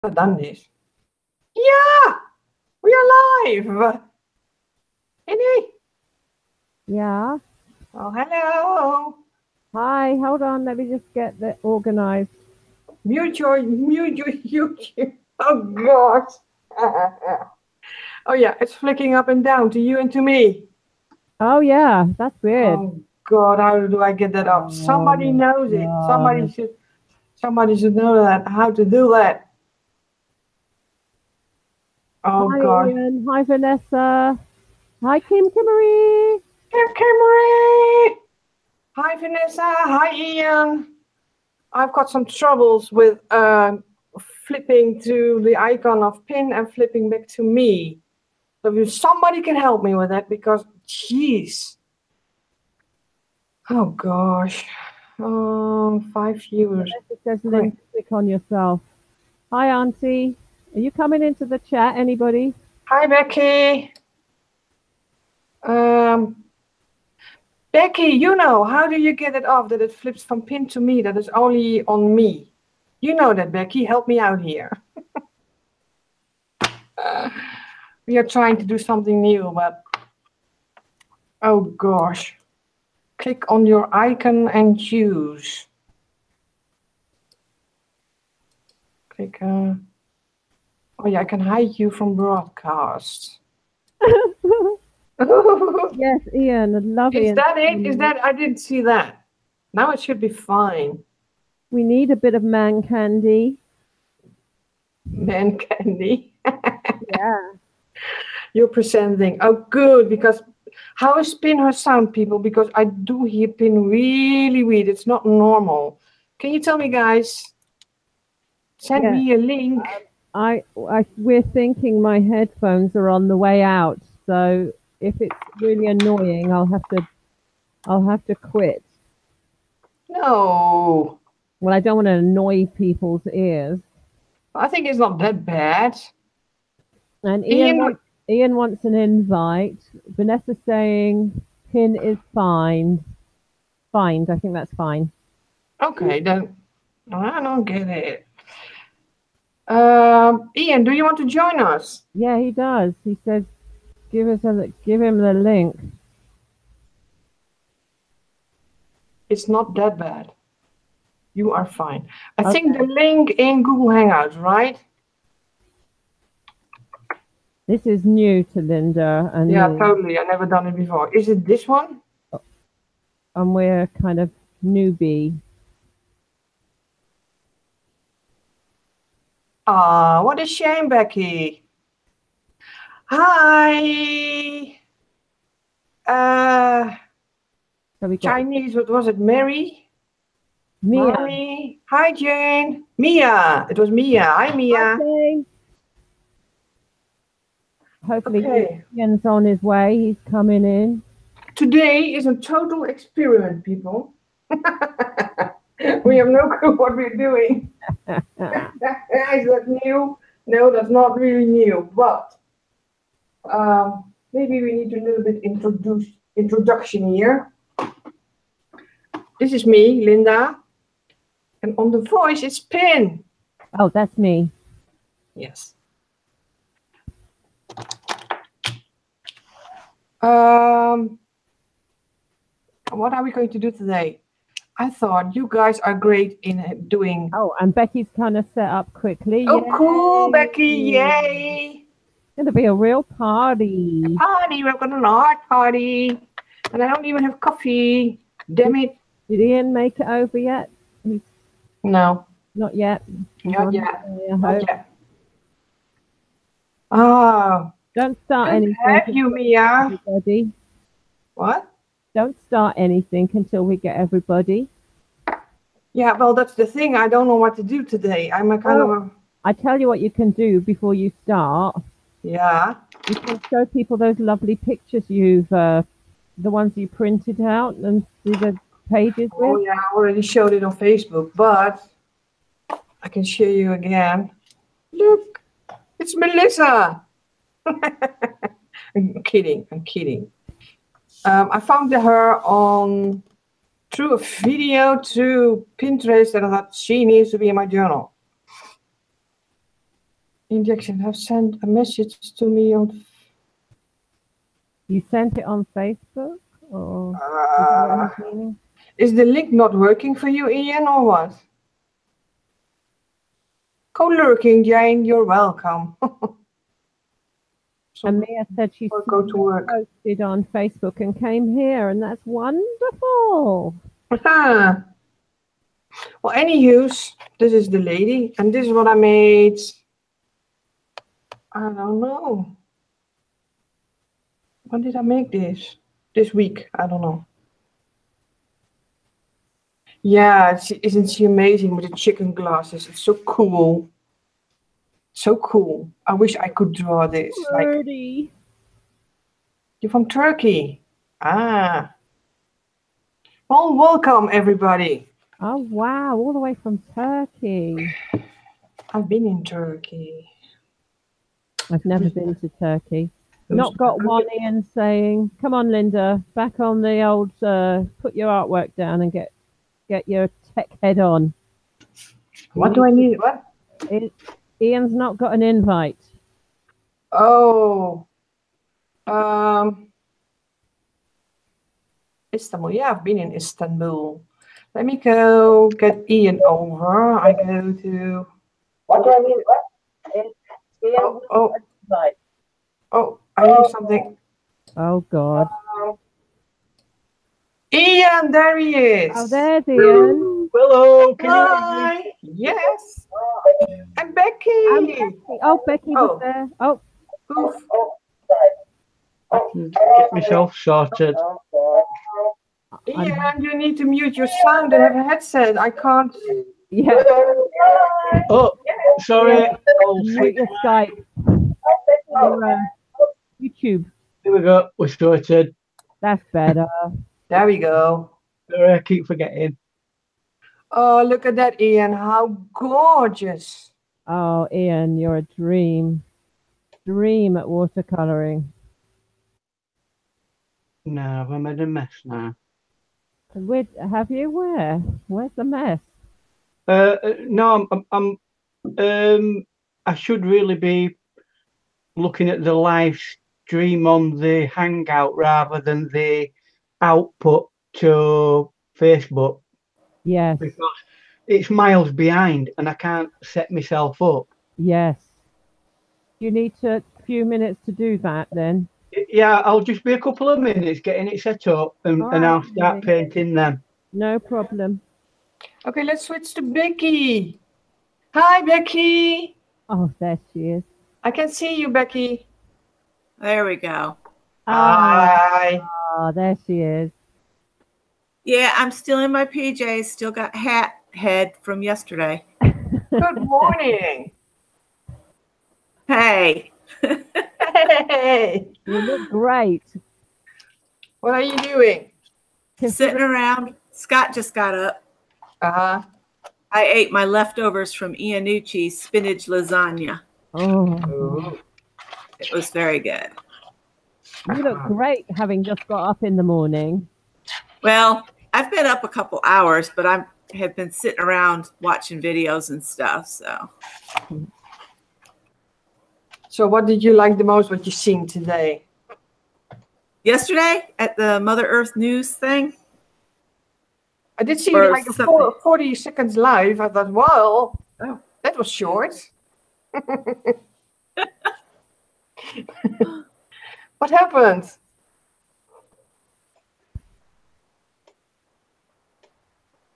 I've done this. Yeah, we are live. Henny. Yeah. Oh, hello. Hi, hold on. Let me just get that organized. Mute your YouTube. Oh, gosh. Oh, yeah, it's flicking up and down to you and to me. Oh, yeah. That's weird. Oh, God, how do I get that up? Oh, Somebody my knows it. God. Somebody should know that, how to do that. Oh, Hi, gosh. Ian. Hi, Vanessa. Hi, Kimmery. Kimmery. Hi, Vanessa. Hi, Ian. I've got some troubles with flipping to the icon of pin and flipping back to me. So if somebody can help me with that, because jeez. Oh gosh. 5 viewers. Vanessa says, Great. Lynn, click on yourself. Hi, Auntie. Are you coming into the chat? Anybody? Hi, Becky. Becky, you know, how do you get it off that it flips from pin to me, that is only on me? You know that, Becky. Help me out here. We are trying to do something new, but oh gosh. Click on your icon and choose. Click. Oh yeah, I can hide you from broadcast. Yes, Ian. I love Is Ian. that it? Is that? I didn't see that. Now it should be fine. We need a bit of man candy. Man candy. Yeah. You're presenting. Oh, good. Because how is Pin her sound, people? Because I do hear Pin really weird. It's not normal. Can you tell me, guys? Send Yeah. me a link. We're thinking my headphones are on the way out, so if it's really annoying, I'll have to quit. No, Well, I don't want to annoy people's ears. I think it's not that bad. And Ian, Ian wants an invite. Vanessa saying pin is fine. Fined. I think that's fine. okay, then I don't get it. Ian, do you want to join us? Yeah, he does. He says give him the link. It's not that bad. You are fine. I Okay. think the link in Google Hangouts, right? This is new to Linda and Yeah, me, totally. I never done it before. Is it this one? and we're kind of newbie. Ah, what a shame, Becky. Hi. So we got Chinese, what was it? Mary? Mia. Mari. Hi, Jane. Mia. It was Mia. Hi, Mia. Okay. Hopefully Okay. Ian's on his way. He's coming in. Today is a total experiment, people. We have no clue what we're doing. Is that new? No, that's not really new, but maybe we need a little bit introduction here. This is me, Linda, and on the voice it's Pin. Oh, that's me. Yes. What are we going to do today? I thought you guys are great in doing. Oh, and Becky's kind of set up quickly. Oh, Yay. cool, Becky! Yay! It's going to be a real party. Party! We've got an art party, and I don't even have coffee. Damn it! Did Ian make it over yet? No, Not yet. not yet. I Not hope. yet. Oh, Don't start good anything. to have you, Mia. Everybody. What? Don't start anything until we get everybody. Yeah, well, that's the thing. I don't know what to do today. I'm a kind of a. I tell you what you can do before you start. Yeah. You can show people those lovely pictures the ones you printed out and see the pages with. Oh yeah, I already showed it on Facebook, but I can show you again. Look, it's Melissa. I'm kidding. I'm kidding. I found her through a video through Pinterest, and I thought she needs to be in my journal. Injection have sent a message to me on. You sent it on Facebook, or is that what he's meaning? Is the link not working for you, Ian, or what? Co-lurking, Jane, you're welcome. And Mia said she go to work. posted on Facebook and came here, and that's wonderful. Well, anywho, this is the lady, and this is what I made. I don't know. When did I make this? This week, I don't know. Yeah, isn't she amazing with the chicken glasses? It's so cool. So cool. I wish I could draw this. Birdie. You're from Turkey. Ah. Well, welcome everybody. Oh wow, all the way from Turkey. I've been in Turkey. I've never been to Turkey. Not got one Ian saying, come on Linda, back on the old put your artwork down and get your tech head on. What do I need? What? Ian's not got an invite. Oh. Istanbul. Yeah, I've been in Istanbul. Let me go get Ian over. I go to. What do I need? What? Oh, I hear something. Oh God. Ian, there he is. Oh, there's Ian. Hello. Hi. Yes. And Becky. Oh, Becky was there. Oh. Oof. Get myself sorted. Ian, you need to mute your sound and have a headset. I can't. Yeah. Oh, sorry. I'll Mute switch. your Skype. YouTube. Here we go. We're sorted. That's better. There we go. Sorry, I keep forgetting. Oh, look at that, Ian. How gorgeous. Oh, Ian, you're a dream. Dream at watercoloring. No, I've made a mess now. Have you? Where? Where's the mess? No, I should really be looking at the live stream on the Hangout rather than the output to Facebook. Yes. Because it's miles behind and I can't set myself up. Yes. You need a few minutes to do that then. Yeah, I'll just be a couple of minutes getting it set up and I'll start painting them. No problem. Okay, let's switch to Becky. Hi, Becky. Oh, there she is. I can see you, Becky. There we go. Hi. Oh, there she is. Yeah, I'm still in my PJs. Still got hat head from yesterday. Good morning. Hey. Hey. You look great. What are you doing? Sitting around. Scott just got up. Uh-huh. I ate my leftovers from Iannucci's spinach lasagna. Oh. It was very good. You look great having just got up in the morning. Well, I've been up a couple hours, but I have been sitting around watching videos and stuff. So what did you like the most, what you seen today? Yesterday at the Mother Earth News thing. I did see like a 40 seconds live. I thought, well, that was short. What happened?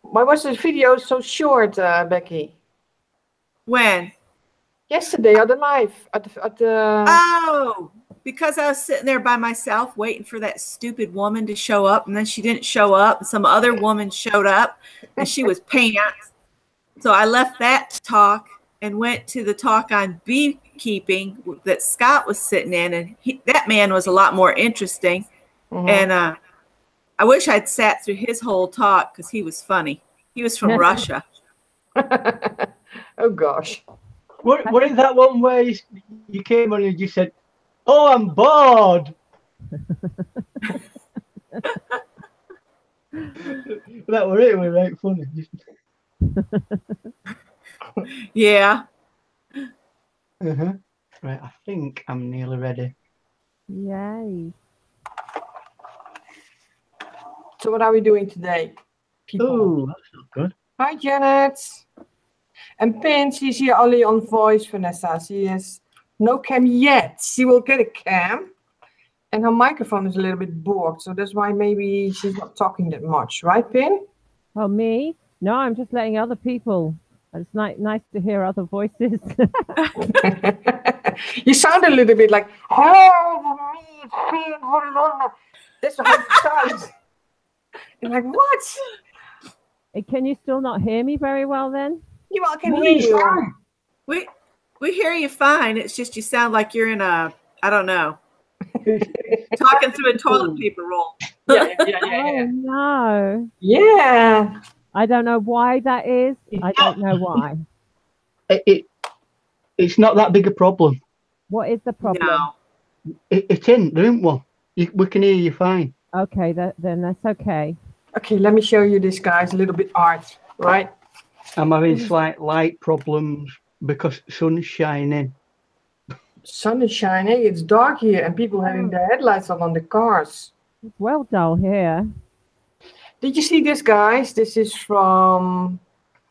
Why was the video so short, Becky? When? Yesterday on the live at the. Oh, because I was sitting there by myself waiting for that stupid woman to show up, and then she didn't show up, and some other woman showed up, and she was pants. So I left that talk and went to the talk on beekeeping that Scott was sitting in, and that man was a lot more interesting. Mm-hmm. And I wish I'd sat through his whole talk because he was funny. He was from Russia. Oh gosh. What is that one where you came on and you said, "Oh, I'm bored"? That were it. It was right funny. Yeah. Right, I think I'm nearly ready. Yay. So what are we doing today, people? Oh, that's not good. Hi, Janet. And Pin, she's here only on voice, Vanessa. She has no cam yet. She will get a cam. And her microphone is a little bit bored, so that's why maybe she's not talking that much. Right, Pin? Oh, me? No, I'm just letting other people. It's nice to hear other voices. You sound a little bit like, hello, me, Pin, Hollanda. That's how you sound. You're like, what? Can you still not hear me very well then? You all can hear you. We hear you fine. It's just you sound like you're in a, I don't know, talking through a toilet paper roll. Yeah. Oh, no. Yeah. I don't know why that is. I don't know why. It's not that big a problem. What is the problem? No. It isn't, there isn't one. We can hear you fine. Okay, then that's okay. Okay, let me show you this, guys. A little bit art, right? I'm having slight light problems because sun's shining. Sun is shining. It's dark here, and people having their headlights on the cars. It's well dull here. Did you see this, guys? This is from.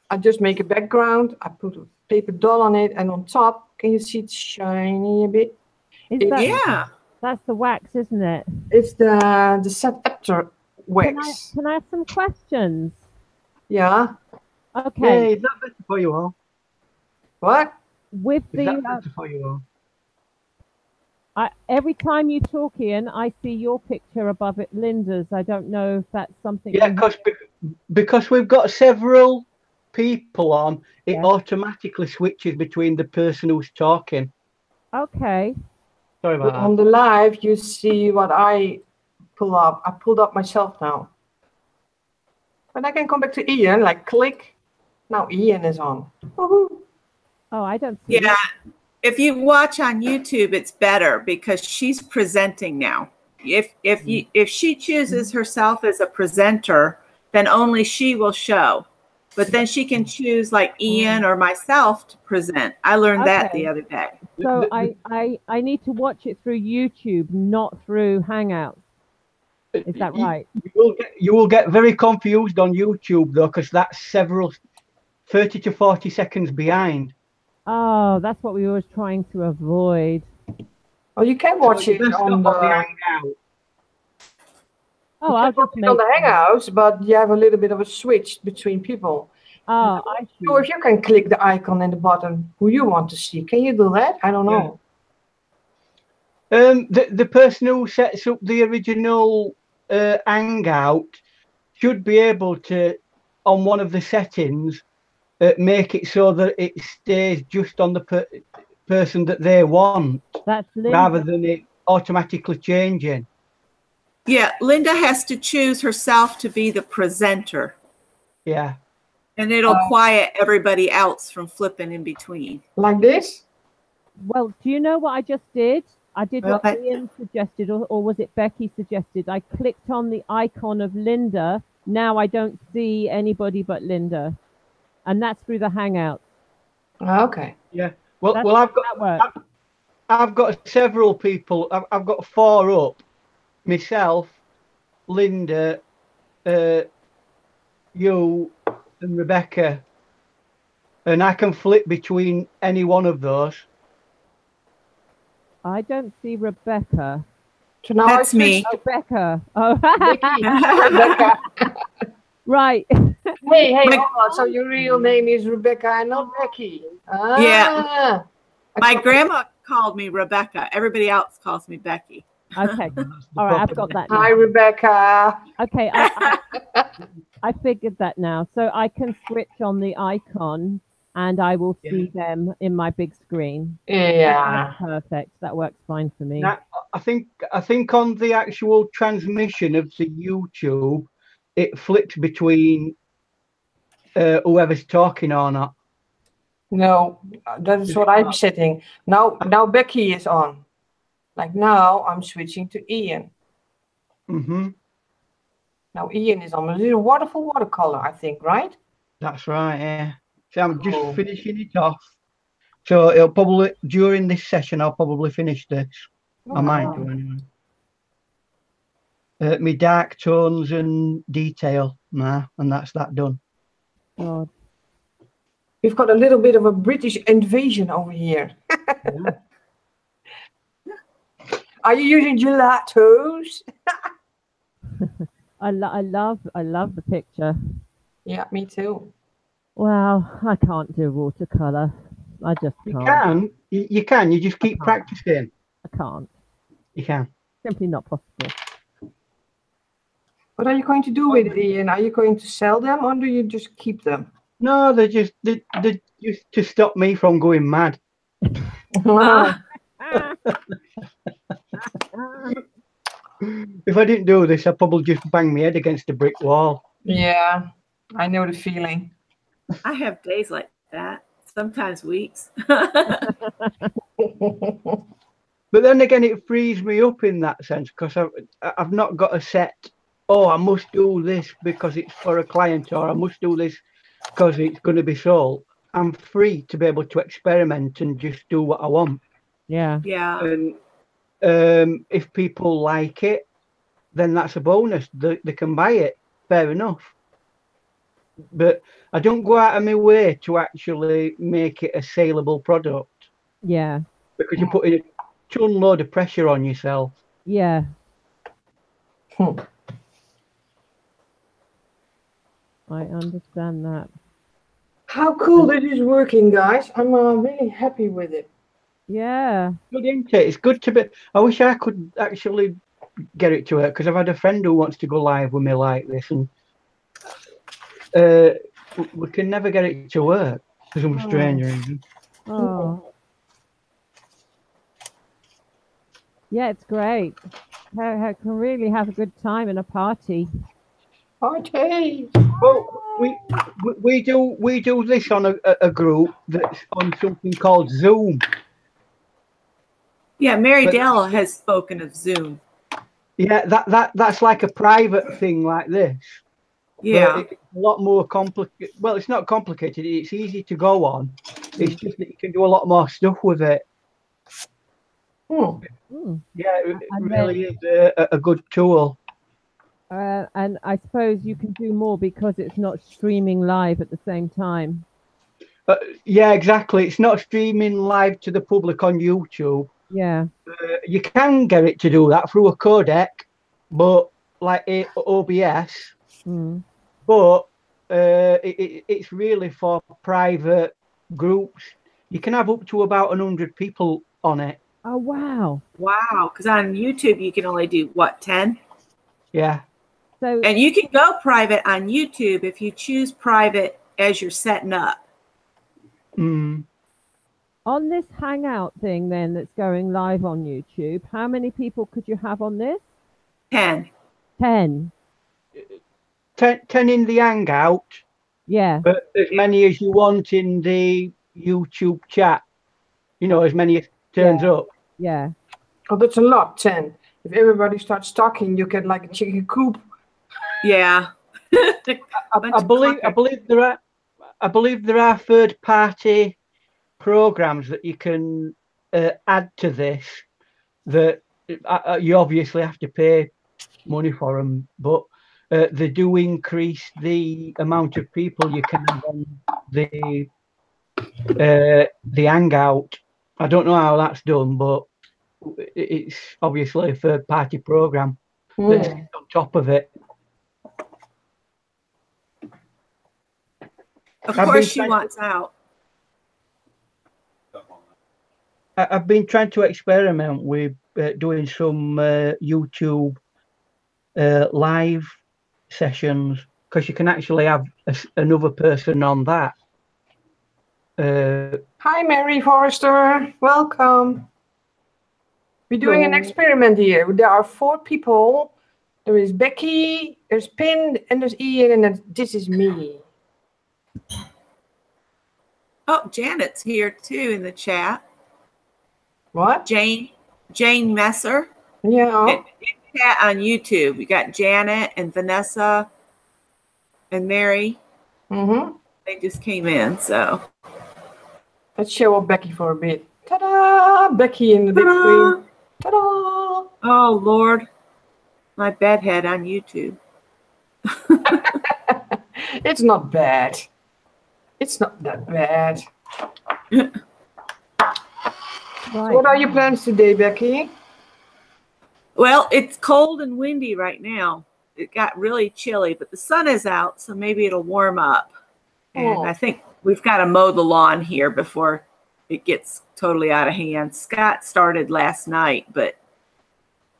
I just make a background. I put a paper doll on it, and on top, can you see it's shiny a bit? Yeah. That's the wax, isn't it? It's the set after wax. Can I have some questions? Yeah. Okay. Yeah, is that better for you all? What? With Is that better for you all? every time you talk, Ian, I see your picture above it, Linda's. I don't know if that's something. Yeah, because we've got several people on, it automatically switches between the person who's talking. Okay. Sorry about that. On the live, you see what I pull up. I pulled up myself now. But I can come back to Ian, like click. Now Ian is on. Woohoo. Oh, I don't see Yeah. If you watch on YouTube, it's better because she's presenting now. If she chooses herself as a presenter, then only she will show. But then she can choose like Ian or myself to present. I learned that the other day. So I need to watch it through YouTube, not through Hangout. Is that right? You will get very confused on YouTube though, because that's 30 to 40 seconds behind. Oh, that's what we were trying to avoid. Oh, you can watch it on the Hangout. Oh, I'll just make on the Hangouts, but you have a little bit of a switch between people. Oh, I see. So if you can click the icon in the bottom, who you want to see, can you do that? I don't know. The person who sets up the original Hangout should be able to, on one of the settings, make it so that it stays just on the person that they want, rather than it automatically changing. Yeah, Linda has to choose herself to be the presenter. Yeah. And it'll quiet everybody else from flipping in between. Like this? Well, do you know what I just did? I did what Ian suggested, or was it Becky suggested? I clicked on the icon of Linda. Now I don't see anybody but Linda. And that's through the Hangout. Okay. Yeah. Well, I've got several people. I've got 4 up. Myself, Linda, you, and Rebecca, and I can flip between any one of those. I don't see Rebecca. So now that's me. Rebecca. Oh, Rebecca. Right. Hey, hold on. So your real name is Rebecca and not Becky. Yeah. My grandma called me Rebecca. Everybody else calls me Becky. Okay. All right, I've got that now. Hi, Rebecca. Okay, I figured that now. So I can switch on the icon and I will see them in my big screen. Yeah. That's perfect. That works fine for me. Now, I think on the actual transmission of the YouTube, it flips between whoever's talking or not. No, that is what I'm setting. Now Becky is on. Like now, I'm switching to Ian. Mm-hmm. Now Ian is on a little wonderful watercolor, I think, right? That's right, yeah. So I'm just finishing it off. So it'll probably, during this session, I'll probably finish this. I might Wow. do anyway. Me dark tones and detail, and that's that done. God. We've got a little bit of a British invasion over here. Yeah. Are you using gelatos? I love the picture. Yeah, me too. Wow, I can't do watercolor. I just You can't. can. You just keep can't. practicing. I can't. You can. Simply not possible. What are you going to do with it, Ian? Are you going to sell them or do you just keep them? No, they're just to stop me from going mad. Wow. If I didn't do this, I'd probably just bang my head against a brick wall. Yeah, I know the feeling. I have days like that, sometimes weeks. But then again, it frees me up in that sense because I've not got a set. Oh, I must do this because it's for a client, or I must do this because it's going to be sold. I'm free to be able to experiment and just do what I want. Yeah. Yeah. And if people like it, then that's a bonus. They can buy it. Fair enough. But I don't go out of my way to actually make it a saleable product. Yeah. Because you're putting a ton load of pressure on yourself. Yeah. I understand that. How cool this is working, guys. I'm really happy with it. Yeah. Good, isn't it? It's good to be. I wish I could actually get it to work because I've had a friend who wants to go live with me like this, and we can never get it to work for some strange reason. Oh. Yeah, it's great. I can really have a good time in a party. Okay. Well, we do this on a group that's on something called Zoom. Yeah, Mary Dell has spoken of Zoom. Yeah, that's like a private thing like this. Yeah. But it's a lot more complicated. Well, it's not complicated. It's easy to go on. It's just that you can do a lot more stuff with it. Yeah, it really is a good tool. And I suppose you can do more because it's not streaming live at the same time. Yeah, exactly. It's not streaming live to the public on YouTube. Yeah. You can get it to do that through a codec, but like OBS. But it's really for private groups. You can have up to about 100 people on it. Oh, wow. Wow. Because on YouTube, you can only do, what, 10? Yeah. So, and you can go private on YouTube if you choose private as you're setting up. On this Hangout thing then that's going live on YouTube, how many people could you have on this? 10. 10. 10 in the Hangout. Yeah. But as many as you want in the YouTube chat. You know, as many as turns up. Yeah. Oh, that's a lot, 10. If everybody starts talking, you get like a chicken coop. Yeah. I believe there are third-party programs that you can add to this that you obviously have to pay money for them, but they do increase the amount of people you can have on the Hangout. I don't know how that's done, but it's obviously a third-party program that's on top of it. Of course, she wants out. I've been trying to experiment with doing some YouTube live sessions because you can actually have another person on that. Hi, Mary Forrester. Welcome. We're doing an experiment here. There are 4 people. There is Becky, there's Pin, and there's Ian, and this is me. Oh, Janet's here too in the chat. What? Jane Messer. Yeah. In chat on YouTube. We got Janet and Vanessa and Mary. They just came in, so. Let's show off Becky for a bit. Ta-da! Becky in the big screen. Ta-da! Oh, Lord. My bedhead on YouTube. It's not bad. It's not that bad. Right. What are your plans today, Becky? Well, it's cold and windy right now. It got really chilly, but the sun is out, so maybe it'll warm up. And I think we've got to mow the lawn here before it gets totally out of hand. Scott started last night, but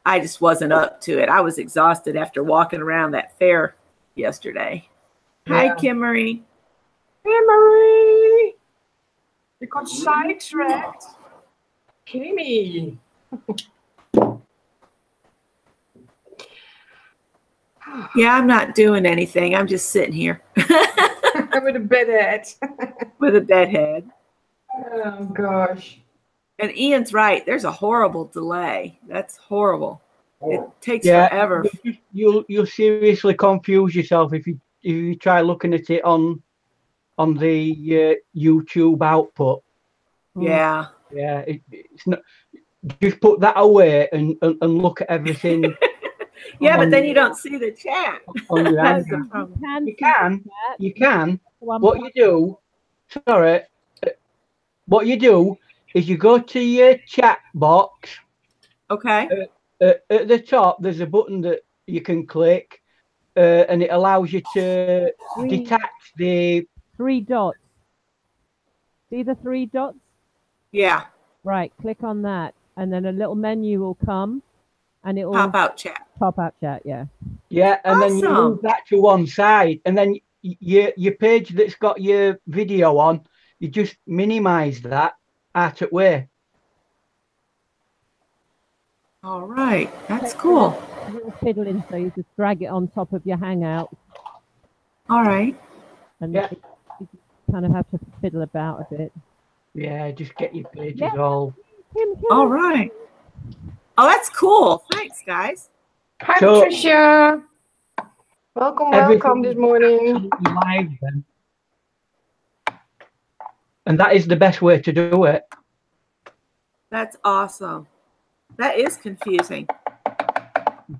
I just wasn't up to it. I was exhausted after walking around that fair yesterday. Hi, Yeah. Kimmery. Kimmery! You got sidetracked. Kimmy! Yeah, I'm not doing anything. I'm just sitting here With a bedhead. with a dead head. Oh, gosh. And Ian's right. There's a horrible delay. That's horrible. It takes Yeah, forever. you'll seriously confuse yourself if you try looking at it on the YouTube output. Yeah. Yeah, it's not. Just put that away and look at everything. Yeah, but then you don't see the chat. On your That's Hangout. the problem. You can. What you do? Sorry. What you do is you go to your chat box. Okay. At the top, there's a button that you can click, and it allows you to detach the 3 dots. See the 3 dots? Yeah. Right, click on that, and then a little menu will come, and it will Pop out chat. pop out chat. Yeah. Yeah, and then you Awesome. move that to one side, and then your page that's got your video on, you just minimize that out of way. All right. That's cool. A little fiddling, so you just drag it on top of your Hangout, All right. and Yeah. you kind of have to fiddle about a bit. Yeah, just get your pages Yeah. all. All right. Oh, that's cool. Thanks, guys. Hi, So- Patricia. Welcome Everything this morning. absolutely live then. And that is the best way to do it. That's awesome. That is confusing.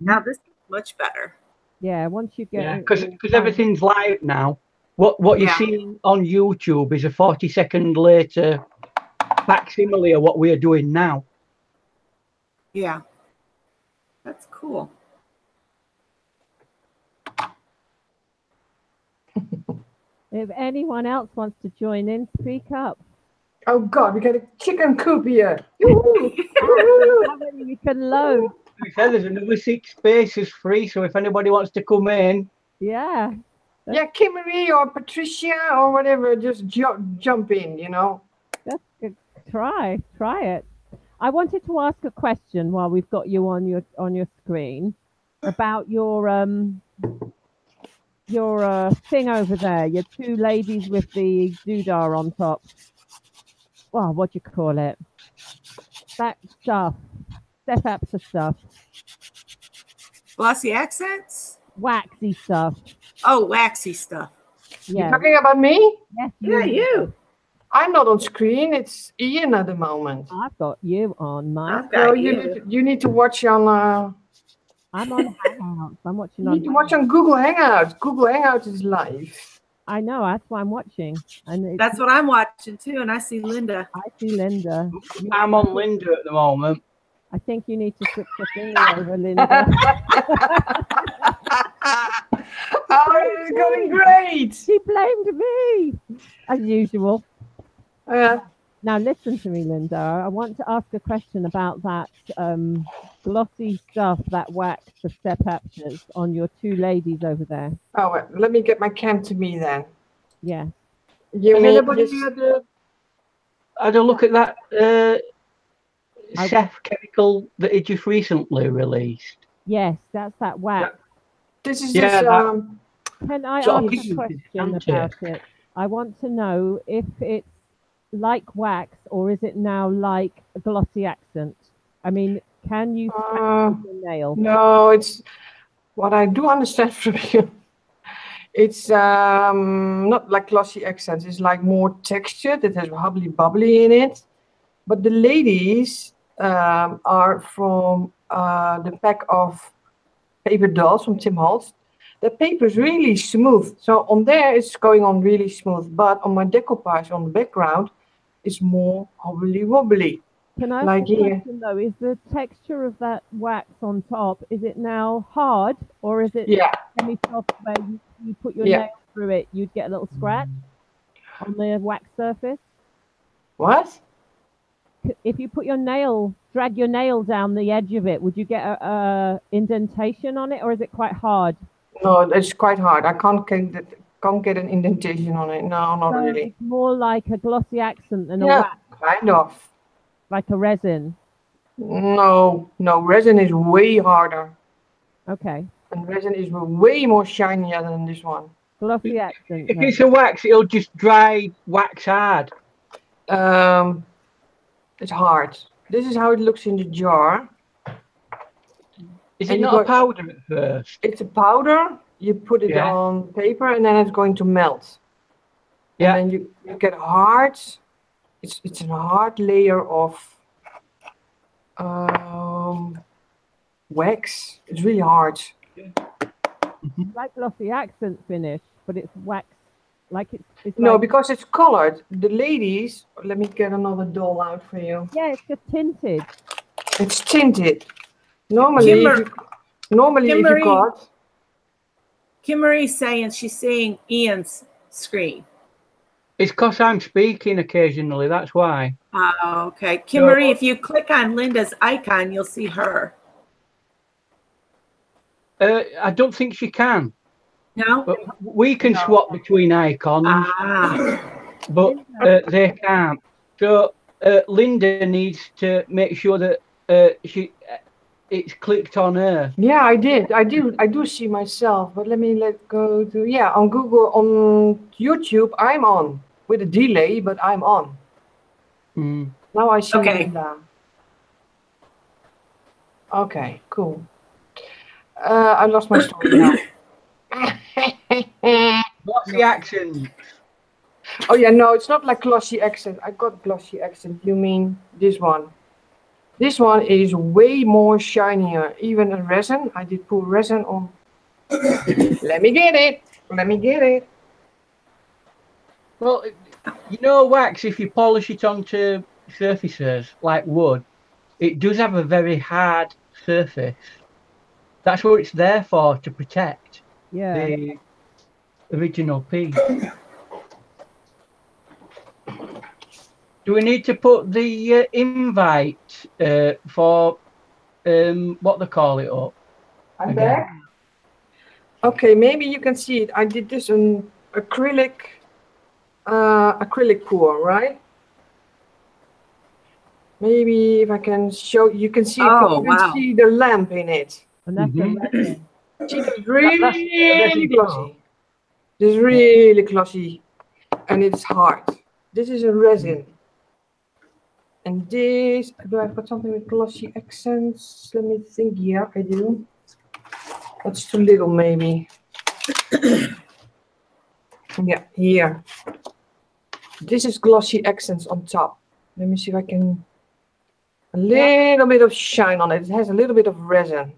Now this is much better. Yeah, once you get Yeah, it because all everything's live now. What you Yeah. see on YouTube is a 40-second later facsimile of what we're doing now. Yeah. That's cool. If anyone else wants to join in, speak up. Oh, God, we got a chicken coop here. Yoo-hoo. How many you can load? We said there's another 6 spaces free, so if anybody wants to come in, Yeah. Yeah, Kimmery or Patricia or whatever, just jump in, you know. That's good. Try it. I wanted to ask a question while we've got you on your screen about your thing over there. Your 2 ladies with the doodah on top. Well, what do you call it? That stuff. Step apps stuff. Glossy accents? Waxy stuff. Oh, waxy stuff. You Yeah. talking about me? Yes, Yeah, you. I'm not on screen. It's Ian at the moment. I've got you on my. I've got No, you. you need to watch on. I'm on Hangouts. I'm watching You on. need to watch on Google Hangouts. Google Hangouts is live. I know. That's why I'm watching. And it's, That's what I'm watching too, and I see Linda. I see Linda. I'm on Linda at the moment. I think you need to switch your finger over, Linda. Oh, it's going great. She blamed me, as usual. Yeah. Now listen to me, Linda. I want to ask a question about that glossy stuff, that wax, the step apps on your 2 ladies over there. Oh, wait, let me get my cam to me then. Yeah. You Has mean anybody this- had a look at that Seth chemical that he just recently released? Yes, that's that wax. This is Yeah, this. that- Can I So ask it's- a question it's empty. about it? I want to know if it's like wax or is it now like a glossy accent? I mean, can you scratch with your nail? No, it's what I do understand from you It's not like glossy accents. It's like more textured. It has hubbly bubbly in it. But the ladies are from the pack of paper dolls from Tim Holtz. The paper is really smooth. So on there it's going on really smooth. But on my decoupage on the background, it's more hobbly wobbly. Can I ask Like a here. question though? Is the texture of that wax on top, is it now hard or is it Yeah. semi-soft where you put your Yeah. nail through it, you'd get a little scratch on the wax surface? What? If you put your nail, drag your nail down the edge of it, would you get a indentation on it or is it quite hard? No, it's quite hard. I can't get an indentation on it. No, not So really. it's more like a glossy accent than a Yeah, wax, kind of. like a resin. No, resin is way harder. Okay. And resin is way more shinier than this one. Glossy accent. If then. it's a wax, it'll just dry wax hard. It's hard. This is how it looks in the jar. Is And it you not a got- powder at first? It's a powder. You put it Yeah. on paper and then it's going to melt. Yeah. And then you get hard. It's a hard layer of wax. It's really hard. It's like glossy accent finish, but it's wax. Like it's No, like, because it's colored. The ladies, let me get another doll out for you. yeah, it's just tinted. It's tinted. Normally, if you Kimberly- got Kim Marie's saying she's seeing Ian's screen. It's because I'm speaking occasionally, that's why. Oh, okay. Kim Marie, if you click on Linda's icon, you'll see her. I don't think she can. No? But we can swap between icons, but they can't. So Linda needs to make sure that it's clicked on her. Yeah, I did. I do see myself, but let me go to on Google, on YouTube, I'm on with a delay, but I'm on. Mm. Now I see Okay. Linda. Okay, cool. I lost my story now. What's the accent? Oh yeah, no, it's not like glossy accent. I got glossy accent. You mean this one? This one is way more shinier. Even a resin. I did put resin on. Let me get it. Let me get it. Well, you know, wax, if you polish it onto surfaces like wood, it does have a very hard surface. That's what it's there for, to protect Yeah. the original piece. Do we need to put the invite for what they call it up? I'm Again. back. Okay, maybe you can see it. I did this in acrylic pour, right? Maybe if I can show you can see Oh, you can wow. see the lamp in it. And that's Mhm. the resin. See, it's that's really the glossy. It's really glossy, and it's hard. This is a resin. And this, do I put something with glossy accents? Let me think. Yeah, I do. That's too little, maybe. Yeah, here. This is glossy accents on top. Let me see if I can. A little bit of shine on it. It has a little bit of resin.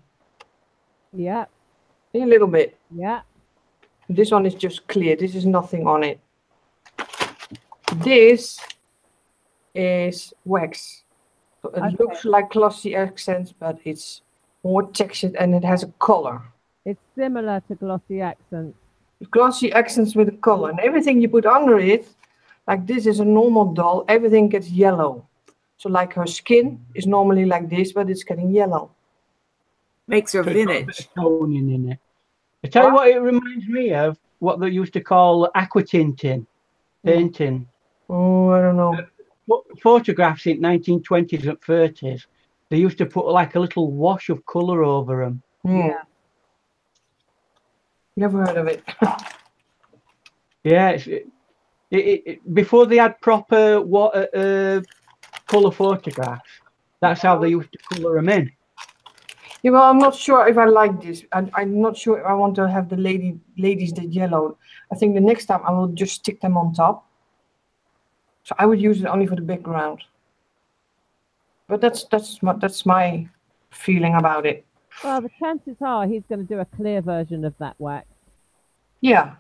Yeah. A little bit. Yeah. This one is just clear. This is nothing on it. This is wax. So it Okay. looks like glossy accents, but it's more textured and it has a color. It's similar to glossy accents. Glossy accents with a color. And everything you put under it, like this is a normal doll, everything gets yellow. So like her skin is normally like this, but it's getting yellow. Makes her So it's got a bit vintage. of toning in it. I tell you what, it reminds me of what they used to call aquatinting, painting. Oh, I don't know. Photographs in 1920s and 30s, they used to put like a little wash of colour over them. Yeah. Never heard of it. Yeah, before they had proper colour photographs, that's how they used to colour them in. Yeah, well, I'm not sure if I like this. I'm not sure if I want to have the ladies that yellow. I think the next time I will just stick them on top. So I would use it only for the background. But that's my feeling about it. Well, the chances are he's going to do a clear version of that wax. Yeah.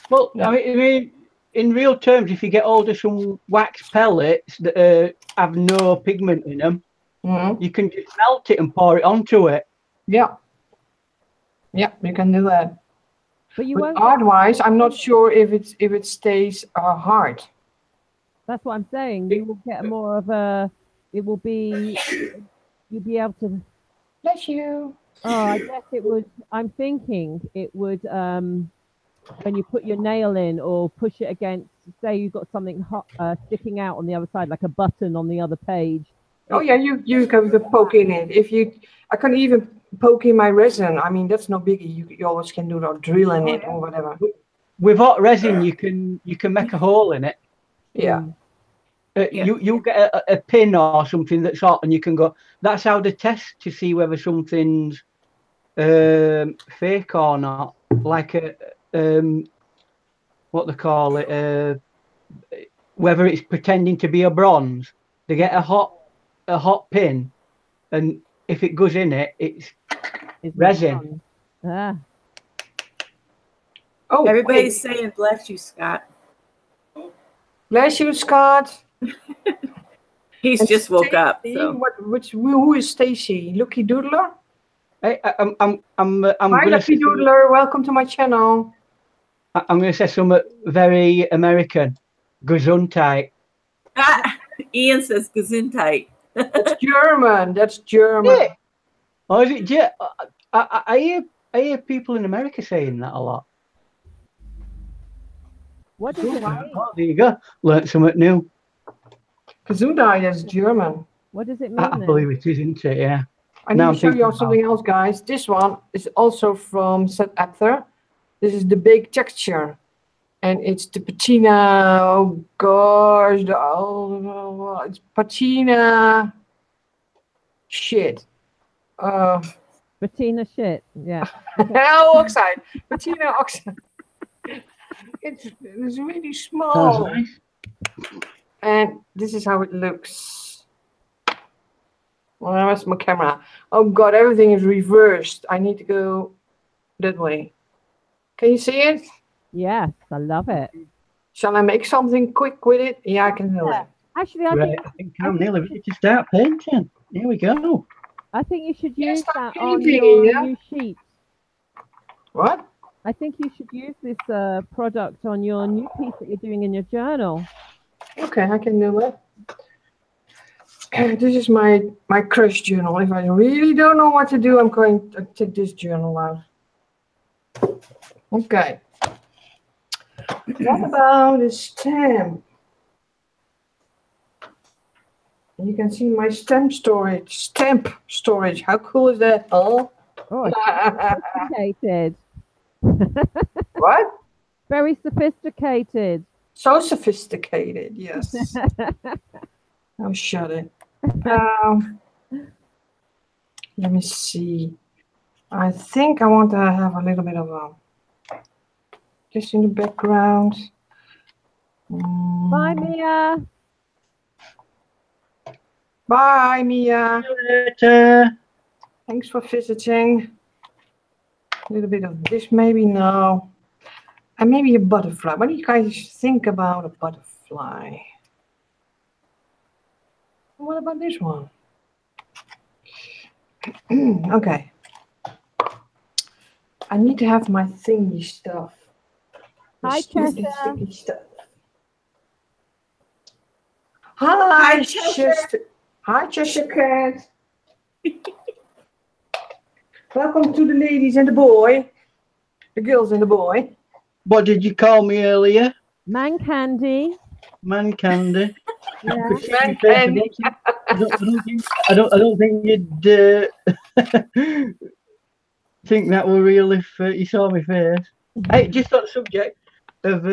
Well, Yeah. I mean, in real terms, if you get hold of some wax pellets that have no pigment in them, you can just melt it and pour it onto it. Yeah. Yeah, you can do that. But you But won't. art-wise, I'm not sure if it stays hard. That's what I'm saying. You will get more of a. It will be. You'll be able to. Bless you. Oh, I guess it would. I'm thinking it would. When you put your nail in or push it against, say you've got something hot sticking out on the other side, like a button on the other page. Oh yeah, you can poke in it. I can even poke in my resin. I mean, that's no biggie. You always can do that, drill in it or whatever. With hot resin, you can make a hole in it. Yeah. You get a pin or something that's hot, and you can go. That's how they test to see whether something's fake or not. Like what they call it, whether it's pretending to be a bronze. They get a hot pin, and if it goes in it, it's resin. Ah. Oh, everybody's saying bless you, Scott. Bless you, Scott. He's And just woke up. Stacey, So. Who is Stacy? Lucky Doodler? Hey, I'm Hi, gonna Lucky Doodler. Welcome to my channel. I'm gonna say something very American. Gesundheit. Ian says Gesundheit. That's German. That's German. Yeah. Oh, is it? I hear people in America saying that a lot. What does it mean? Oh, there you go. Learned something new. Gesundheit is German. What does it mean? I believe it is, isn't it? Yeah. I need to show you something else, guys. This one is also from Set Apther. This is the big texture. And it's the patina. Oh gosh. It's patina shit. Patina shit. Yeah. Oxide. Patina oxide. It's really small. That's nice. And this is how it looks. Well, where's my camera? Oh god, everything is reversed. I need to go that way. Can you see it? Yes, I love it. Shall I make something quick with it? Yeah, I can do it. Actually, I think I'm nearly ready to start painting. Here we go. I think you should use that on painting, your yeah? new sheet. What? I think you should use this product on your new piece that you're doing in your journal. Okay, I can do it. This is my crush journal. If I really don't know what to do, I'm going to take this journal out. Okay. What about the stamp? You can see my stamp storage. How cool is that? Oh, Sophisticated. What? Very sophisticated. So sophisticated, yes. Oh, shut it. Let me see. I think I want to have a little bit of just in the background. Bye, Mia. Bye, Mia. See you later. Thanks for visiting. A little bit of this, maybe no. And maybe a butterfly. What do you guys think about a butterfly? What about this one? Okay. I need to have my thingy stuff. Hi, Stupid Chester. thingy stuff. Hi, Chester. Hi, Chester Cat. Welcome to the ladies and the boy. The girls and the boy. What did you call me earlier? Man candy. Man candy. Yeah. Man candy. I don't think you'd think that were real if you saw my face. Hey, just on the subject of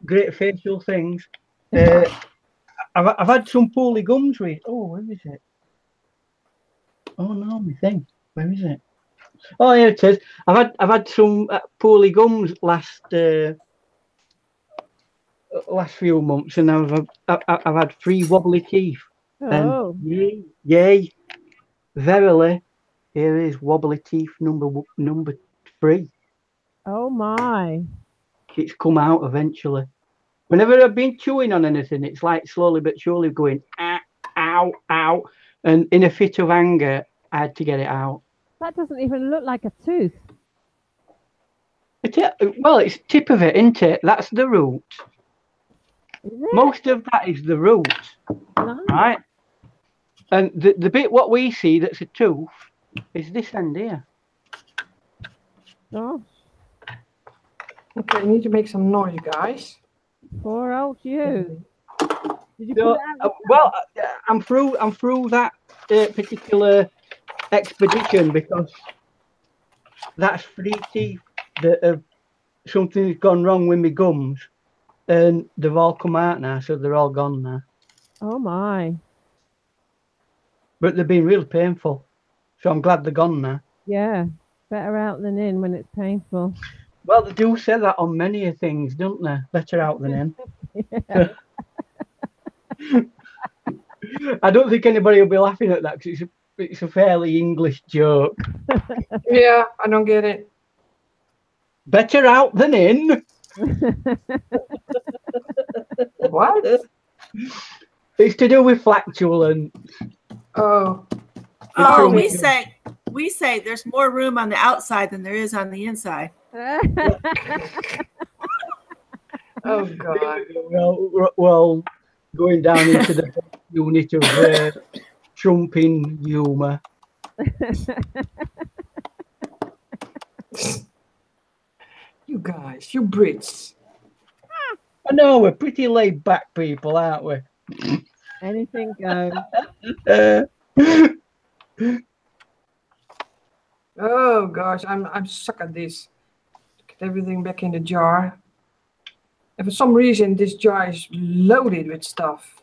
great facial things, I've had some poorly gums with. Oh, where is it? Oh no, my thing. Where is it? Oh, here it is. I've had some poorly gums last few months, and I've had 3 wobbly teeth. Oh, And yay, verily, here is wobbly teeth number 3. oh my. It's come out eventually. Whenever I've been chewing on anything, it's like slowly but surely going ah, ow, ow, and in a fit of anger, I had to get it out. That doesn't even look like a tooth. Well, it's tip of it, isn't it? That's the root. Is it? Most of that is the root, Nice. right? And the bit what we see that's a tooth is this end here. Gosh, Okay, you need to make some noise, guys. poor old you. Did you So, put it out? well, I'm through that particular expedition because that's 3 teeth that have something's gone wrong with my gums, and they've all come out now, so they're all gone now. Oh my. But they've been really painful, so I'm glad they're gone now. Yeah. Better out than in when it's painful. Well, they do say that on many things, don't they? Better out than in. Yeah. I don't think anybody will be laughing at that because it's a fairly English joke. Yeah, I don't get it. Better out than in. What? It's to do with flatulence. Oh, Oh, true. we say there's more room on the outside than there is on the inside. oh God. Well, going down into the unit of trumping humour. You guys, you Brits. I know we're pretty laid back people, aren't we? Anything goes. Oh gosh, I'm stuck at this. Get everything back in the jar. And for some reason, this jar is loaded with stuff.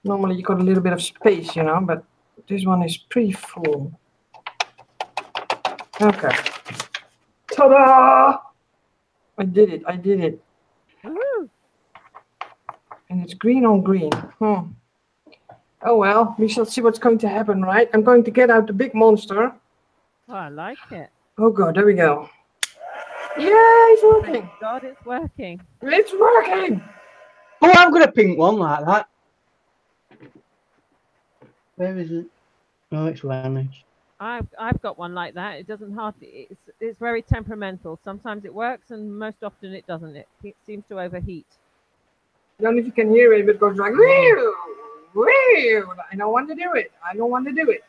Normally, you got a little bit of space, you know, but this one is pretty full. Okay. Ta-da! I did it. I did it. Woo. And it's green on green. Oh well, we shall see what's going to happen, right? I'm going to get out the big monster. Oh, I like it. Oh God, there we go. Yeah, it's working. Thank God, it's working. It's working. Oh, I've got a pink one like that. Where is it? Oh, it's vanished. I've got one like that. It doesn't hardly. It's very temperamental. Sometimes it works, and most often it doesn't. It seems to overheat. I don't know if you can hear it, but it goes like, whew, whew. I don't want to do it. I don't want to do it.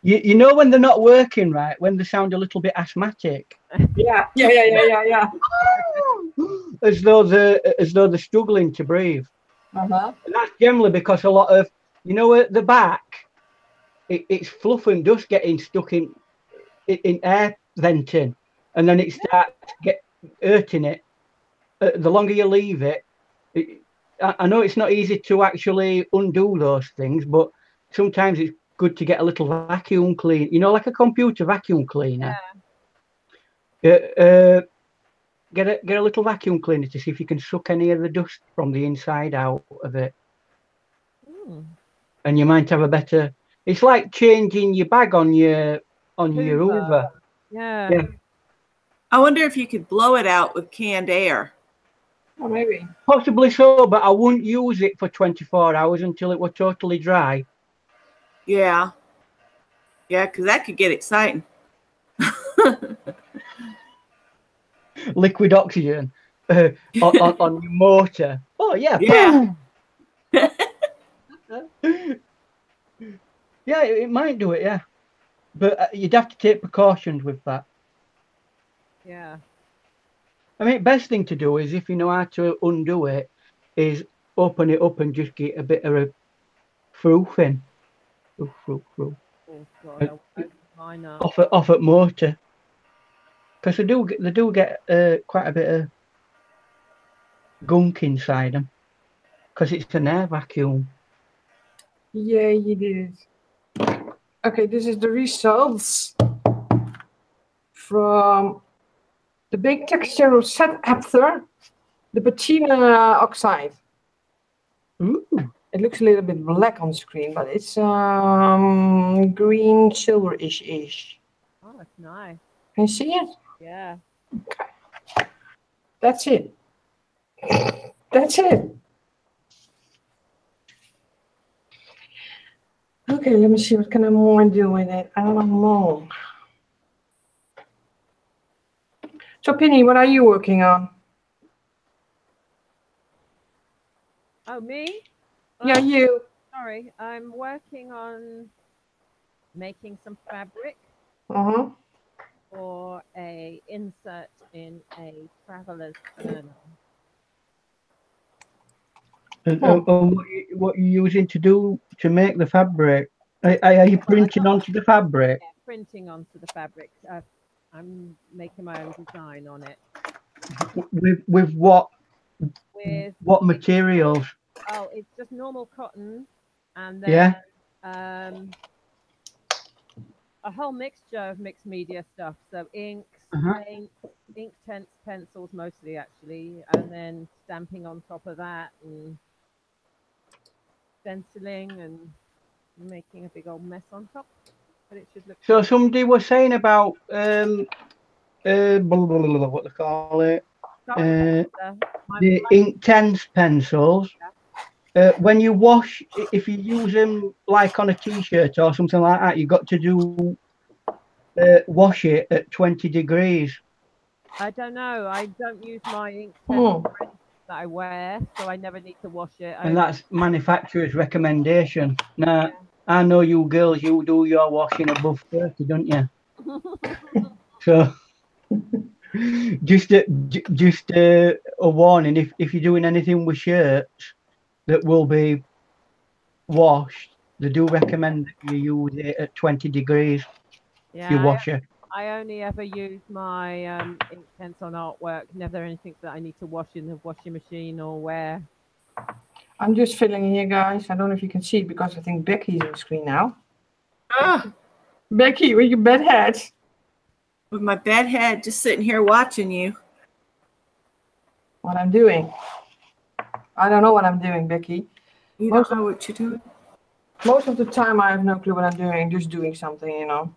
You know when they're not working right, when they sound a little bit asthmatic, Yeah. as though they're struggling to breathe. Uh-huh. And that's generally because a lot of, at the back, it's fluff and dust getting stuck in air venting, and then it starts hurting it. The longer you leave it, I know it's not easy to actually undo those things, but sometimes it's good to get a little vacuum clean, like a computer vacuum cleaner. Yeah. Get a little vacuum cleaner to see if you can suck any of the dust from the inside out of it. And you might have a better. It's like changing your bag on your Hoover. Yeah. I wonder if you could blow it out with canned air. Oh, maybe. Possibly so, but I wouldn't use it for 24 hours until it were totally dry. Yeah, because that could get exciting. Liquid oxygen on your motor. Oh yeah. Yeah. Yeah, it might do it. Yeah, but you'd have to take precautions with that. Yeah. I mean, best thing to do is, if you know how to undo it, is open it up and just get a bit of a froof in. Froof. Oh God, I won't mine up. Off at motor, because they do get quite a bit of gunk inside them, because it's an air vacuum. Yeah, you did it. Okay, this is the results from the big texture set after the patina oxide. Ooh. It looks a little bit black on screen, but it's green silverish. Oh, that's nice. Can you see it? Yeah. That's it. That's it. Okay, let me see what can I more do with it. I don't know. So, Penny, what are you working on? Oh, me? Yeah, Oh, you. sorry. I'm working on making some fabric Uh-huh. for a insert in a traveler's journal. And what are you using to do to make the fabric? Are you printing onto the fabric? Yeah, printing onto the fabric. I'm making my own design on it. With what? With What materials? Oh, it's just normal cotton, and Yeah. then a whole mixture of mixed media stuff. So inks, Uh-huh. paints, ink tents, pencils mostly actually, and then stamping on top of that, and stenciling, and making a big old mess on top. But it should look. So somebody was saying about blah, blah, blah, blah, what they call it, the ink tens pencils. When you wash, if you use them like on a t-shirt or something like that, you got to do wash it at 20 degrees. I don't know. I don't use my ink pen that I wear, so I never need to wash it. And that's manufacturer's recommendation. Now, I know you girls, you do your washing above 30, don't you? So, just a warning, if you're doing anything with shirts that will be washed, they do recommend that you use it at 20 degrees. Yeah, You wash it. I only ever use my ink pens on artwork. Never anything that I need to wash in the washing machine or wear. I'm just filling here, guys. I don't know if you can see it because I think Becky's on screen now. Becky, with your bed head. With my bed head, just sitting here watching you. What I'm doing. I don't know what I'm doing, Becky. You don't know what you're doing? Most of the time I have no clue what I'm doing. Just doing something, you know.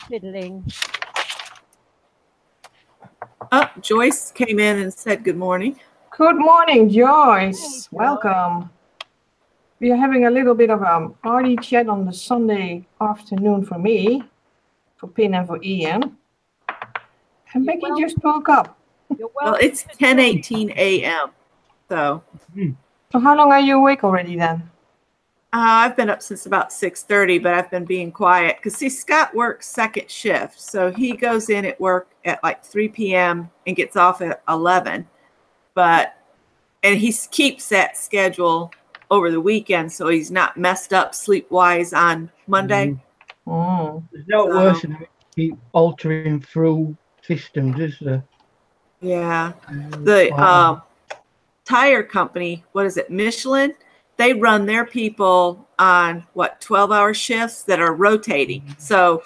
Fiddling. Oh, Joyce came in and said good morning. Good morning, Joyce. Hey, Joyce. Welcome. We are having a little bit of a party chat on the Sunday afternoon for me, for Pin and for Ian. And Becky just woke up. Well, it's 10:18 a.m. So how long are you awake already then? I've been up since about 6:30, but I've been being quiet because see, Scott works second shift, so he goes in at work at like 3 p.m. and gets off at 11. And he keeps that schedule over the weekend, so he's not messed up sleep-wise on Monday. It's not worse than keep altering through systems, is there? Yeah. The tire company, what is it, Michelin? They run their people on 12-hour shifts that are rotating. So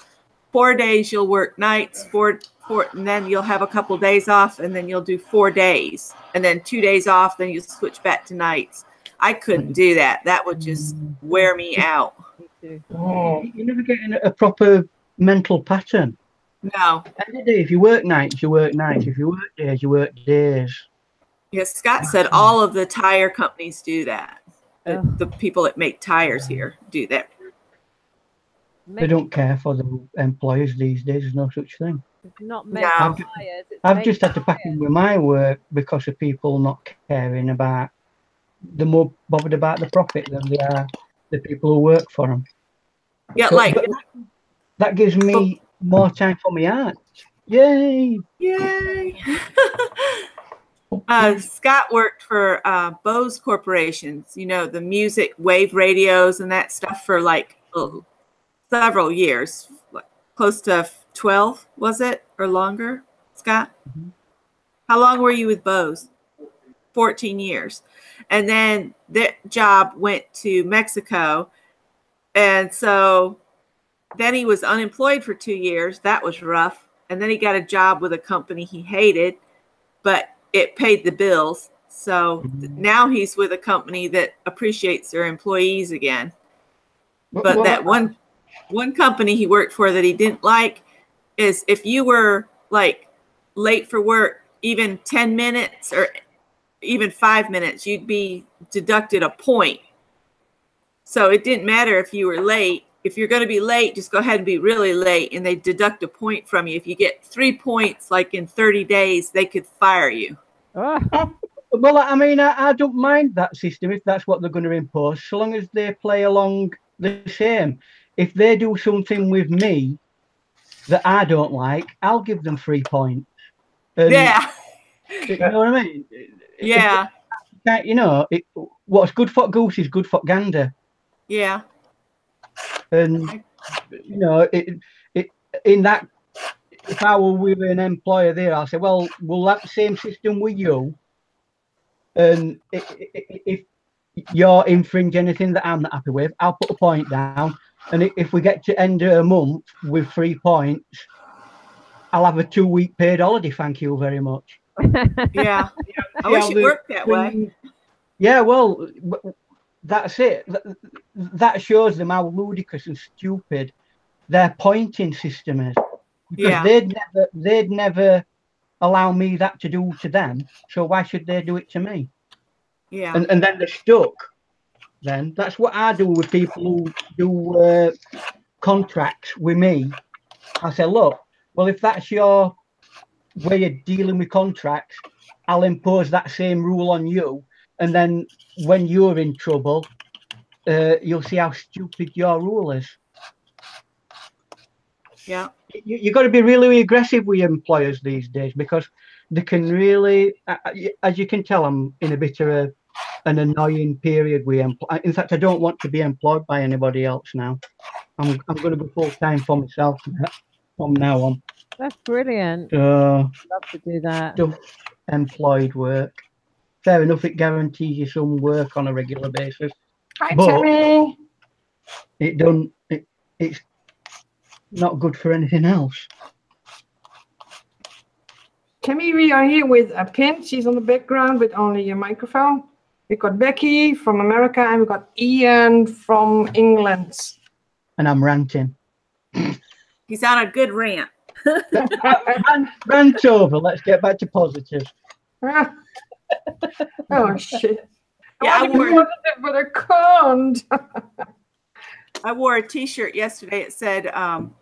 4 days you'll work nights, and then you'll have a couple of days off, and then you'll do 4 days, and then 2 days off, then you switch back to nights. I couldn't do that. That would just wear me out. You're never getting a proper mental pattern. No. Every day, if you work nights, you work nights. If you work days, you work days. Yes, Scott said all of the tire companies do that. The people that make tires here do that. They don't care for the employers these days. There's no such thing. Not make tires. I've just had to pack in with my work because of people not caring about. They're more bothered about the profit than they are the people who work for them. Yeah, so, that gives me more time for my art. Yay! Yay! Scott worked for Bose Corporations, you know, the music wave radios and that stuff for like several years, close to 12, was it, or longer, Scott? How long were you with Bose? 14 years. And then that job went to Mexico. And so then he was unemployed for 2 years. That was rough. And then he got a job with a company he hated, but it paid the bills. So now he's with a company that appreciates their employees again. But that one company he worked for that he didn't like is if you were like late for work, even 10 minutes or even 5 minutes, you'd be deducted a point. So it didn't matter if you were late. If you're going to be late, just go ahead and be really late, and they deduct a point from you. If you get 3 points, like in 30 days, they could fire you. Well, I mean, I don't mind that system if that's what they're going to impose, so long as they play along the same. If they do something with me that I don't like, I'll give them 3 points. And, Yeah. You know what I mean? Yeah. You know, what's good for goose is good for gander. Yeah. And, you know, in that, if I were with an employer there, I'll say, well, we'll have the same system with you. And if you're infringe anything that I'm not happy with, I'll put a point down. And if we get to end of a month with 3 points, I'll have a 2-week paid holiday. Thank you very much. Yeah. I wish it worked that way. Yeah, well, that's it. That shows them how ludicrous and stupid their pointing system is. Because they'd never allow me that to do to them. So why should they do it to me? Yeah. And then they're stuck. Then that's what I do with people who do contracts with me. I say, look, well, if that's your way of dealing with contracts, I'll impose that same rule on you. And then when you're in trouble, you'll see how stupid your rule is. Yeah. You've got to be really aggressive with employers these days, because they can really, as you can tell, I'm in a bit of an annoying period with employers. In fact, I don't want to be employed by anybody else now. I'm going to be full-time for myself from now on. That's brilliant. Love to do that. Employed work. Fair enough, it guarantees you some work on a regular basis. Hi, but Tammy. It's not good for anything else. Tammy, we are here with a Pin. She's on the background with only a microphone. We got Becky from America, and we got Ian from England. And I'm ranting. He's on a good rant. Rant over. Let's get back to positive. Oh shit! Yeah, I wore it, but I can't. I wore a T-shirt yesterday. It said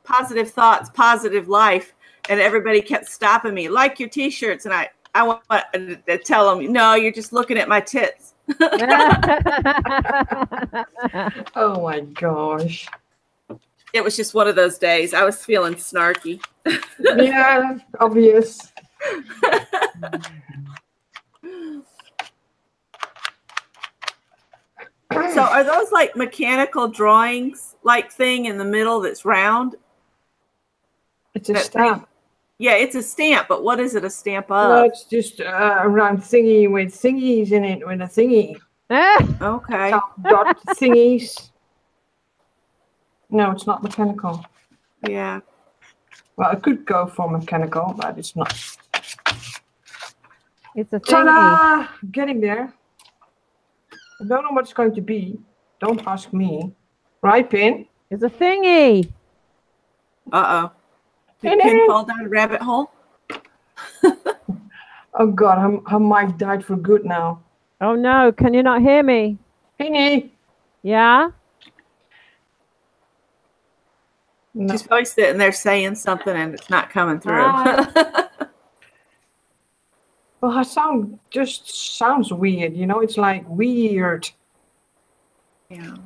"Positive thoughts, positive life," and everybody kept stopping me, like your T-shirts, and I want to tell them, no, you're just looking at my tits. Oh my gosh! It was just one of those days. I was feeling snarky. Yeah, obvious. So are those like mechanical drawings like thing in the middle that's round? It's a stamp. Yeah, it's a stamp, but what is it a stamp of? No, it's just a round thingy with thingies in it, with a thingy. Okay. Dot thingies. No, it's not mechanical. Yeah. Well, it could go for mechanical, but it's not. It's a thingy. Ta-da! Getting there. I don't know what it's going to be. Don't ask me. Right, Pin? It's a thingy. Uh-oh. Did Pin fall down a rabbit hole? Oh, God. Her mic died for good now. Oh, no. Can you not hear me? Pinny! Yeah? No. She's probably sitting there saying something and it's not coming through. Well, her sound just sounds weird, you know? It's like weird. Yeah.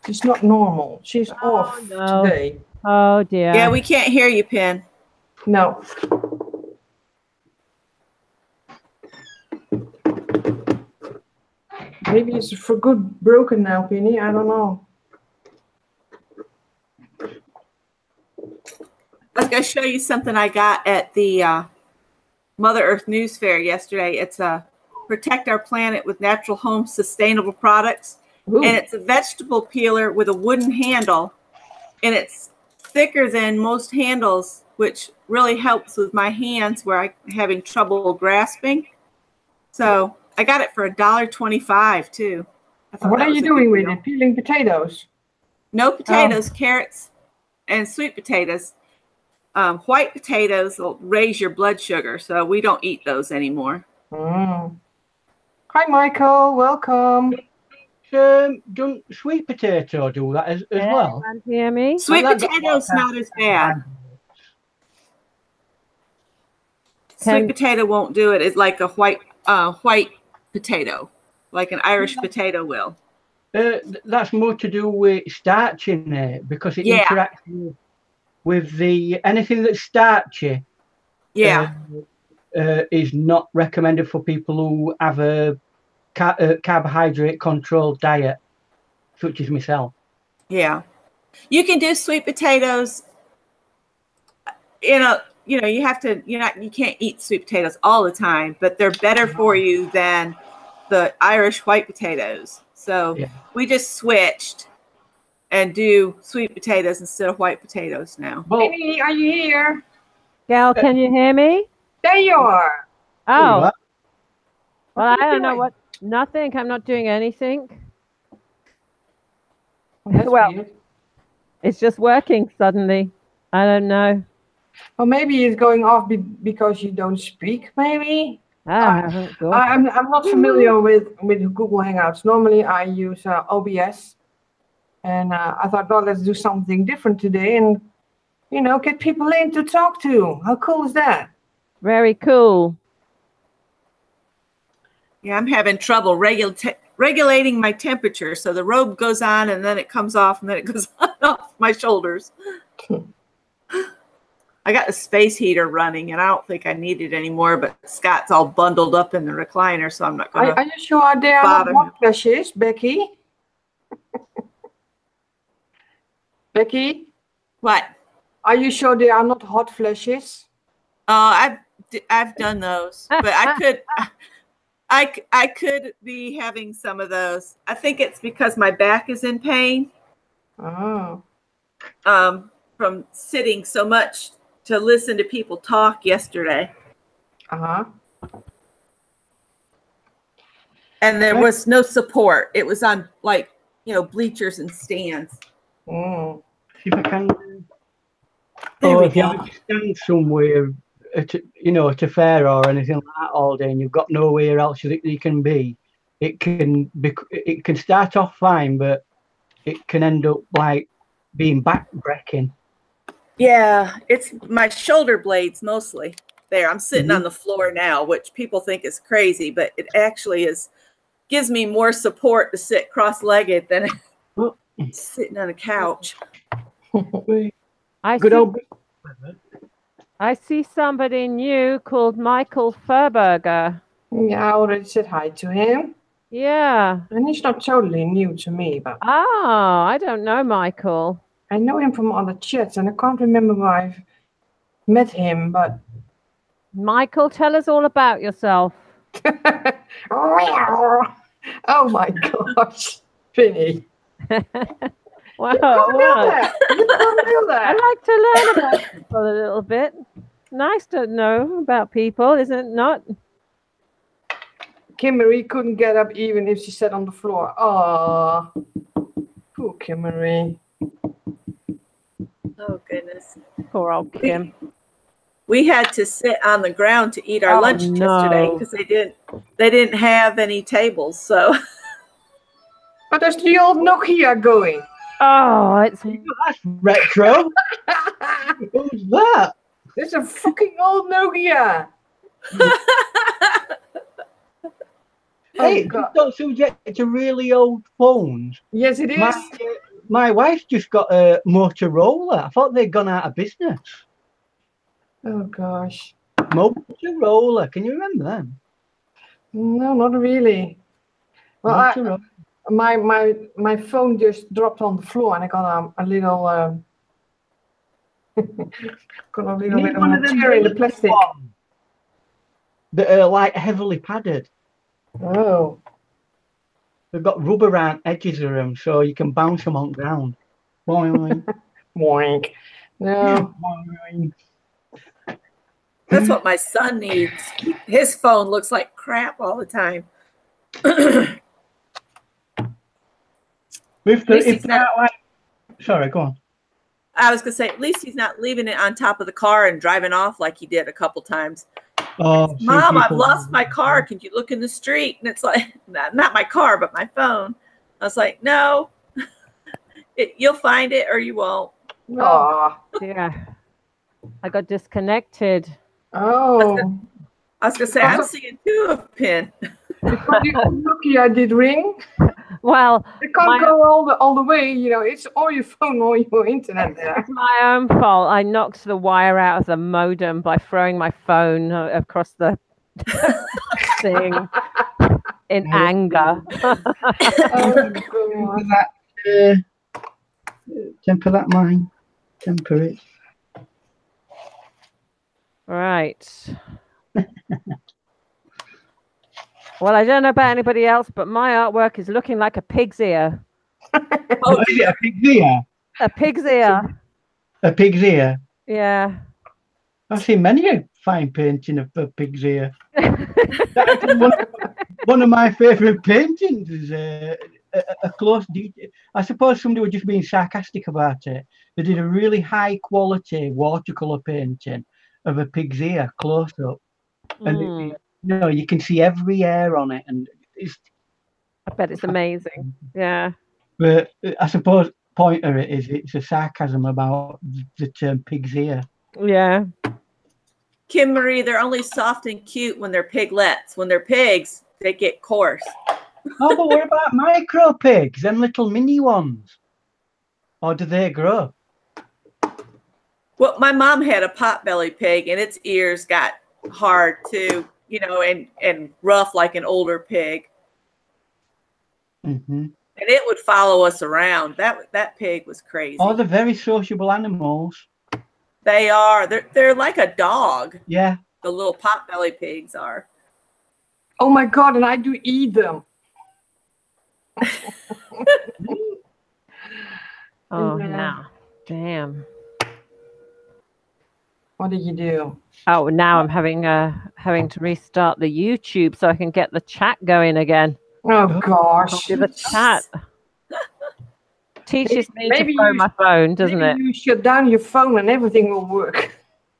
It's not normal. She's off today. Oh, dear. Yeah, we can't hear you, Pin. No. Maybe it's for good broken now, Penny. I don't know. I was going to show you something I got at the Mother Earth News Fair yesterday. It's a Protect Our Planet with Natural Home Sustainable Products. Ooh. And it's a vegetable peeler with a wooden handle. And it's thicker than most handles, which really helps with my hands where I'm having trouble grasping. So I got it for $1.25 too. What are you doing with it? Peeling potatoes? No potatoes, carrots, and sweet potatoes. White potatoes will raise your blood sugar, so we don't eat those anymore. Mm. Hi, Michael. Welcome. Don't sweet potato do that as well? Can you hear me? Sweet potato's not as bad. Sweet potato won't do it. It's like a white potato, like an Irish potato will. That's more to do with starch in it because it interacts with anything that's starchy. Yeah. Is not recommended for people who have a carbohydrate controlled diet, such as myself. Yeah. You can do sweet potatoes you can't eat sweet potatoes all the time, but they're better for you than the Irish white potatoes. So we just switched and do sweet potatoes instead of white potatoes now. Penny, are you here? Gal, can you hear me? There you are. Oh. Well, I you don't know doing? what. Nothing. I'm not doing anything. That's Well, weird. it's just working suddenly. I don't know. Well, maybe it's going off because you don't speak. Maybe. I haven't got. I'm not familiar with Google Hangouts. Normally, I use OBS, and I thought, well, let's do something different today, and get people in to talk to. How cool is that? Very cool. Yeah, I'm having trouble regulating my temperature. So the robe goes on and then it comes off and then it goes on off my shoulders. I got the space heater running and I don't think I need it anymore, but Scott's all bundled up in the recliner, so I'm not going to. Are you sure there are not hot flashes, Becky? Becky? What? Are you sure there are not hot flashes? I've done those, but I could be having some of those. I think it's because my back is in pain. Oh. From sitting so much to listen to people talk yesterday. Uh-huh. And there was no support. It was on bleachers and stands. Mm. If I can, if you have to stand somewhere at a fair or anything like that all day, and you've got nowhere else that you can be, it can start off fine, but it can end up like being back-breaking. Yeah, it's my shoulder blades mostly. There, I'm sitting on the floor now, which people think is crazy, but it actually gives me more support to sit cross-legged than sitting on a couch. I see somebody new called Michael Furberger. Yeah, I already said hi to him. Yeah. And he's not totally new to me, but... Oh, I don't know Michael. I know him from other chats, and I can't remember where I've met him, but... Michael, tell us all about yourself. Oh my gosh, Finny. Wow, You can't do that. I like to learn about people a little bit. Nice to know about people, isn't it not? Kimmery couldn't get up even if she sat on the floor. Oh, poor Kimmery. Oh, goodness. Poor old Kim. We had to sit on the ground to eat our lunch yesterday because they didn't have any tables. So, but there's the old Nokia going. Oh, that's retro. Who's that? It's a fucking old Nokia. Hey, don't subject to really old phones. Yes, it is. My wife's just got a Motorola. I thought they'd gone out of business. Oh gosh. Motorola. Can you remember them? No, not really. Well, my phone just dropped on the floor, and I got a little chair in the plastic. that are like heavily padded. Oh. They've got rubber around edges of them, so you can bounce them on ground. Boing. Boink. No. Boing. That's what my son needs. His phone looks like crap all the time. Sorry, go on. I was gonna say, at least he's not leaving it on top of the car and driving off like he did a couple times. Oh, Mom, I've lost my car. Can you look in the street? And it's like, not my car, but my phone. I was like, no, you'll find it or you won't. Oh. Yeah. I got disconnected. Oh. I was gonna say, I'm seeing two of Pin. Because you Nokia did ring. Well, It can't go all the way, you know. It's all your phone, all your internet there. it's my own fault. I knocked the wire out of the modem by throwing my phone across the thing in anger. Temper that mind. Temper it. Right. Well, I don't know about anybody else, but my artwork is looking like a pig's ear. Oh, is it a pig's ear? A pig's ear. A pig's ear? Yeah. I've seen many a fine painting of a pig's ear. One of my favourite paintings is a close detail. I suppose somebody was just being sarcastic about it. They did a really high quality watercolour painting of a pig's ear close up. And you can see every hair on it, and I bet it's amazing. Yeah. But I suppose point of it is it's a sarcasm about the term pig's ear. Yeah. Kim Marie, they're only soft and cute when they're piglets. When they're pigs, they get coarse. Oh, but what about micro pigs? Them little mini ones? Or do they grow? Well, my mom had a potbelly pig, and its ears got hard too, you know, and rough like an older pig. Mm-hmm. And it would follow us around. That pig was crazy. Oh, they're very sociable animals. They are. They're like a dog. Yeah. The little potbelly pigs are. Oh my God, and I do eat them. Oh, no. Damn. What did you do? Oh, now I'm having to restart the YouTube so I can get the chat going again. Oh gosh. The chat teaches me maybe to throw my phone, doesn't maybe it? You shut down your phone and everything will work.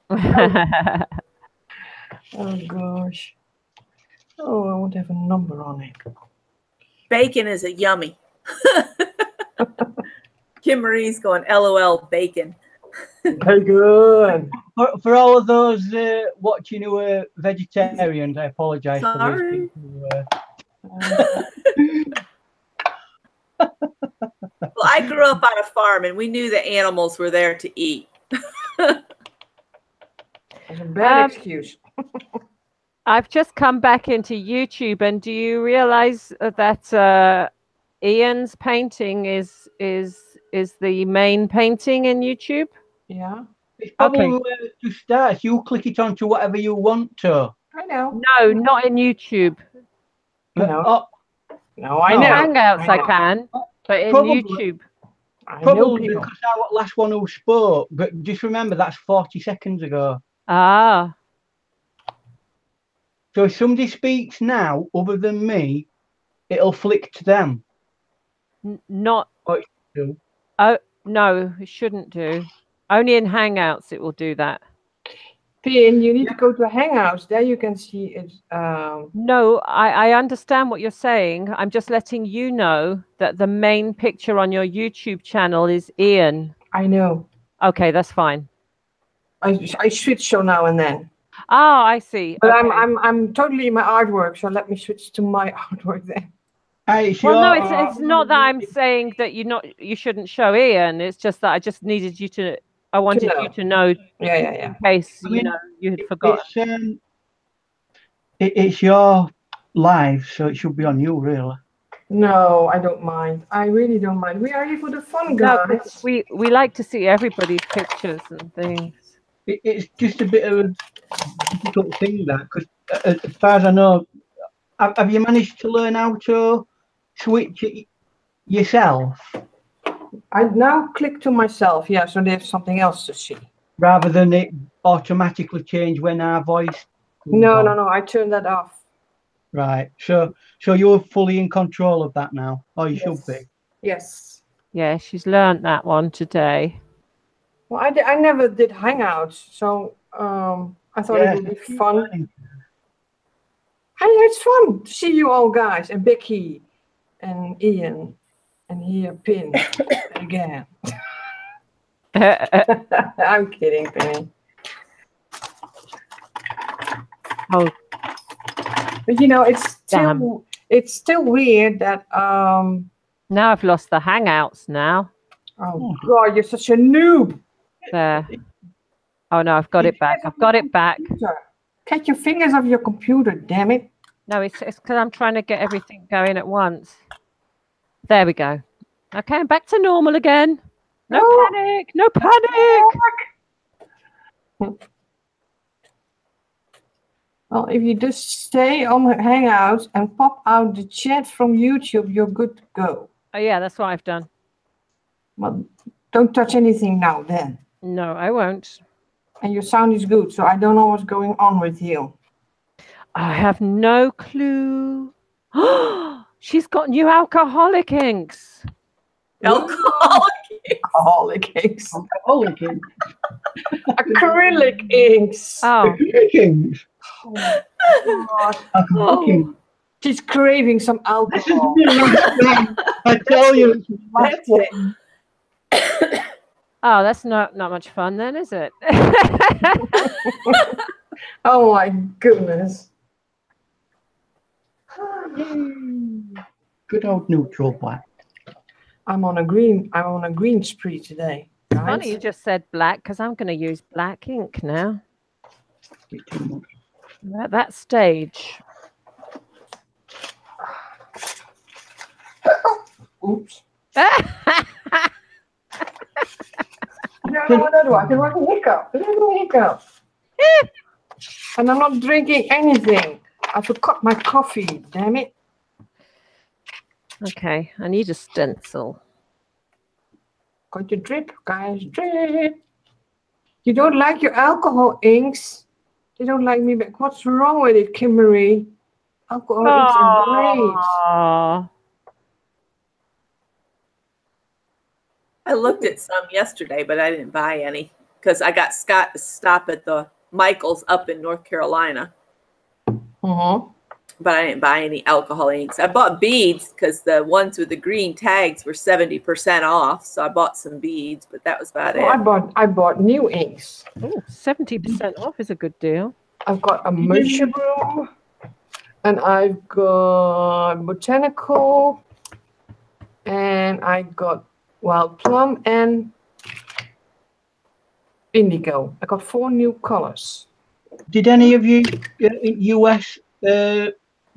Oh gosh. Oh, I want to have a number on it. Bacon is a yummy. Kim Marie's going, LOL, bacon. Very good. For all of those watching who are vegetarians, I apologise for those people. Well, I grew up on a farm, and we knew the animals were there to eat. That's a bad excuse. I've just come back into YouTube, and do you realize that Ian's painting is the main painting in YouTube? Yeah. It's probably where it just starts. You click it onto whatever you want to. I know. No, not in YouTube. No, I know. Hangouts I can, but in YouTube. Probably because I was the last one who spoke. But just remember, that's 40 seconds ago. Ah. So if somebody speaks now, other than me, it'll flick to them. Not. Oh, it should do. Oh no, it shouldn't do. Only in Hangouts it will do that. Pin, you need to go to Hangouts. There you can see it. No, I understand what you're saying. I'm just letting you know that the main picture on your YouTube channel is Ian. I know. Okay, that's fine. I switch so now and then. Oh, I see. But okay. I'm totally in my artwork, so let me switch to my artwork then. Well, no, it's not that I'm saying that you shouldn't show Ian. It's just that I just needed you to. I wanted you to know. Yeah. In case you had forgotten. It's your live, so it should be on you, really. No, I don't mind. I really don't mind. We are here for the fun, guys. No, we like to see everybody's pictures and things. It's just a bit of a difficult thing, that, because as far as I know, have you managed to learn how to switch it yourself I now click to myself, yeah, so there's something else to see. rather than it automatically change when our voice comes No, on? no, no, I turned that off. Right. So you're fully in control of that now. Oh, you should be. Yes. Yeah, she's learnt that one today. Well, I never did Hangouts, so I thought it would be fun. Hey, it's fun to see you all guys, and Becky, and Ian, and here Pin again. I'm kidding, Penny. Oh, But you know, it's Damn. still weird that now I've lost the Hangouts now. oh god, you're such a noob. There. Oh no, I've got it back. I've got it back. Take your fingers off your computer, damn it. No, it's because I'm trying to get everything going at once. There we go. Okay, I'm back to normal again. No Oh. panic. No panic. Well, if you just stay on Hangouts and pop out the chat from YouTube, you're good to go. Oh yeah, that's what I've done. Well, don't touch anything now then. No, I won't. And your sound is good, so I don't know what's going on with you. I have no clue. She's got new alcoholic inks. Alcoholic inks. Alcoholic inks. Acrylic inks. Oh, Inks. Oh my God. Alcoholic inks. She's craving some alcohol. I tell you. That's it. oh, that's not much fun then, is it? Oh my goodness. Good old neutral black. I'm on a green spree today. Guys. Funny you just said black because I'm going to use black ink now. I'm at that stage. Oops. No, what do I do? I can hiccup. I have a hiccup. And I'm not drinking anything. I forgot my coffee, damn it. Okay, I need a stencil. Going to drip, guys, drip. You don't like your alcohol inks? You don't like me back. What's wrong with it, Kimberly? Alcohol inks are great. Aww. I looked at some yesterday, but I didn't buy any because I got Scott to stop at the Michael's up in North Carolina. Uh-huh. But I didn't buy any alcohol inks. I bought beads because the ones with the green tags were 70% off. So I bought some beads, but that was about it. I bought new inks. Ooh, 70% off is a good deal. I've got a mushroom, and I've got botanical, and I got wild plum and indigo. I got 4 new colors. Did any of you in US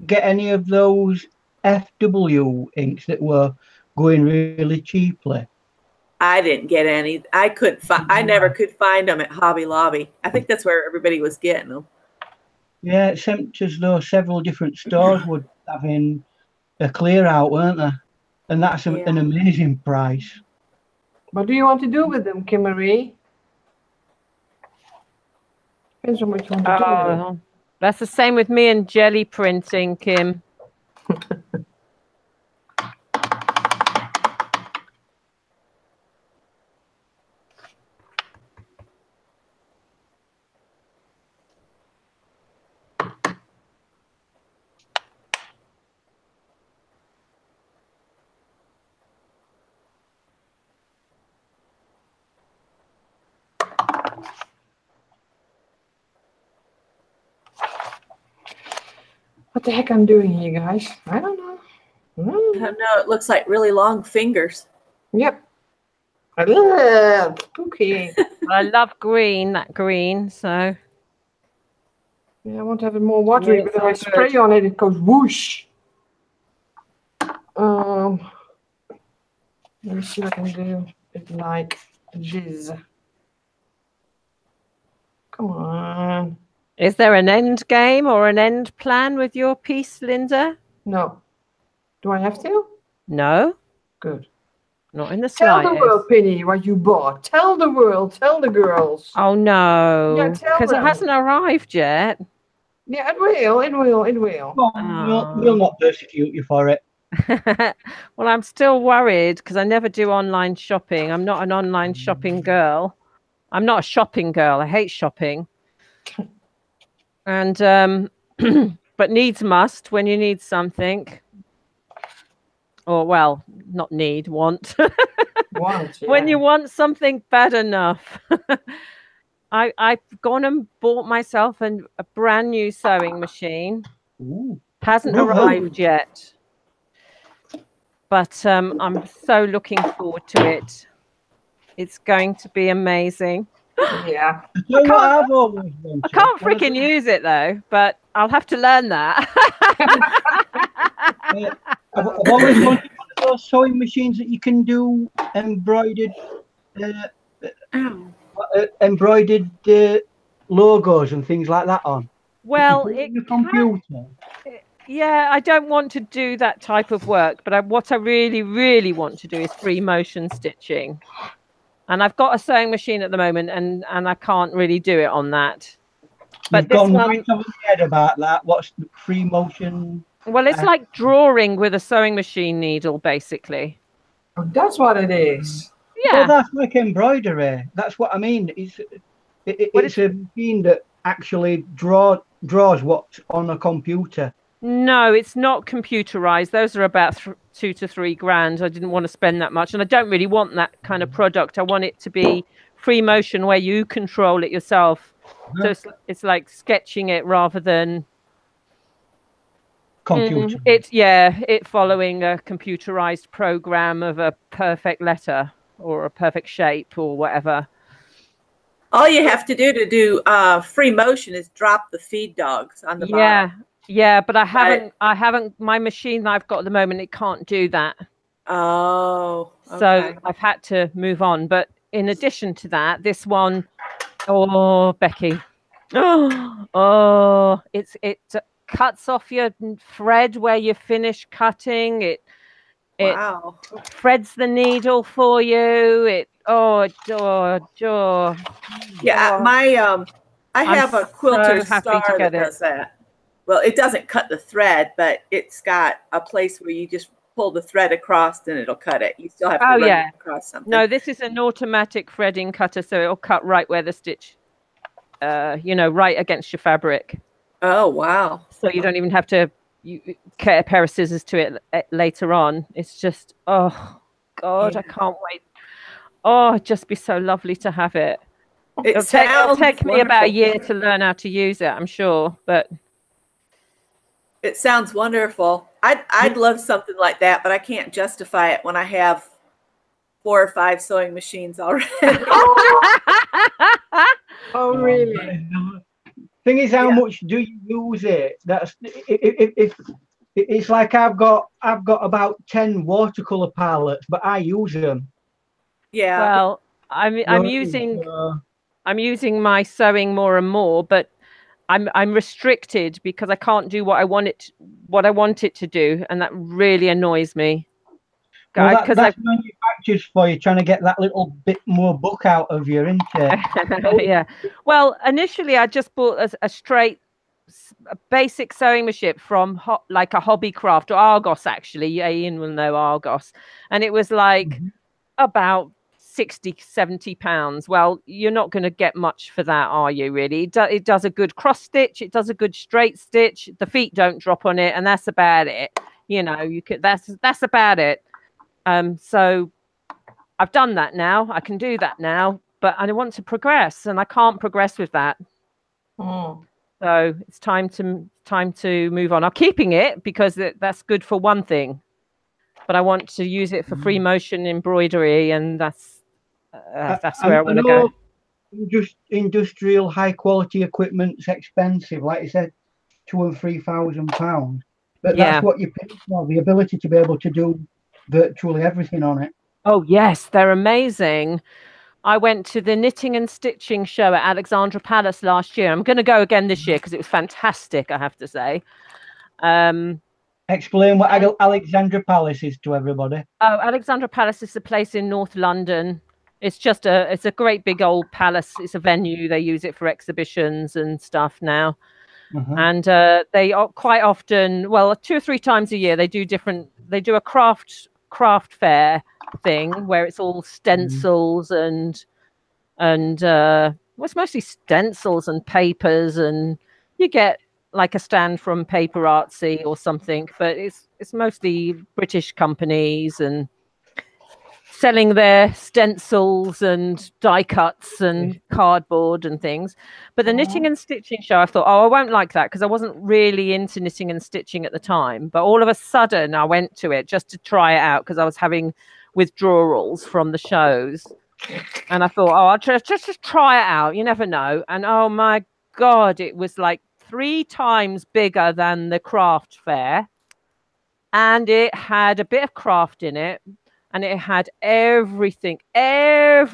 get any of those FW inks that were going really cheaply? I didn't get any. I couldn't find. I never could find them at Hobby Lobby. I think that's where everybody was getting them. Yeah, it seemed as though several different stores were having a clear out, weren't they? And that's an amazing price. What do you want to do with them, Kimberly? Depends on what you want to do with them. That's the same with me and jelly printing, Kim. What the heck I'm doing here, guys? I don't know. I don't know. It looks like really long fingers. Yep. Spooky. I love green, that green, so. Yeah, I want to have it more watery, Yeah, but if I it's so spray on it, it goes whoosh. Let me see what I can do. It's like jizz. Come on. Is there an end game or an end plan with your piece, Linda? No. Do I have to? No, Good. not in the Tell the slightest. world, Penny, what you bought. Tell the world. Tell the girls. Oh no, Yeah, tell because it them. hasn't arrived yet. Yeah, it will. It will. It will. Well, we'll not persecute you for it. Well, I'm still worried because I never do online shopping. I'm not an online shopping girl. I'm not a shopping girl. I hate shopping. And but needs must when you need something. Or well, not need, want. Want, When yeah. you want something bad enough. I've gone and bought myself a brand new sewing machine. Ooh. Hasn't Woohoo. arrived yet. But I'm so looking forward to it. It's going to be amazing. Yeah. You know what I've always wanted? I can't freaking use it though, but I'll have to learn that. I've always wanted one of those sewing machines that you can do embroidered logos and things like that on. Well, You put it on your can, computer. yeah, I don't want to do that type of work, but what I really, really want to do is free motion stitching. And I've got a sewing machine at the moment, and I can't really do it on that. But You've gone right over the head about that. What's the free motion? Well, it's like drawing with a sewing machine needle, basically. Oh, that's what it is. Yeah. Well, that's like embroidery. That's what I mean. It's a machine that actually draws what's on a computer. No, it's not computerized. Those are about $2 to $3 grand. I didn't want to spend that much, and I don't really want that kind of product. I want it to be free motion where you control it yourself. So it's like sketching it rather than computer. It following a computerized program of a perfect letter or a perfect shape or whatever. All you have to do free motion is drop the feed dogs on the bottom. Yeah, but I haven't. My machine that I've got at the moment, it can't do that. Oh, okay. So I've had to move on. But in addition to that, this one, oh, Becky, it cuts off your thread where you finish cutting. It threads the needle for you. I have a quilter so happy star to get that does that. Well, it doesn't cut the thread, but it's got a place where you just pull the thread across and it'll cut it. You still have to run it across something. No, this is an automatic threading cutter, so it'll cut right where the stitch, right against your fabric. Oh, wow. So you don't even have to cut a pair of scissors to it later on. It's just, oh, God, I can't wait. Oh, it'd just be so lovely to have it. It'll take me about a year to learn how to use it, I'm sure, but... It sounds wonderful. I'd love something like that, but I can't justify it when I have 4 or 5 sewing machines already. Oh, really? Thing is, how much do you use it? That's if it's like I've got about 10 watercolor palettes, but I use them. Yeah. Well, I'm using my sewing more and more, but I'm restricted because I can't do what I want it to do, and that really annoys me. Well, that's manufactured for you, trying to get that little bit more book out of you, isn't it? Yeah. Well, initially I just bought a basic sewing machine from like a hobby craft or Argos, actually. Yeah, Ian will know Argos, and it was like about 60-70 pounds. Well, you're not going to get much for that, are you? Really? It does a good cross stitch. It does a good straight stitch. The feet don't drop on it, and that's about it. You could. That's about it. So I've done that now. I can do that now, but I want to progress, and I can't progress with that. So it's time to move on. I'm keeping it because that's good for one thing, but I want to use it for free motion embroidery, and that's where I want to go. Just industrial high quality equipment's expensive, like you said, £2,000 and £3,000. But that's what you pay for, the ability to be able to do virtually everything on it. Oh yes, they're amazing. I went to the knitting and stitching show at Alexandra Palace last year. I'm going to go again this year because it was fantastic, I have to say. Explain what Alexandra Palace is to everybody. Oh, Alexandra Palace is a place in North London. It's just it's a great big old palace. It's a venue. They use it for exhibitions and stuff now. And they are quite often, well, 2 or 3 times a year, they do a craft fair thing where it's all stencils and well, it's mostly stencils and papers, and you get like a stand from Paper Artsy or something, but it's mostly British companies and selling their stencils and die cuts and cardboard and things. But the knitting and stitching show, I thought, oh, I won't like that because I wasn't really into knitting and stitching at the time. But all of a sudden I went to it just to try it out because I was having withdrawals from the shows. And I thought, oh, I'll just try it out. You never know. And oh my God, it was like 3 times bigger than the craft fair. And it had a bit of craft in it. And it had everything you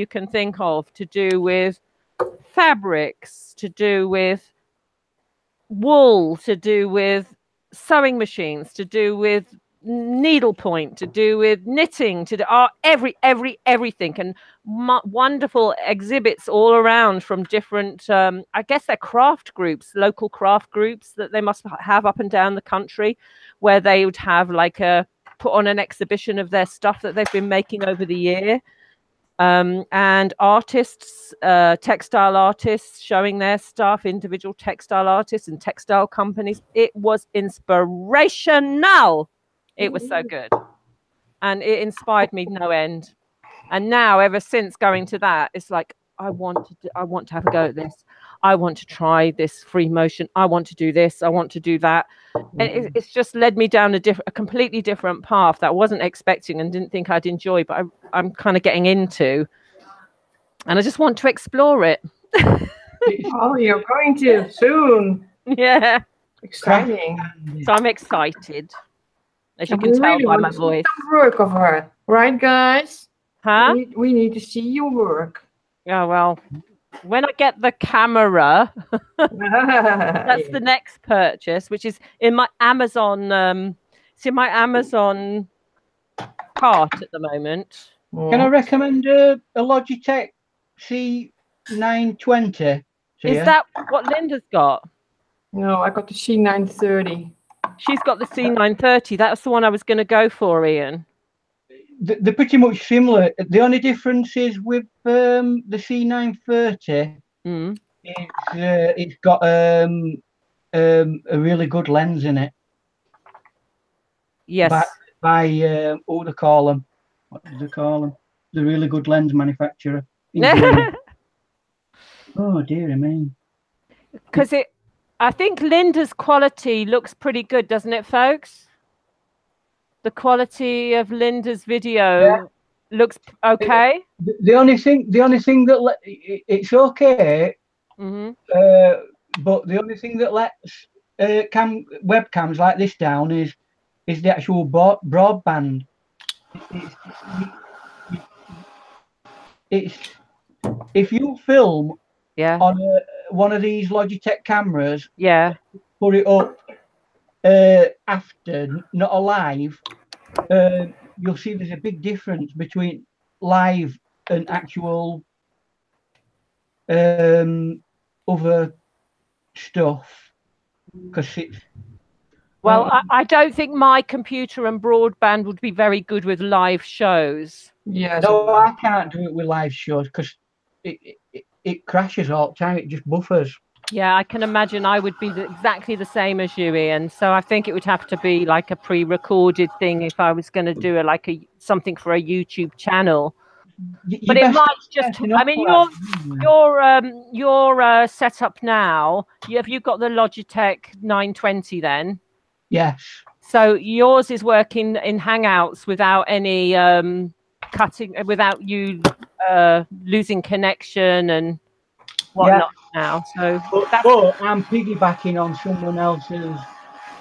can think of to do with fabrics, to do with wool, to do with sewing machines, to do with needlepoint, to do with knitting, to do everything, and wonderful exhibits all around from different, I guess they're craft groups, local craft groups that they must have up and down the country, where they would have like put on an exhibition of their stuff that they've been making over the year. And artists, textile artists showing their stuff, individual textile artists and textile companies. It was inspirational. It was so good. And it inspired me no end. And now, ever since going to that, it's like, I want to have a go at this. I want to try this free motion. I want to do this. I want to do that. And it's just led me down a completely different path that I wasn't expecting and didn't think I'd enjoy, but I'm kind of getting into. And I just want to explore it. Oh, you're going to soon. Yeah. Exciting. So I'm excited, as you can tell by my voice. Some work of her, right, guys? Huh? We need to see your work. Yeah, well, when I get the camera, that's the next purchase, which is in my Amazon. It's in my Amazon cart at the moment. Can I recommend a Logitech C920? Is that what Linda's got? No, I got the C930. She's got the C930. That's the one I was going to go for, Ian. They're pretty much similar. The only difference is with the C930, it's got a really good lens in it. Yes. By what do they call them? What do they call them? The really good lens manufacturer. Oh dear me. Because I think Linda's quality looks pretty good, doesn't it, folks? The quality of Linda's video looks okay. The only thing that it's okay, but the only thing that lets webcams like this down is the actual broadband. It's if you film on one of these Logitech cameras, put it up after, not alive, you'll see there's a big difference between live and actual other stuff, because it's I don't think my computer and broadband would be very good with live shows. Yeah. No, I can't do it with live shows because it crashes all the time. It just buffers. Yeah, I can imagine I would be exactly the same as you, Ian. So I think it would have to be like a pre-recorded thing if I was going to do something for a YouTube channel. But it might just. I mean, your setup now. Have you got the Logitech 920 then? Yes. So yours is working in Hangouts without any cutting, without you losing connection and whatnot now. So but I'm piggybacking on someone else's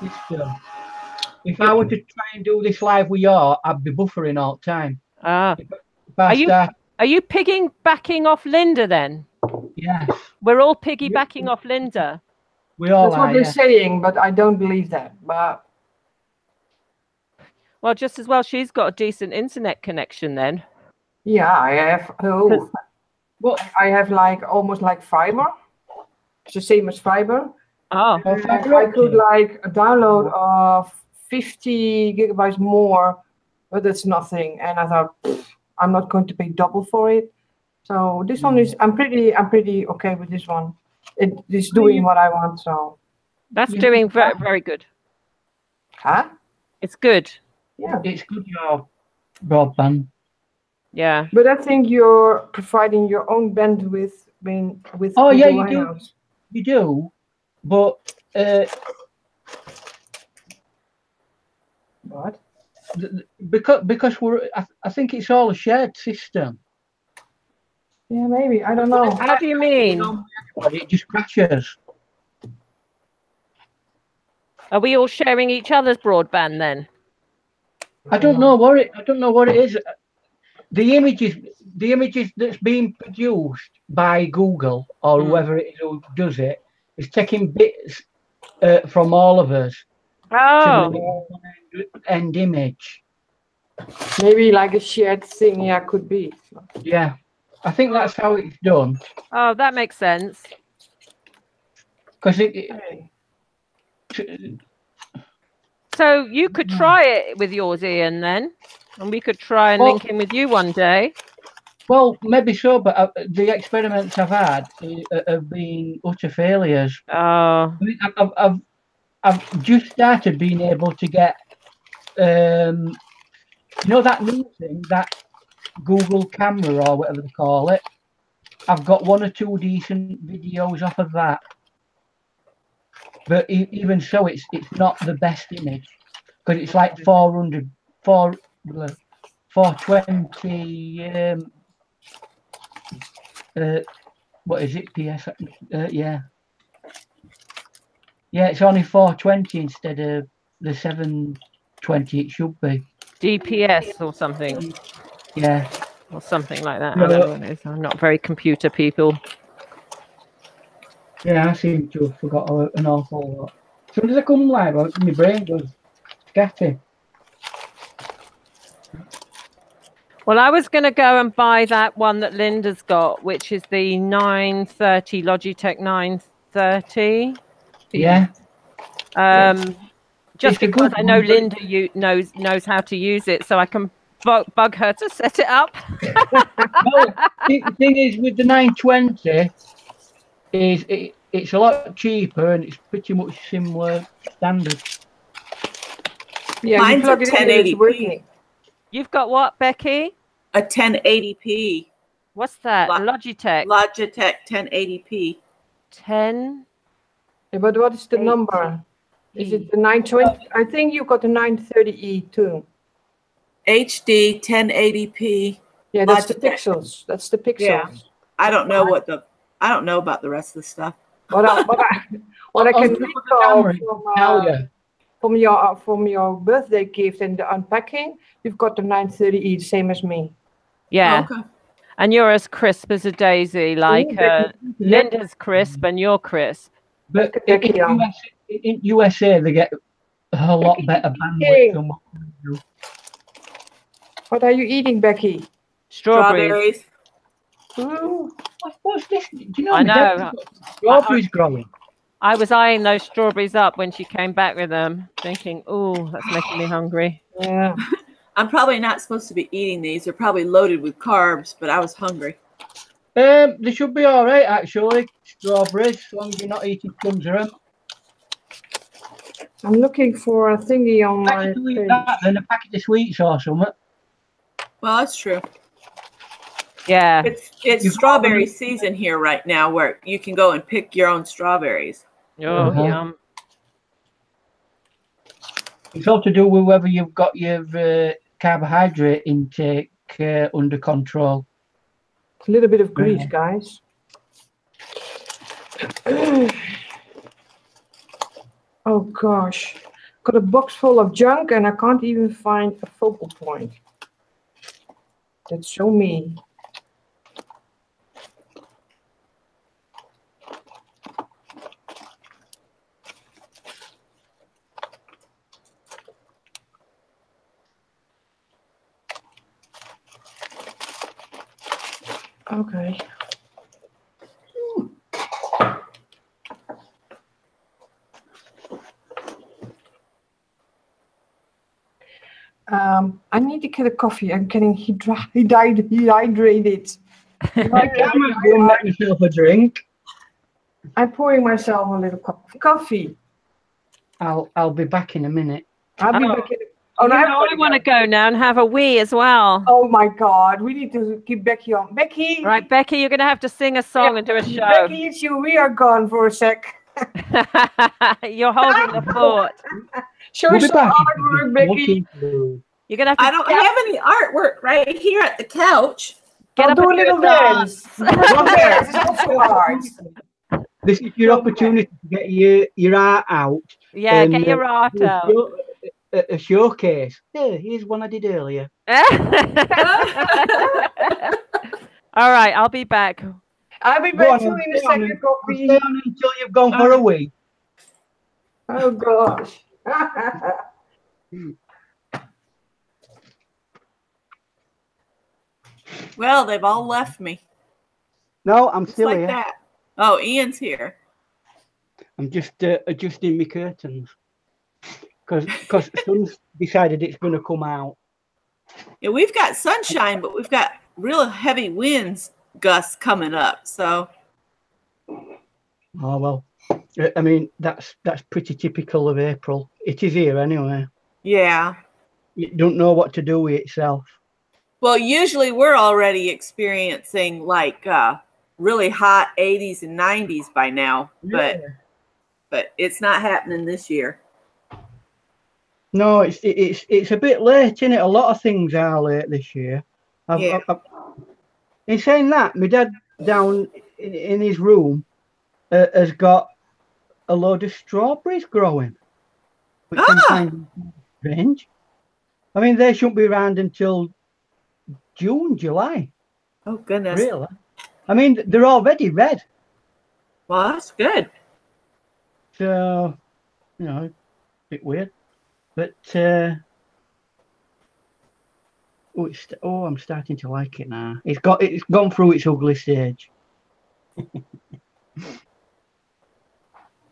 system. If I were to try and do this live with you, I'd be buffering all the time. Are Are you piggybacking off Linda then? Yes, We're all piggybacking off Linda. we all That's what are. they're Yeah. saying, but I don't believe that. But Well, just as well she's got a decent internet connection then. yeah, I have. Oh, Well, I have like almost like fiber. It's the same as fiber. Oh, oh, And fiber I could optic. like download 50 gigabytes more, but that's nothing. And I thought, I'm not going to pay double for it. So this one is, I'm pretty okay with this one. It is doing what I want. So, that's You- doing very, very good. huh? It's good. Yeah. It's good your broadband. Yeah. But I think you're providing your own bandwidth with Oh, yeah, Google you do. Hangouts. You do, but What? because I think it's all a shared system. Yeah, maybe. I don't know. How do you mean? It just crashes. Are we all sharing each other's broadband then? I don't know what it is. The images that's being produced by Google or whoever it is who does it is taking bits from all of us Oh, to the end image. Maybe like a shared thing. Yeah, could be. Yeah, I think that's how it's done. oh, that makes sense. Because Okay. So you could try it with yours, Ian, then, and we could try and Well- link in with you one day. well, maybe so, but the experiments I've had have been utter failures. Oh, I mean, I've just started being able to get, that new thing, that Google camera or whatever they call it. I've got one or two decent videos off of that, but even so, it's not the best image because it's like 420. What is it? PS? Yeah. Yeah, it's only 420 instead of the 720 it should be. DPS or something, Yeah. or something like that. I don't know what it is. I'm not very computer people. Yeah, I seem to have forgot an awful lot. As soon as I come live, my brain goes scatty. Well, I was going to go and buy that one that Linda's got, which is the 930 Logitech 930. Yeah. Just It's a because good I know one, but- Linda knows how to use it, so I can bug her to set it up. Well, the thing is, with the 920, it's a lot cheaper and it's pretty much similar standard. Yeah, Mine's you plug a it in, it's 1080p. working. You've got what, Becky? A 1080p. What's that? Lo- Logitech Logitech 1080p. 10. Yeah, but what is the number? Is it the 920? I think you got the 930E too. HD 1080p. Yeah, that's the Logitech. pixels. That's the pixels. Yeah. I don't know about the rest of the stuff. What I can the recall camera, from your birthday gift and the unpacking, you've got the 930E, the same as me. Yeah. Oh, okay. And you're as crisp as a daisy, like Yeah. Linda's crisp and you're crisp. But Becky, in USA, they get a lot better bandwidth than what we do. What are you eating, Becky? Strawberries. Ooh. What's this? Do you know I my dad's know. got strawberries growing? I was eyeing those strawberries up when she came back with them, thinking, oh, that's making me hungry. Yeah. I'm probably not supposed to be eating these. They're probably loaded with carbs, but I was hungry. They should be all right, actually. Strawberries, as long as you're not eating tons of them. I'm looking for a thingy on my Better to eat thing. that than a packet of sweets or something. Well, that's true. Yeah. It's You've strawberry got- season here right now, where you can go and pick your own strawberries. Oh, Uh-huh. yum. It's all to do with whether you've got your carbohydrate intake under control. A little bit of grease, guys. Oh gosh. Got a box full of junk and I can't even find a focal point. That's so mean. Okay. I need to get a coffee. I'm getting dehydrated. I can't go and make myself a drink. I'm pouring myself a little cup of coffee. I'll be back in a minute. I'll be back in. Oh, You now know, I want to go now and have a wee as well. Oh my God, we need to keep Becky on. Becky. Right, Becky, you're going to have to sing a song and do a show. Becky, it's you. We are gone for a sec. You're holding the fort. Show We'll us be some back. artwork, Becky. You're going to have to I don't have any artwork right here at the couch. get I'll up do a and little dance. Do a little dance. It's not so hard. This is your opportunity to get your art out. Yeah, and, get your art do out. a showcase. Here's one I did earlier. All right, I'll be back. I'll be Go back on, soon in a stay on second, and- coffee. Stay on until you've gone for a week. Oh gosh. Well, they've all left me. No, I'm Just still like here. that. Oh, Ian's here. I'm just adjusting my curtains because sun's decided it's going to come out. Yeah, we've got sunshine, but we've got real heavy winds gusts coming up. So Oh well, I mean that's pretty typical of April. It is here anyway. yeah. It don't know what to do with itself. Well, usually we're already experiencing like really hot 80s and 90s by now, but it's not happening this year. No, it's a bit late, isn't it? A lot of things are late this year. Yeah. In saying that, my dad down in his room has got a load of strawberries growing, which I'm finding strange. I mean, they shouldn't be around until June, July. Oh goodness. Really? I mean, they're already red. Well, that's good. So, you know, a bit weird. But, I'm starting to like it now. It's gone through its ugly stage.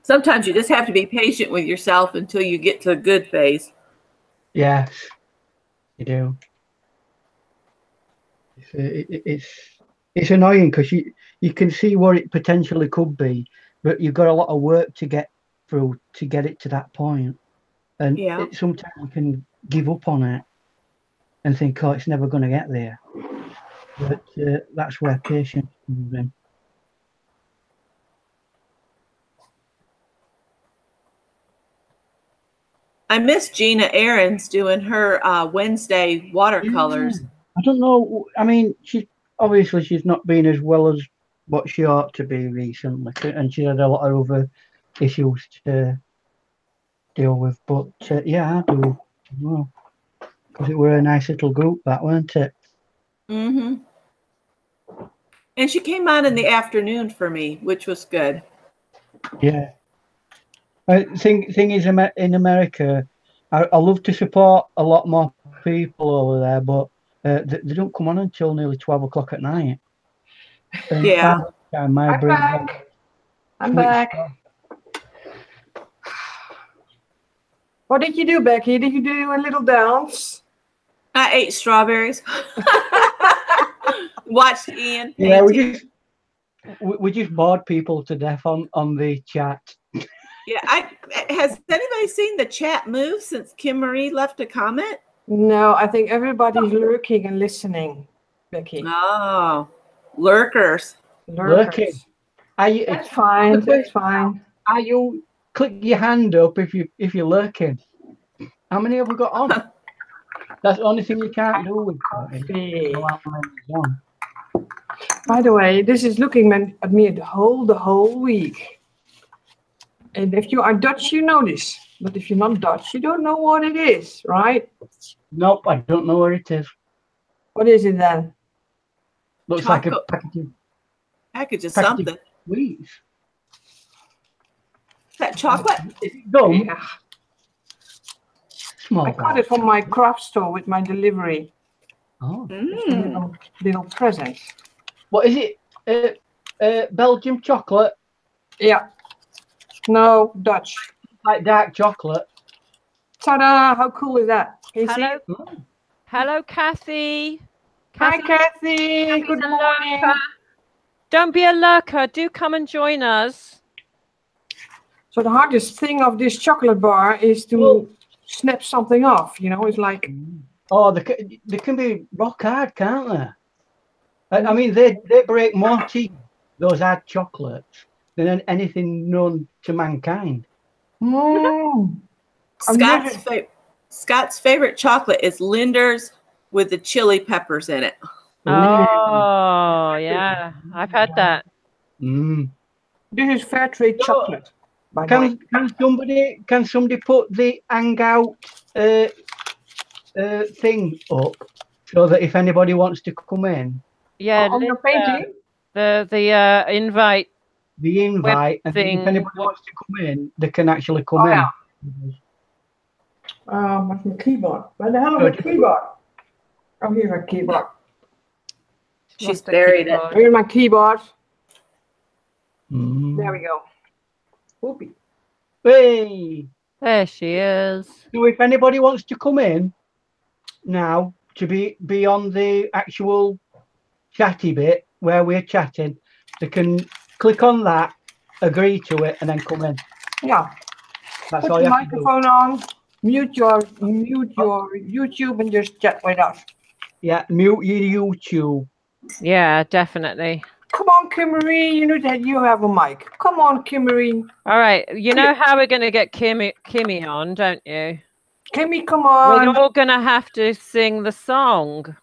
Sometimes you just have to be patient with yourself until you get to a good phase. Yes, you do. It's annoying because you can see what it potentially could be, but you've got a lot of work to get through to get it to that point. And sometimes you can give up on it and think, oh, it's never going to get there. But that's where patience comes in. I miss Gina Ahrens doing her Wednesday watercolors. Yeah. I don't know. I mean, she's not been as well as what she ought to be recently, and she had a lot of other issues to deal with. But yeah, I do. Well, because it were a nice little group, that weren't it? Mm-hmm. And she came on in the afternoon for me, which was good. Yeah. Thing is, in America, I love to support a lot more people over there, but they don't come on until nearly 12 o'clock at night. And Yeah. I'm back. I'm back. What did you do, Becky? Did you do a little dance? I ate strawberries. Watched Ian. Yeah, we just bored people to death on the chat. Yeah, has anybody seen the chat move since Kim Marie left a comment? No, I think everybody's lurking and listening, Becky. Oh, lurkers. Lurking. That's fine. That's fine. Are you click your hand up if you're lurking? How many have we got on? That's the only thing you can't do with By the way, this is looking at me the whole week. And if you are Dutch, you know this. But if you're not Dutch, you don't know what it is, right? Nope, I don't know where it is. What is it then? Looks like a package of something. Sweets. Is that chocolate? Is it gum? Yeah. Small. I got it from my craft store with my delivery. Oh. Little present. What is it? Belgium chocolate? Yeah. No, Dutch. Like dark chocolate. Ta-da! How cool is that? Can you see Hello, it? hello, Kathy. Hi, Kathy. Good a morning. lurker. Don't be a lurker. Do come and join us. So the hardest thing of this chocolate bar is to Well- snap something off. You know, it's like Oh, they can be rock hard, can't they? I mean, they break more teeth, those hard chocolates, than anything known to mankind. mm, I've never- Scott's favorite chocolate is Linder's with the chili peppers in it. Oh, yeah. I've had that. Mm. this is fair trade So, chocolate. By the way. Can somebody put the Hangout thing up so that if anybody wants to come in, Yeah, On your painting? the invite. the invite, and then if thing. anybody wants to come in, they can actually come in. Yeah. Where's my keyboard? Where the hell is Good. my keyboard? Oh, here's my keyboard. She's buried it. Here's my keyboard. Mm. There we go. Whoopee. Hey! There she is. So if anybody wants to come in now to be on the actual chatty bit where we're chatting, they can click on that, agree to it, and then come in. Yeah. That's Put all your you have to do. microphone on. Mute your YouTube and just chat with us. Yeah, mute your YouTube. Yeah, definitely. Come on, Kimmery. You know that you have a mic. Come on, Kimmery. All right. You know how we're going to get Kimmy on, don't you? Kimmy, come Well, on. you're all going to have to sing the song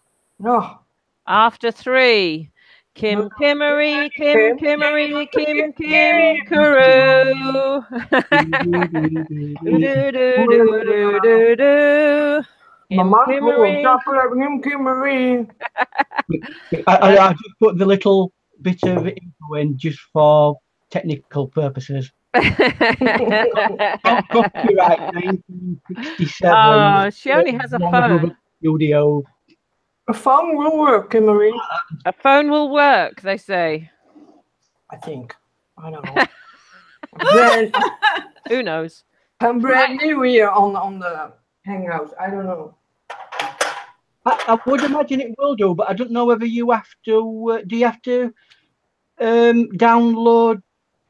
Oh, after 3. Kim Kimmery, Kim Kimmery, Kim Kimmery. Mama, him, Kimmery. I just put the little bit of info in just for technical purposes. Copyright 1967. Oh, she only has a phone. Studio. A phone will work, Kimmery. A phone will work, they say. I think. I don't know. Brand, Who knows? I'm brand new here on the Hangout. I don't know. I would imagine it will do, but I don't know whether you have to. Do you have to download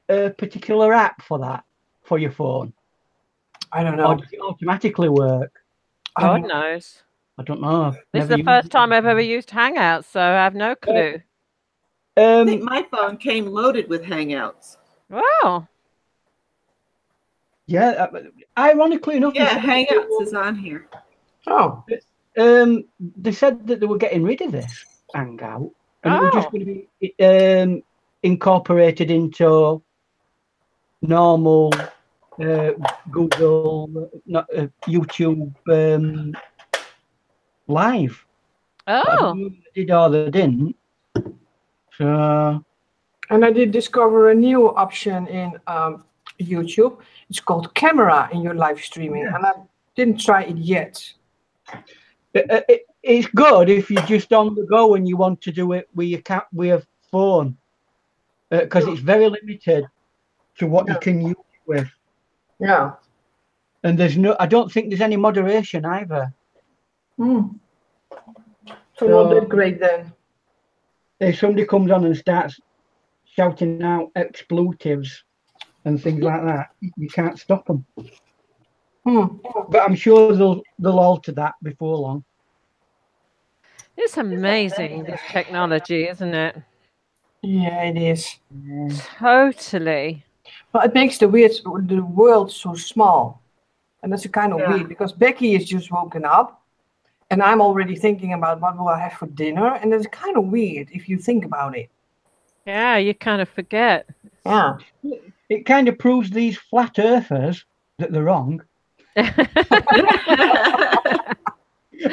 a particular app for that for your phone, I don't or know. does it automatically work? God knows. I don't know. This is Never the first used time it. I've ever used Hangouts, so I have no clue. I think my phone came loaded with Hangouts. Wow. Yeah, ironically enough, Yeah, Hangouts is on here. Oh, they said that they were getting rid of this Hangout, and it was just going to be incorporated into normal Google, YouTube Live. But I don't Oh. know if they did or they didn't. So and I did discover a new option in YouTube. It's called camera in your live streaming, and I didn't try it yet. it's good if you're just on the go and you want to do it with your phone, because it's very limited to what you can use it with. Yeah. And I don't think there's any moderation either. So not that great then. If somebody comes on and starts shouting out expletives and things like that, you can't stop them. But I'm sure they'll alter that before long. It's amazing, this technology, isn't it? Yeah, it is. Totally. Well, it makes the world so small. And that's kind of weird because Becky is just woken up and I'm already thinking about what will I have for dinner. And it's kind of weird if you think about it. Yeah, you kind of forget. Yeah. It kind of proves these flat earthers that they're wrong.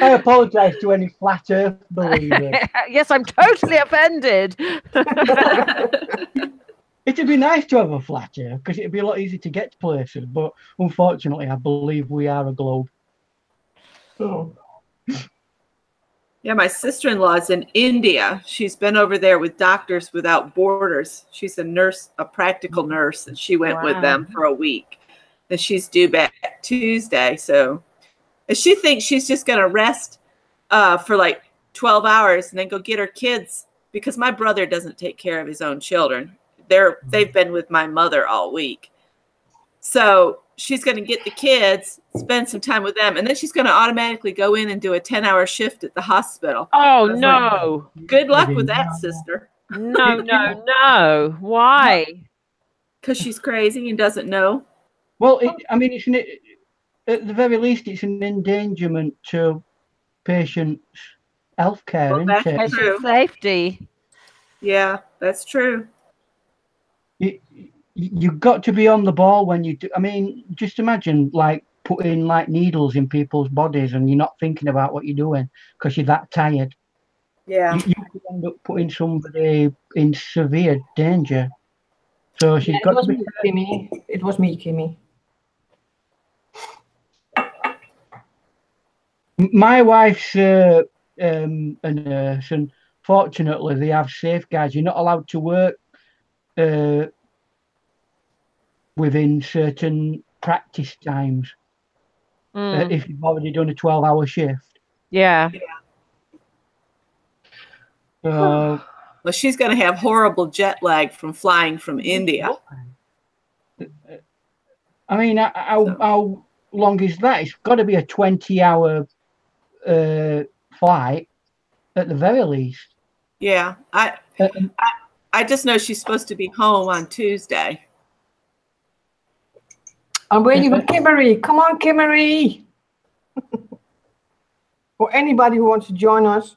I apologise to any flat earth believers. Yes, I'm totally offended. It'd be nice to have a flat earth because it'd be a lot easier to get to places. But unfortunately, I believe we are a globe. Oh. Yeah, my sister-in-law's in India. She's been over there with Doctors Without Borders. She's a nurse, a practical nurse, and she went with them for a week. And she's due back Tuesday. So and she thinks she's just going to rest for like 12 hours and then go get her kids, because my brother doesn't take care of his own children. They've been with my mother all week. So she's going to get the kids, spend some time with them, and then she's going to automatically go in and do a 10-hour shift at the hospital. Oh, no. Like, good luck with that, sister. No, no, no. Why? Because she's crazy and doesn't know. Well, I mean, at the very least, it's an endangerment to patients' healthcare, isn't it? Patient safety. Yeah, that's true. You've got to be on the ball when you do. I mean, just imagine like putting like needles in people's bodies and you're not thinking about what you're doing because you're that tired. Yeah. You could end up putting somebody in severe danger. So she's got to be. Kimmy. It was me, Kimmy. My wife's a nurse, and fortunately they have safeguards. You're not allowed to work within certain practice times if you've already done a 12-hour shift. Yeah. So, well, she's going to have horrible jet lag from flying from India. I mean, how long is that? It's got to be a 20-hour flight at the very least. Yeah, I just know she's supposed to be home on Tuesday. I'm waiting for Kimmery. Come on, Kimmery. For anybody who wants to join us,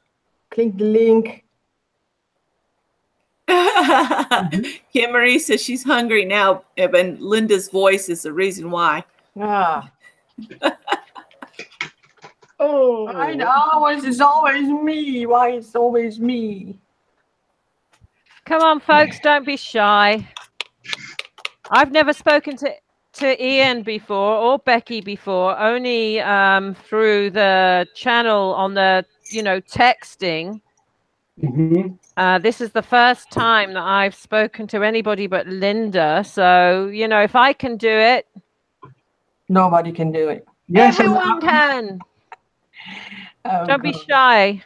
click the link. Kimmery says she's hungry now, and Linda's voice is the reason why. Ah. Oh, I know, it's always me. Why it's always me? Come on, folks, don't be shy. I've never spoken to Ian before or Becky before, only through the channel on the, texting. This is the first time that I've spoken to anybody but Linda. So, if I can do it, nobody can do it. yes, everyone can. Oh, don't be shy.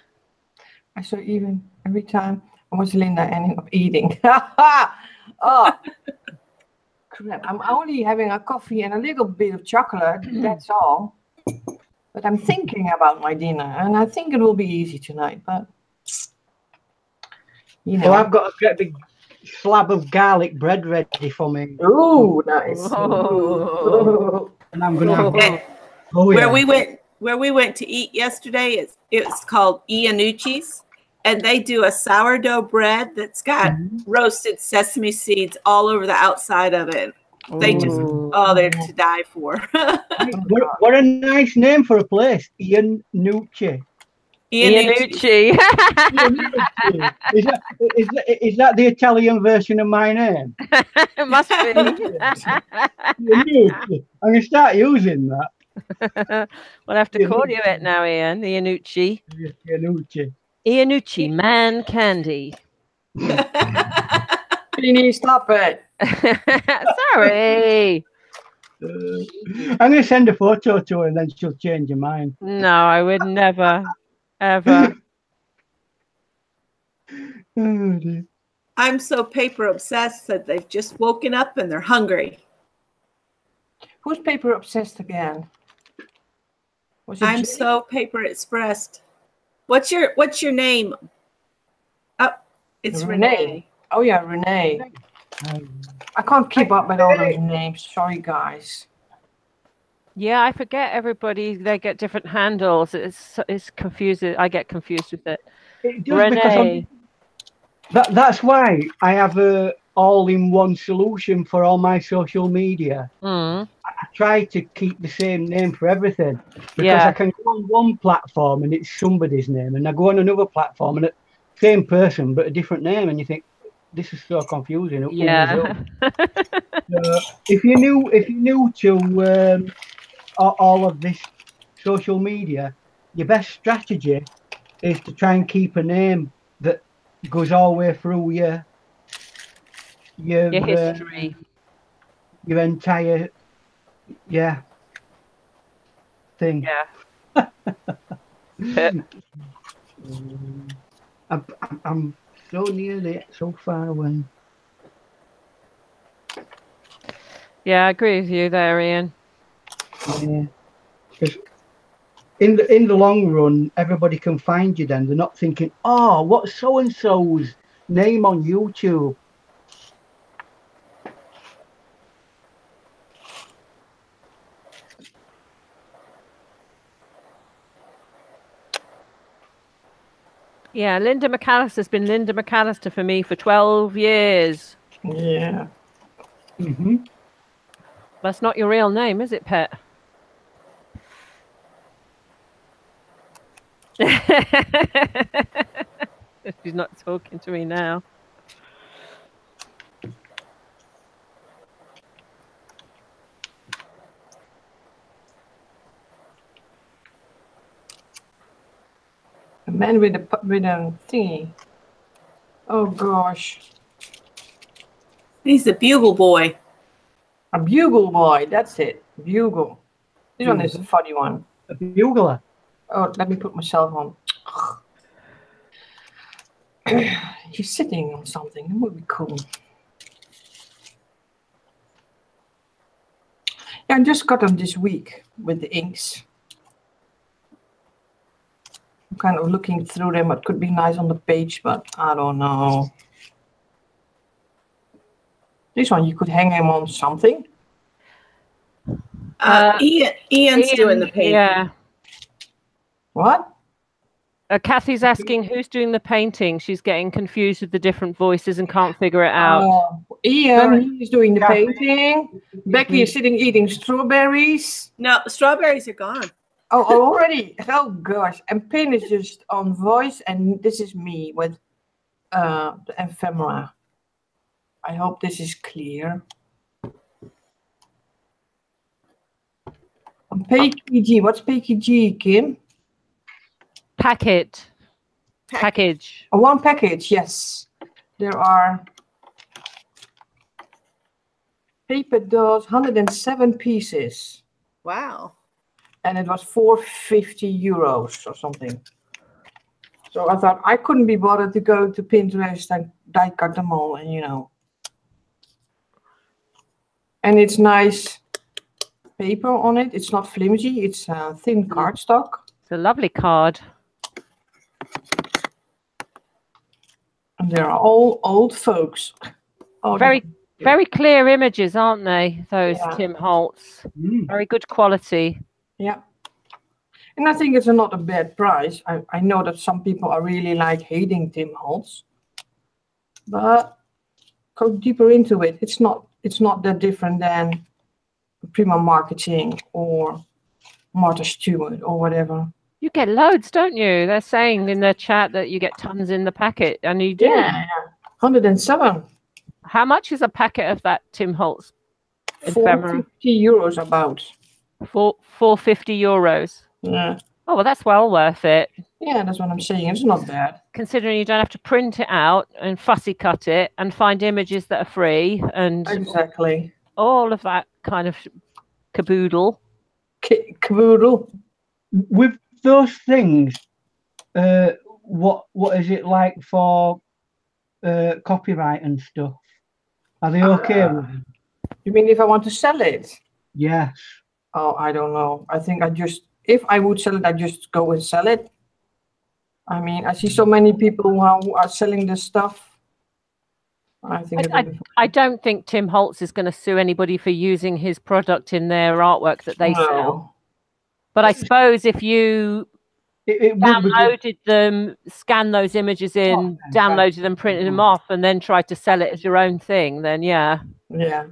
I saw even every time I was Linda ending up eating. Oh, crap. I'm only having a coffee and a little bit of chocolate. That's all. But I'm thinking about my dinner, and I think it will be easy tonight. But well, I've got a great big slab of garlic bread ready for me. Oh, nice. Oh. And I'm gonna have Where we went to eat yesterday, it's called Ianucci's, and they do a sourdough bread that's got roasted sesame seeds all over the outside of it. They just they're to die for. what a nice name for a place, Ianucci. Ianucci. Is that the Italian version of my name? It must be. Ianucci. I'm gonna start using that. We'll have to call you it now, Ian. Ianucci. Ianucci. Ianucci, man candy. Fini, stop it. Sorry. I'm going to send a photo to her and then she'll change her mind. No, I would never, ever. Oh, dear. I'm so paper obsessed that they've just woken up and they're hungry. Who's paper obsessed again? I'm so paper expressed. What's your name? Oh, it's Renee. Oh yeah, Renee. I can't keep up with all those names. Sorry, guys. Yeah, I forget everybody. They get different handles. It's confusing. I get confused with it. It does, Renee. because that's why I have a all-in-one solution for all my social media. I try to keep the same name for everything because I can go on one platform and it's somebody's name, and I go on another platform and it's same person but a different name, and you think this is so confusing. Yeah. So if you're new to all of this social media, your best strategy is to try and keep a name that goes all the way through your history. Your entire thing. Yeah. I'm so near it, so far away. Yeah, I agree with you there, Ian. Yeah. Because in the long run, everybody can find you then. They're not thinking, oh, what's so-and-so's name on YouTube? Yeah, Linda McAllister's been Linda McAllister for me for 12 years. Yeah. Mm-hmm. That's not your real name, is it, Pet? She's not talking to me now. A man with a thingy. Oh gosh. He's the bugle boy. A bugle boy. That's it. Bugle. This one is a Bugle. funny one. A bugler. Oh, let me put myself on. He's sitting on something. That would be cool. Yeah, I just got them this week with the inks. I'm kind of looking through them. It could be nice on the page, but I don't know. This one, you could hang him on something. Ian's doing the painting. Yeah. What? Kathy's asking who's doing the painting. She's getting confused with the different voices and can't figure it out. Ian, he's doing the Kathy. painting. Becky is sitting eating strawberries. No, strawberries are gone. Oh, already? Oh gosh. And Pin is just on voice, and this is me with the ephemera. I hope this is clear. PKG. What's PKG, Kim? Package. Oh, one package, yes. There are paper dolls, 107 pieces. Wow. And it was 450 euros or something. So I thought I couldn't be bothered to go to Pinterest and die cut them all, and you know. And it's nice paper on it. It's not flimsy. It's thin cardstock. It's a lovely card. And they are all old folks. Oh, Very clear images, aren't they? Those Yeah. Tim Holtz. Very good quality. Yeah. And I think it's not a bad price. I know that some people are really like hating Tim Holtz. But go deeper into it. It's not that different than Prima Marketing or Martha Stewart or whatever. You get loads, don't you? They're saying in the chat that you get tons in the packet, and you do. Yeah. 107. How much is a packet of that Tim Holtz ephemera? 450 euros about. 450 euros. Yeah. Oh, well, that's well worth it. Yeah, that's what I'm saying. It's not bad. Considering you don't have to print it out and fussy cut it and find images that are free and Exactly. all of that kind of caboodle. Caboodle. With those things, what is it like for copyright and stuff? Are they okay with it? You mean if I want to sell it? Yes. Oh, I don't know. I think if I would sell it, I'd just go and sell it. I mean, I see so many people who are selling this stuff. I think I don't think Tim Holtz is going to sue anybody for using his product in their artwork that they sell. But I suppose if you downloaded them, scanned those images in, downloaded them, printed them off, and then tried to sell it as your own thing, then yeah. Yeah.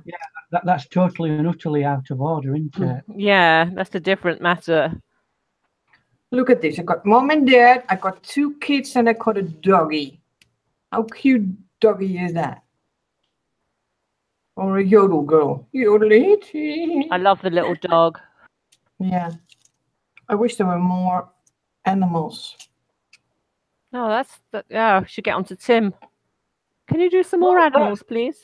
That's totally and utterly out of order, isn't it? Yeah, that's a different matter. Look at this. I got mom and dad, I got 2 kids, and I got a doggy. How cute doggy is that? Or a yodel girl. Yodelity. I love the little dog. Yeah. I wish there were more animals. Oh, yeah, I should get on to Tim. Can you do some more Well, animals, please?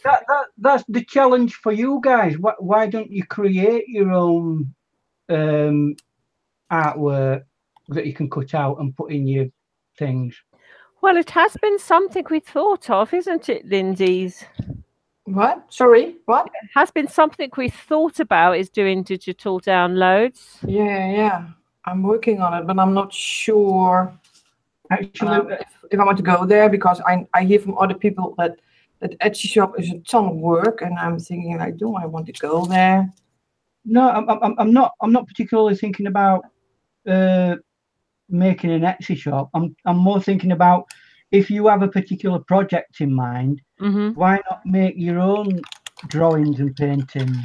That's the challenge for you guys. Why don't you create your own artwork that you can cut out and put in your things? Well, it has been something we thought of, isn't it, Lindy's? What? Sorry, what? It has been something we thought about is doing digital downloads. Yeah. I'm working on it, but I'm not sure Actually, if I want to go there, because I hear from other people that Etsy shop is a ton of work, and I'm thinking like, do I want to go there? no, I'm not particularly thinking about making an Etsy shop. I'm more thinking about, if you have a particular project in mind, why not make your own drawings and paintings?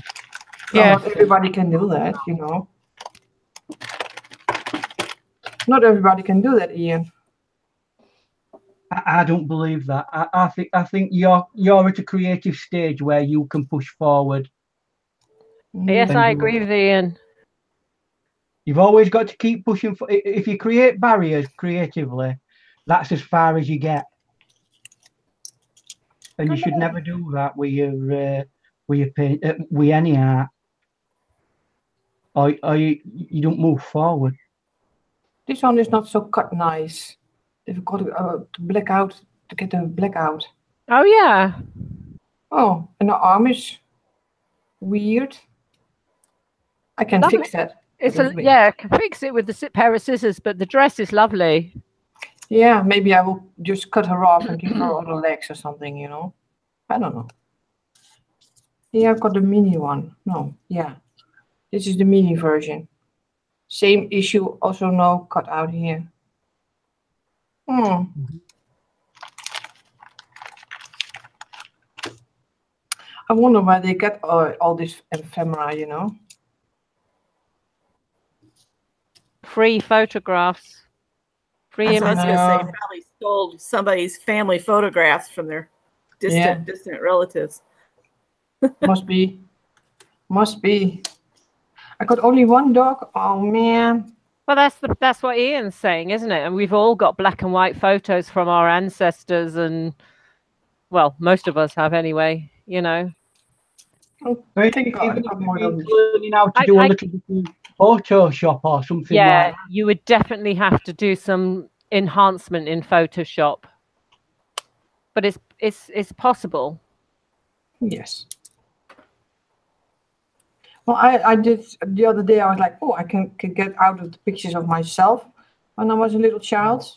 Yeah. Not everybody can do that, you know. Not everybody can do that, Ian. I don't believe that. I think you're at a creative stage where you can push forward. Yes, I agree with Ian. You've always got to keep pushing. If you create barriers creatively, that's as far as you get. And you should never do that with your paint, with any art, or you don't move forward. This one is not so cut nice. They've got to black out to get a blackout. Oh yeah. Oh, and the arm is weird. I can fix that. I can fix it with the pair of scissors, but the dress is lovely. Yeah, maybe I will just cut her off and give her all the legs or something, you know. I don't know. Yeah, I've got the mini one. No, yeah. This is the mini version. Same issue, also no cut out here. I wonder where they get all this ephemera, you know. Free photographs. Free I was images. going to say, probably stole somebody's family photographs from their distant relatives. Must be. I got only one dog. Oh man. Well, that's what Ian's saying, isn't it? And we've all got black and white photos from our ancestors, and well, most of us have anyway. You know. I think even if you're learning how to do a little bit of Photoshop or something like that. You would definitely have to do some enhancement in Photoshop, but it's possible. Yes. Well, I did the other day. I was like, oh, I can get out of the pictures of myself when I was a little child.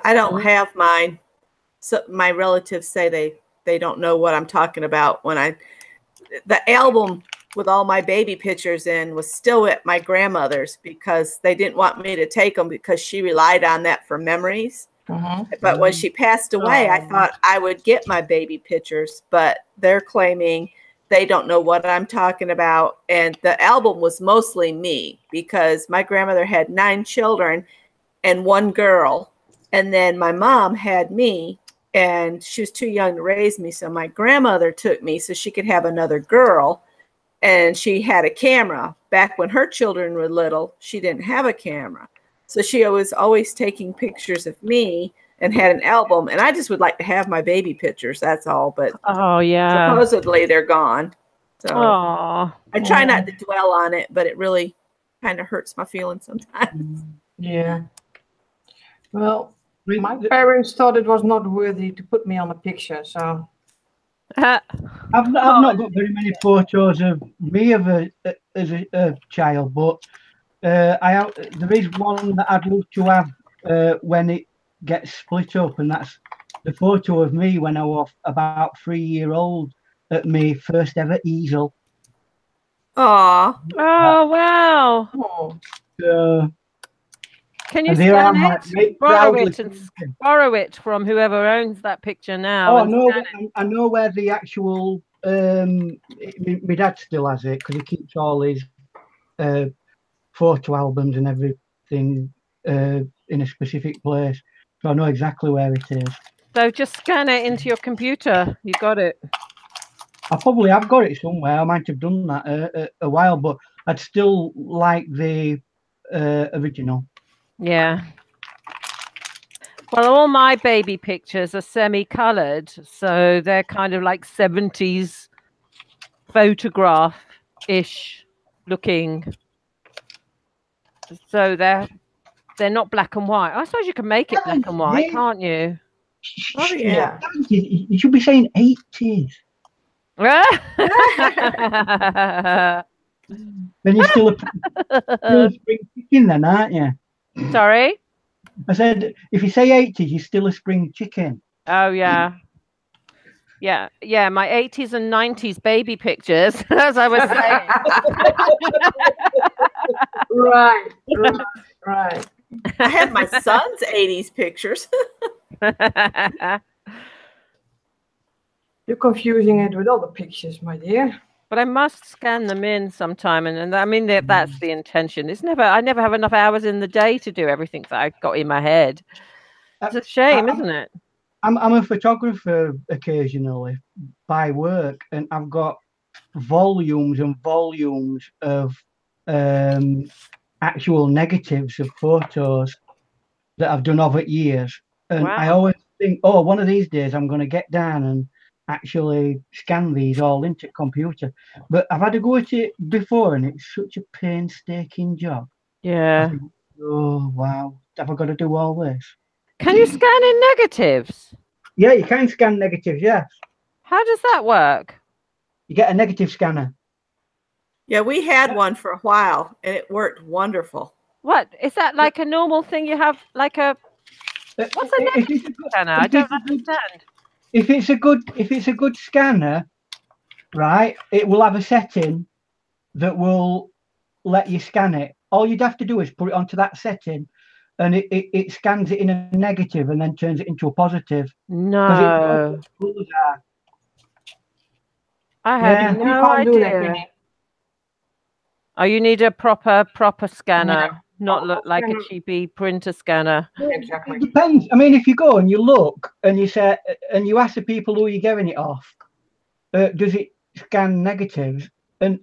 I don't have mine. So my relatives say they don't know what I'm talking about. The album with all my baby pictures in was still at my grandmother's, because they didn't want me to take them because she relied on that for memories. But when she passed away, I thought I would get my baby pictures, but they're claiming they don't know what I'm talking about. And the album was mostly me, because my grandmother had 9 children and 1 girl. And then my mom had me, and she was too young to raise me. So my grandmother took me so she could have another girl. And she had a camera. Back when her children were little, she didn't have a camera. So she was always taking pictures of me and had an album. And I just would like to have my baby pictures. That's all. But supposedly they're gone. So I try not to dwell on it, but it really kind of hurts my feelings sometimes. Yeah. Well, my parents thought it was not worthy to put me on a picture, so. I've not got very many photos of me as a child, but there is one that I'd love to have when it gets split up, and that's the photo of me when I was about 3-year-old at my first ever easel. Oh wow! Can you scan it? Borrow it from whoever owns that picture now. Oh no, I know where the actual. My dad still has it because he keeps all his photo albums and everything in a specific place. So I know exactly where it is. So just scan it into your computer. You got it. I probably have got it somewhere. I might have done that a while, but I'd still like the original. Yeah. Well, all my baby pictures are semi-colored, so they're kind of like 70s photograph-ish looking. So they're not black and white. I suppose you can make it black and white, can't you? Oh, yeah. You should be saying 80s. Then you're still a spring chicken then, aren't you? Sorry? I said, if you say 80s, you're still a spring chicken. Oh, yeah. Yeah, my 80s and 90s baby pictures, as I was saying. Right. I have my son's 80s pictures. You're confusing it with other pictures, my dear. But I must scan them in sometime, and I mean that's the intention. I never have enough hours in the day to do everything that I've got in my head. It's a shame, isn't it? I'm a photographer occasionally by work, and I've got volumes and volumes of actual negatives of photos that I've done over years. And Wow. I always think, oh, one of these days I'm going to get down and actually scan these all into computer. But I've had to go at it before, and it's such a painstaking job. Yeah. I think, oh, wow. Have I got to do all this? Can you scan in negatives? Yeah, you can scan negatives, yes. How does that work? You get a negative scanner. Yeah, we had one for a while, and it worked wonderful. What? Is that like a normal thing you have, like a... What's a negative scanner? I don't understand. If it's a good scanner, right, it will have a setting that will let you scan it. All you'd have to do is put it onto that setting, and it scans it in a negative and then turns it into a positive. No. I had no idea. Oh, you need a proper scanner, not look like a cheapy printer scanner. It depends. I mean, if you go and you look and you say and you ask the people who you're getting it off, does it scan negatives? And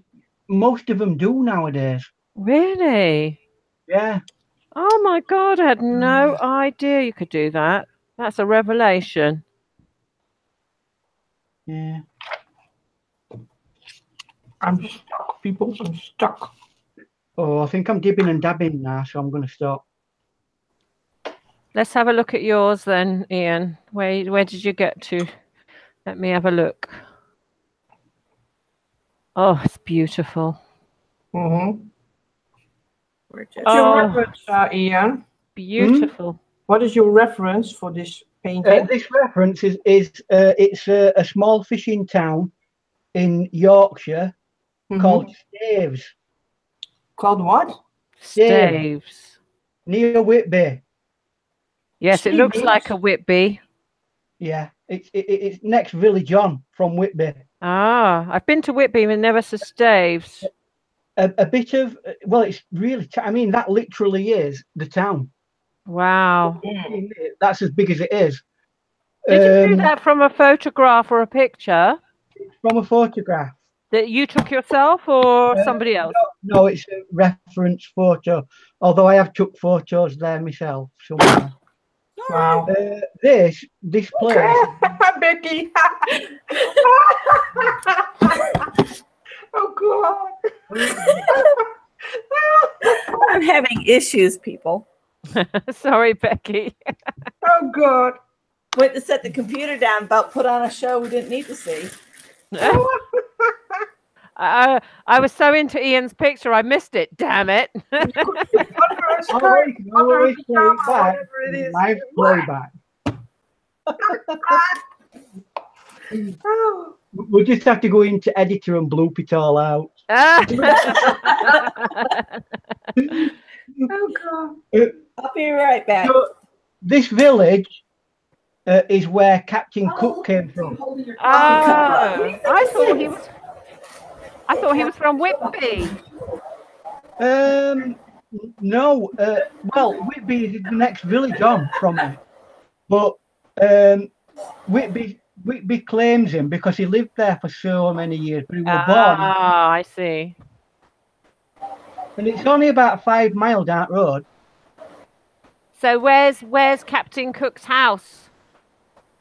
most of them do nowadays. Really? Yeah. Oh my God, I had no idea you could do that. That's a revelation. Yeah. I'm stuck, people. I'm stuck. Oh, I think I'm dibbing and dabbing now, so I'm going to stop. Let's have a look at yours then, Ian. Where did you get to? Let me have a look. Oh, it's beautiful. Mm-hmm. What's your reference, Ian? Beautiful. What is your reference for this painting? This reference is it's a small fishing town in Yorkshire called Staves. Called what? Staves. Near Whitby. Yes, it looks like a Whitby. Yeah, it's next village on from Whitby. Ah, I've been to Whitby and never to Staves. A bit of, well, it's really, I mean, that literally is the town. Wow. That's as big as it is. Did you do that from a photograph or a picture? From a photograph. That you took yourself or somebody else? No, it's a reference photo. Although I have took photos there myself somewhere. Wow. This place. Becky. Oh God. I'm having issues, people. Sorry, Becky. Oh God. Went to set the computer down, about put on a show we didn't need to see. I was so into Ian's picture, I missed it. Damn it! Always play back. Live playback. We'll just have to go into editor and bloop it all out. Oh God. I'll be right back. So, this village is where Captain Cook came from. I thought he was from Whitby. No. Well, Whitby is the next village on from him, but Whitby claims him because he lived there for so many years, but he was born. Ah, I see. And it's only about 5 miles down the road. So where's Captain Cook's house?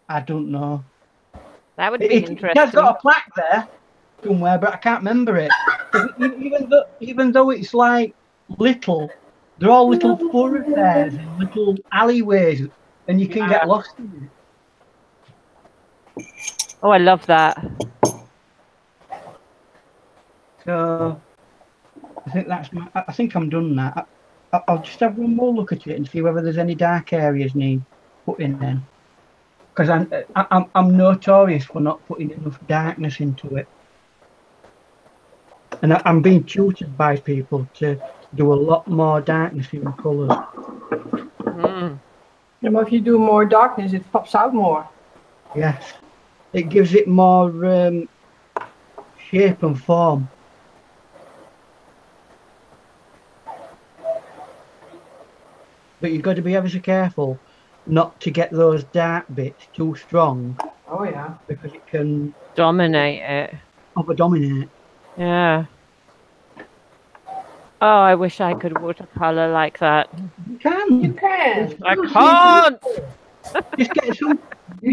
I don't know. That would be It has interesting. got a plaque there somewhere, but I can't remember it. Even though it's like little, they're all little thoroughfares and little alleyways, and you can get lost in it. Oh, I love that. So I think I think I'm done now. I'll just have one more look at it and see whether there's any dark areas need putting in. Because I'm notorious for not putting enough darkness into it, and I'm being tutored by people to do a lot more darkness in the colours. Mm. And if you do more darkness, it pops out more. Yes, it gives it more shape and form. But you've got to be ever so careful not to get those dark bits too strong. Oh yeah. Because it can Dominate it. over-dominate. Yeah. Oh, I wish I could watercolor like that. You can. You can. I can't. Just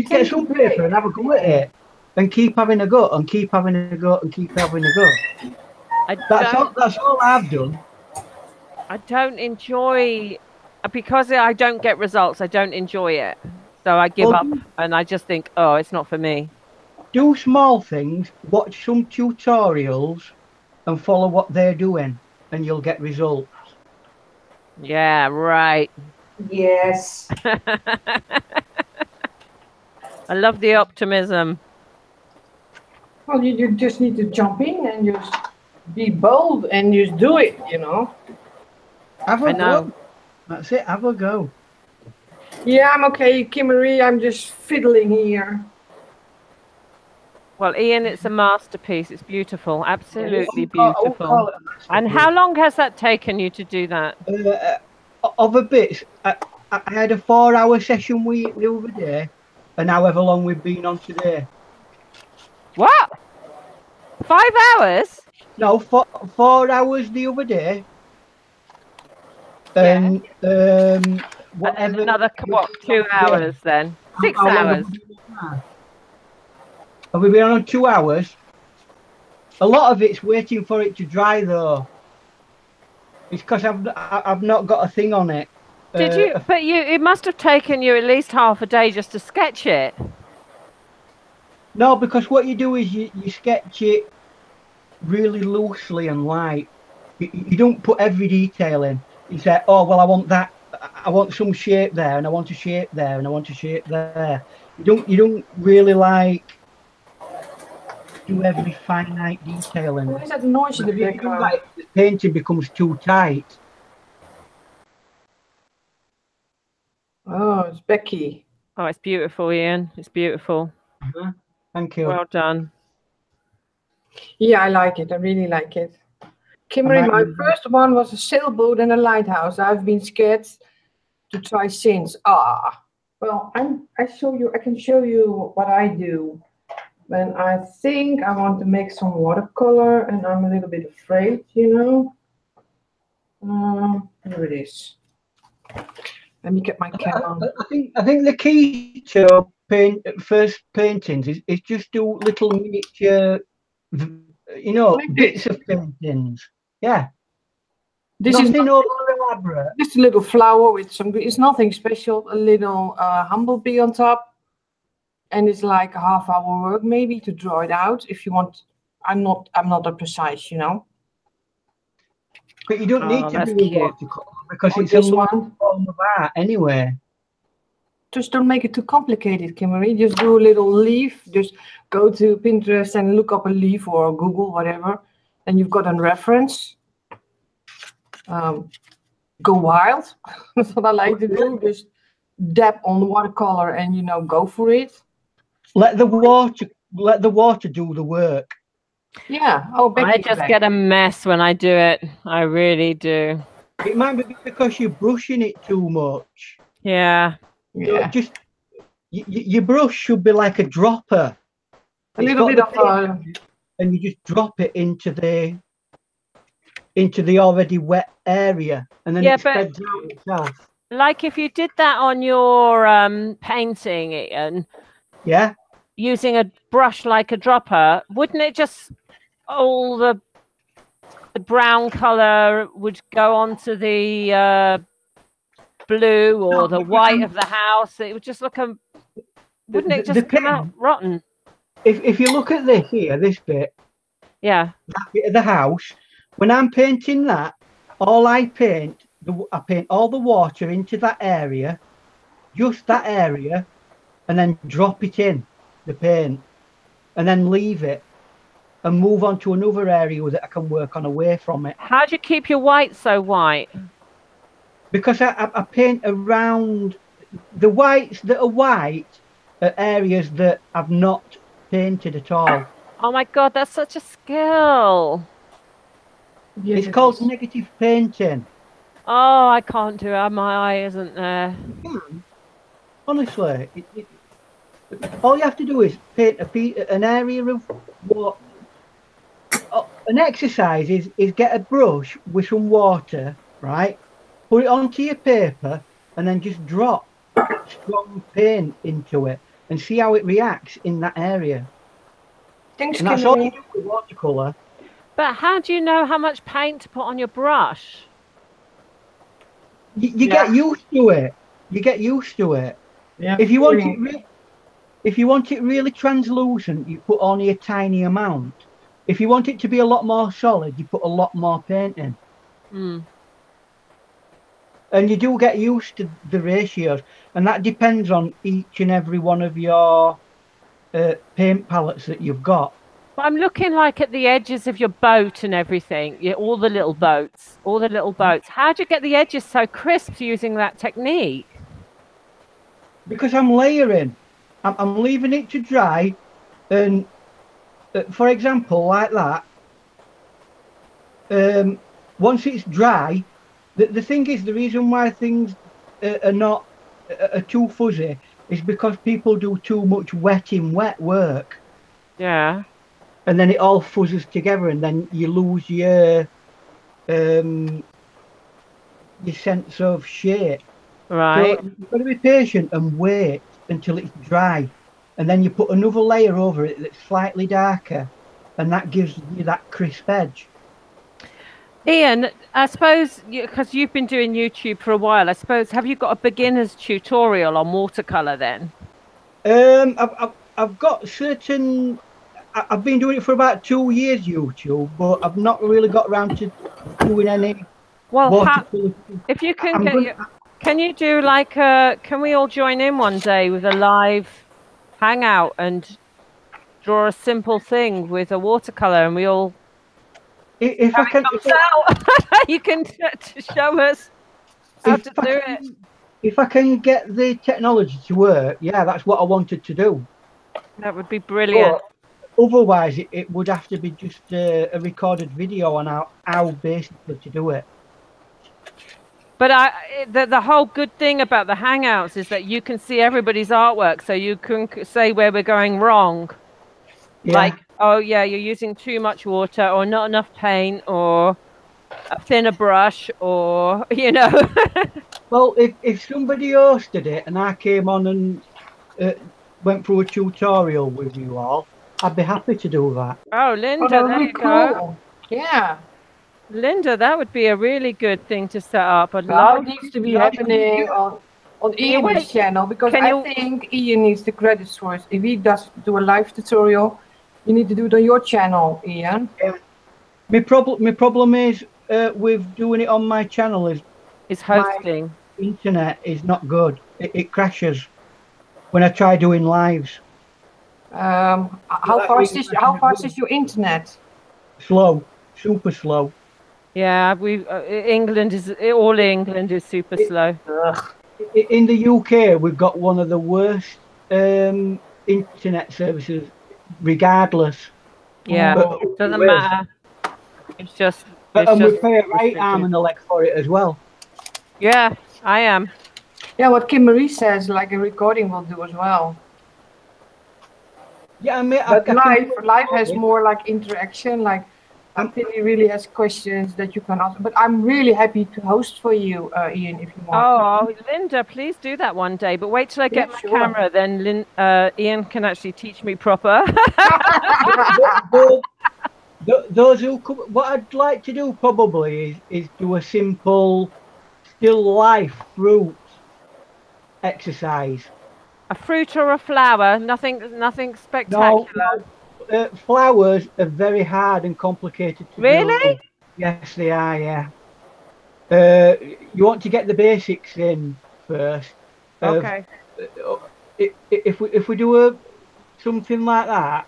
get some paper and have a go at it, and keep having a go, and keep having a go, and keep having a go. That's all I've done. I don't enjoy, because I don't get results. I don't enjoy it, so I give up, and I just think, oh, it's not for me. Do small things. Watch some tutorials, and follow what they're doing, and you'll get results. Yeah, right. Yes. I love the optimism. Well, you just need to jump in and just be bold and just do it, you know. Have a go. That's it. Have a go. Yeah, I'm okay, Kimmery. I'm just fiddling here. Well, Ian, it's a masterpiece. It's beautiful. Absolutely beautiful. And how long has that taken you to do that? Other bits, I had a 4-hour session the other day, and however long we've been on today. What? 5 hours? No, 4 hours the other day. And whatever. And another 2 hours then? 6 hours. Have we been on 2 hours? A lot of it's waiting for it to dry though. It's because I've not got a thing on it. Did you? But it must have taken you at least half a day just to sketch it. No, because what you do is you sketch it really loosely and light. You don't put every detail in. You say, oh well, I want that. I want some shape there, and I want a shape there, and I want a shape there. You don't really like do every finite detail in. What is that noise in the background? Like, the painting becomes too tight. Oh, it's Becky. Oh, it's beautiful, Ian. It's beautiful. Thank you. Well done. Yeah, I like it. I really like it. Kimmery, my first one was a sailboat and a lighthouse. I've been scared to try since. Well, I can show you what I do. When I think I want to make some watercolor and I'm a little bit afraid, you know. Here it is. Let me get my camera. I think the key to first paintings is just do little miniature, you know, like bits of paintings. Yeah. This nothing is over elaborate. Just a little flower with some. It's nothing special. A little humblebee on top. And it's like a half-hour work maybe to draw it out if you want. I'm not that precise, you know. But you don't need to do a watercolor because it's a long form of art anyway. Just don't make it too complicated, Kimmery. Just do a little leaf. Just go to Pinterest and look up a leaf or Google, whatever, and you've got a reference. Go wild. That's what I like to do. Just dab on the watercolor and go for it. Let the water do the work. Yeah. Oh, Becky, I just get a mess when I do it. I really do. It might be because you're brushing it too much. Yeah. Yeah. Just your brush should be like a dropper. A little bit of and you just drop it into the already wet area, and then it spreads out itself. like if you did that on your painting, Ian, Yeah. using a brush like a dropper, wouldn't it just all the brown color would go onto the blue or the white of the house? It would just look wouldn't it just come out rotten? If you look at this here, this bit, Yeah. that bit of the house, when I'm painting that, all I paint all the water into that area, just that area, and then drop it in the paint, and then leave it and move on to another area that I can work on away from it. How do you keep your white so white? Because I paint around the whites that are white are areas that I've not painted at all. Oh my God, that's such a skill. Yes, It's called negative painting. Oh, I can't do it. My eye isn't there. Honestly, all you have to do is paint an area of what. An exercise is get a brush with some water, right? Put it onto your paper and then just drop strong paint into it and see how it reacts in that area. Thanks, And that's all you do with watercolor. But how do you know how much paint to put on your brush? You get used to it. You get used to it. Yeah. If you want it really translucent, you put only a tiny amount. If you want it to be a lot more solid, you put a lot more paint in. Mm. And you do get used to the ratios, and that depends on each and every one of your paint palettes that you've got. But I'm looking like at the edges of your boat and everything. Yeah, all the little boats. How do you get the edges so crisp using that technique? Because I'm layering. I'm leaving it to dry, and for example, like that. Once it's dry, the thing is, the reason why things are too fuzzy is because people do too much wet work. Yeah. And then it all fuzzes together, and then you lose your sense of shape. Right. So you've got to be patient and wait until it's dry, and then you put another layer over it that's slightly darker, and that gives you that crisp edge. Ian, I suppose, because you've been doing YouTube for a while, I suppose, have you got a beginner's tutorial on watercolor then? I've got certain. I've been doing it for about 2 years, YouTube, but I've not really got around to doing any. Well, if you can can you do like can we all join in one day with a live hangout and draw a simple thing with a watercolor, and we all. If I can, you can show us how to do it. If I can get the technology to work, yeah, that's what I wanted to do. That would be brilliant. But otherwise, it would have to be just a recorded video on how basically to do it. But the whole good thing about the Hangouts is that you can see everybody's artwork, so you can say where we're going wrong. Yeah. Like, oh yeah, you're using too much water, or not enough paint, or a thinner brush, or Well, if somebody hosted it and I came on and went through a tutorial with you all, I'd be happy to do that. Oh, Linda, there you go. Yeah. Linda, that would be a really good thing to set up. It needs to be happening on Ian's channel, because I think Ian needs the credits for it. If he does do a live tutorial, you need to do it on your channel, Ian. My problem is with doing it on my channel is hosting. My internet is not good. It crashes when I try doing lives. How fast is your internet? Slow, super slow. Yeah, England is super slow. In the UK, we've got one of the worst internet services, regardless. Yeah, it doesn't matter. It's just. And we pay a right arm and a leg for it as well. Yeah, I am. Yeah, what Kim Marie says, like a recording will do as well. Yeah, I mean, but live has more like interaction, like Tilly really has questions that you can ask. But I'm really happy to host for you, Ian, if you want. Oh, Linda, please do that one day. But wait till I get Yeah, my sure. camera, then Ian can actually teach me proper. Those who come, what I'd like to do probably is do a simple still life fruit exercise. A fruit or a flower, nothing No, spectacular. flowers are very hard and complicated to Really? do. Yes, they are. Yeah. You want to get the basics in first. Okay. If we do something like that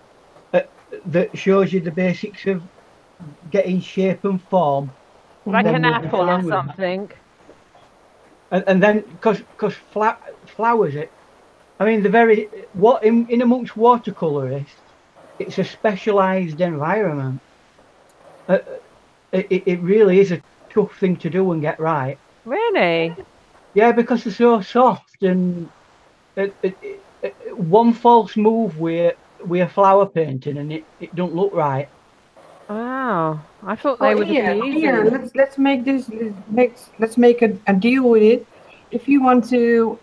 that shows you the basics of getting shape and form, Like then an we'll be apple or fine with that. something. And then because flowers, I mean, the very what in amongst watercolorists, it's a specialised environment. It really is a tough thing to do and get right. Really? Yeah, because they're so soft and one false move with a flower painting and it don't look right. Wow. I thought they would be easy. Ian, let's make this. Let's make a deal with it. If you want to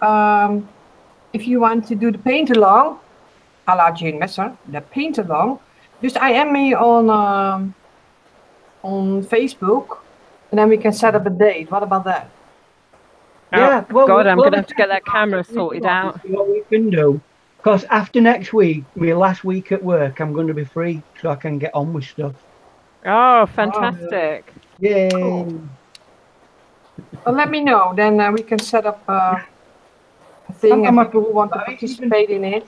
do the paint along, a la Jane Messer, the paint along, just IM me on Facebook, and then we can set up a date. What about that? Yeah, Oh, God, I'm going to have to get that camera sorted out. See what we can do. Because after next week, my last week at work, I'm going to be free, so I can get on with stuff. Oh, fantastic. Yay! Cool. Well, let me know. Then we can set up a thing and people who want to participate in it.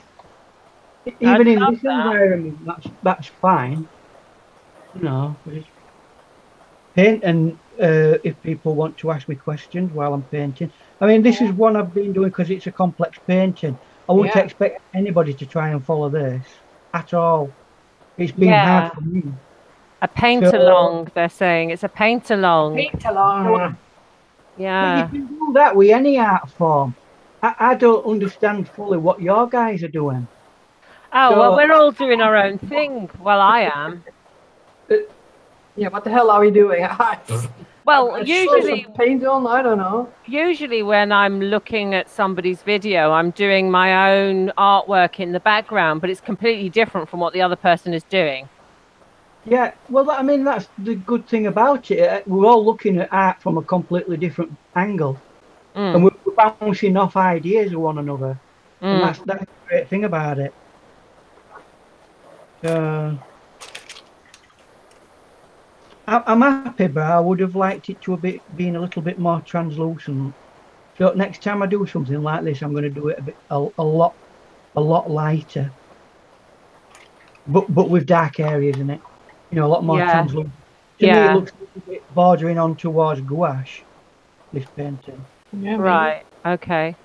Even in this environment, that's fine. You know, just paint and if people want to ask me questions while I'm painting. I mean, this is one I've been doing because it's a complex painting. I wouldn't expect anybody to try and follow this at all. It's been hard for me. A paint-along, they're saying. It's a paint-along. Paint-along. Yeah. But you can do that with any art form. I don't understand fully what your guys are doing. Oh, well, we're all doing our own thing. Well, I am. Yeah, what the hell are we doing? Well, usually paint on, I don't know. Usually when I'm looking at somebody's video, I'm doing my own artwork in the background, but it's completely different from what the other person is doing. Yeah, well, I mean, that's the good thing about it. We're all looking at art from a completely different angle. And we're bouncing off ideas with one another. And that's the great thing about it. I'm happy, but I would have liked it to have been a little bit more translucent. So next time I do something like this, I'm going to do it a lot lighter. But with dark areas in it. You know, a lot more translucent. To me, it looks a little bit bordering on towards gouache, this painting. Yeah, right, okay.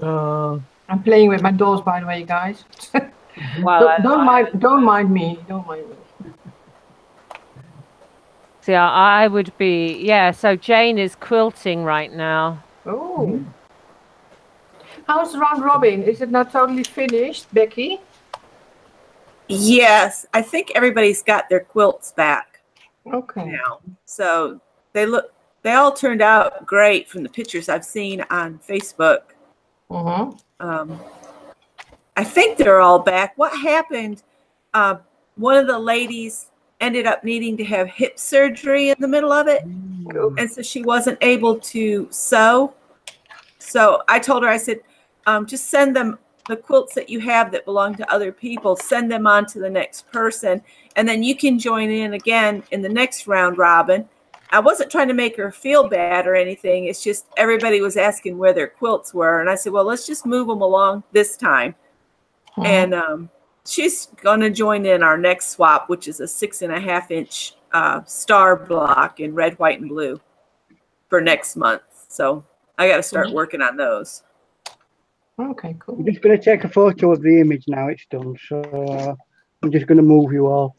I'm playing with my dolls, by the way, guys. Well, don't mind me. Don't mind me. See, I would be, so Jane is quilting right now. Oh. How's the round robin? Is it not totally finished, Becky? Yes, I think everybody's got their quilts back. Okay. Now, so they all turned out great from the pictures I've seen on Facebook. I think they're all back. What happened? One of the ladies ended up needing to have hip surgery in the middle of it, and so she wasn't able to sew. So I told her, I said, just send them the quilts that you have that belong to other people, send them on to the next person, and then you can join in again in the next round robin. I wasn't trying to make her feel bad or anything. It's just everybody was asking where their quilts were. And I said, well, let's just move them along this time. And she's going to join in our next swap, which is a 6.5-inch star block in red, white, and blue for next month. So I got to start working on those. Okay, cool. I'm just going to take a photo of the image now it's done. So I'm just going to move you all.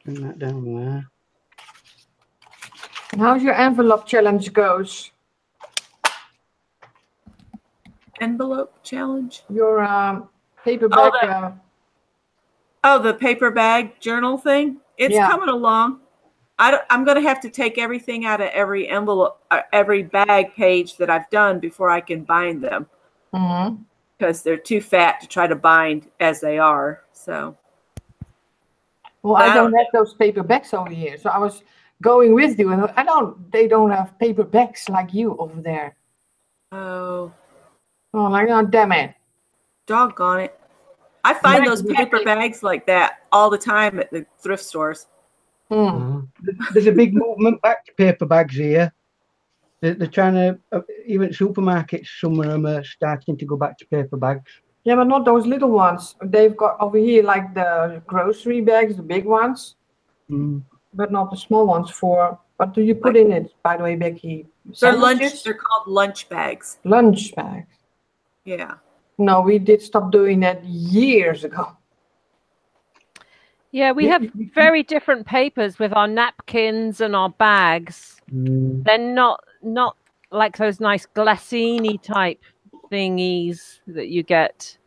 Bring that down there. And how's your envelope challenge goes? Envelope challenge? Your paperback. Oh, the paper bag journal thing. It's coming along. I'm going to have to take everything out of every envelope, every bag page that I've done before I can bind them. Because they're too fat to try to bind as they are. So. Well, I don't have those paperbacks over here, so I was going with you, and they don't have paperbacks like you over there. Oh. Oh, like, oh, damn it. Doggone it. I find those paper bags like that all the time at the thrift stores. There's a big movement back to paper bags here. They're trying to, even supermarkets, some of them are starting to go back to paper bags. Yeah, but not those little ones. They've got over here like the grocery bags, the big ones, but not the small ones for. What do you put in it, by the way, Becky? They're called lunch bags. Lunch bags. Yeah. No, we did stop doing that years ago. Yeah, we have very different papers with our napkins and our bags. They're not like those nice glassini type thingies that you get.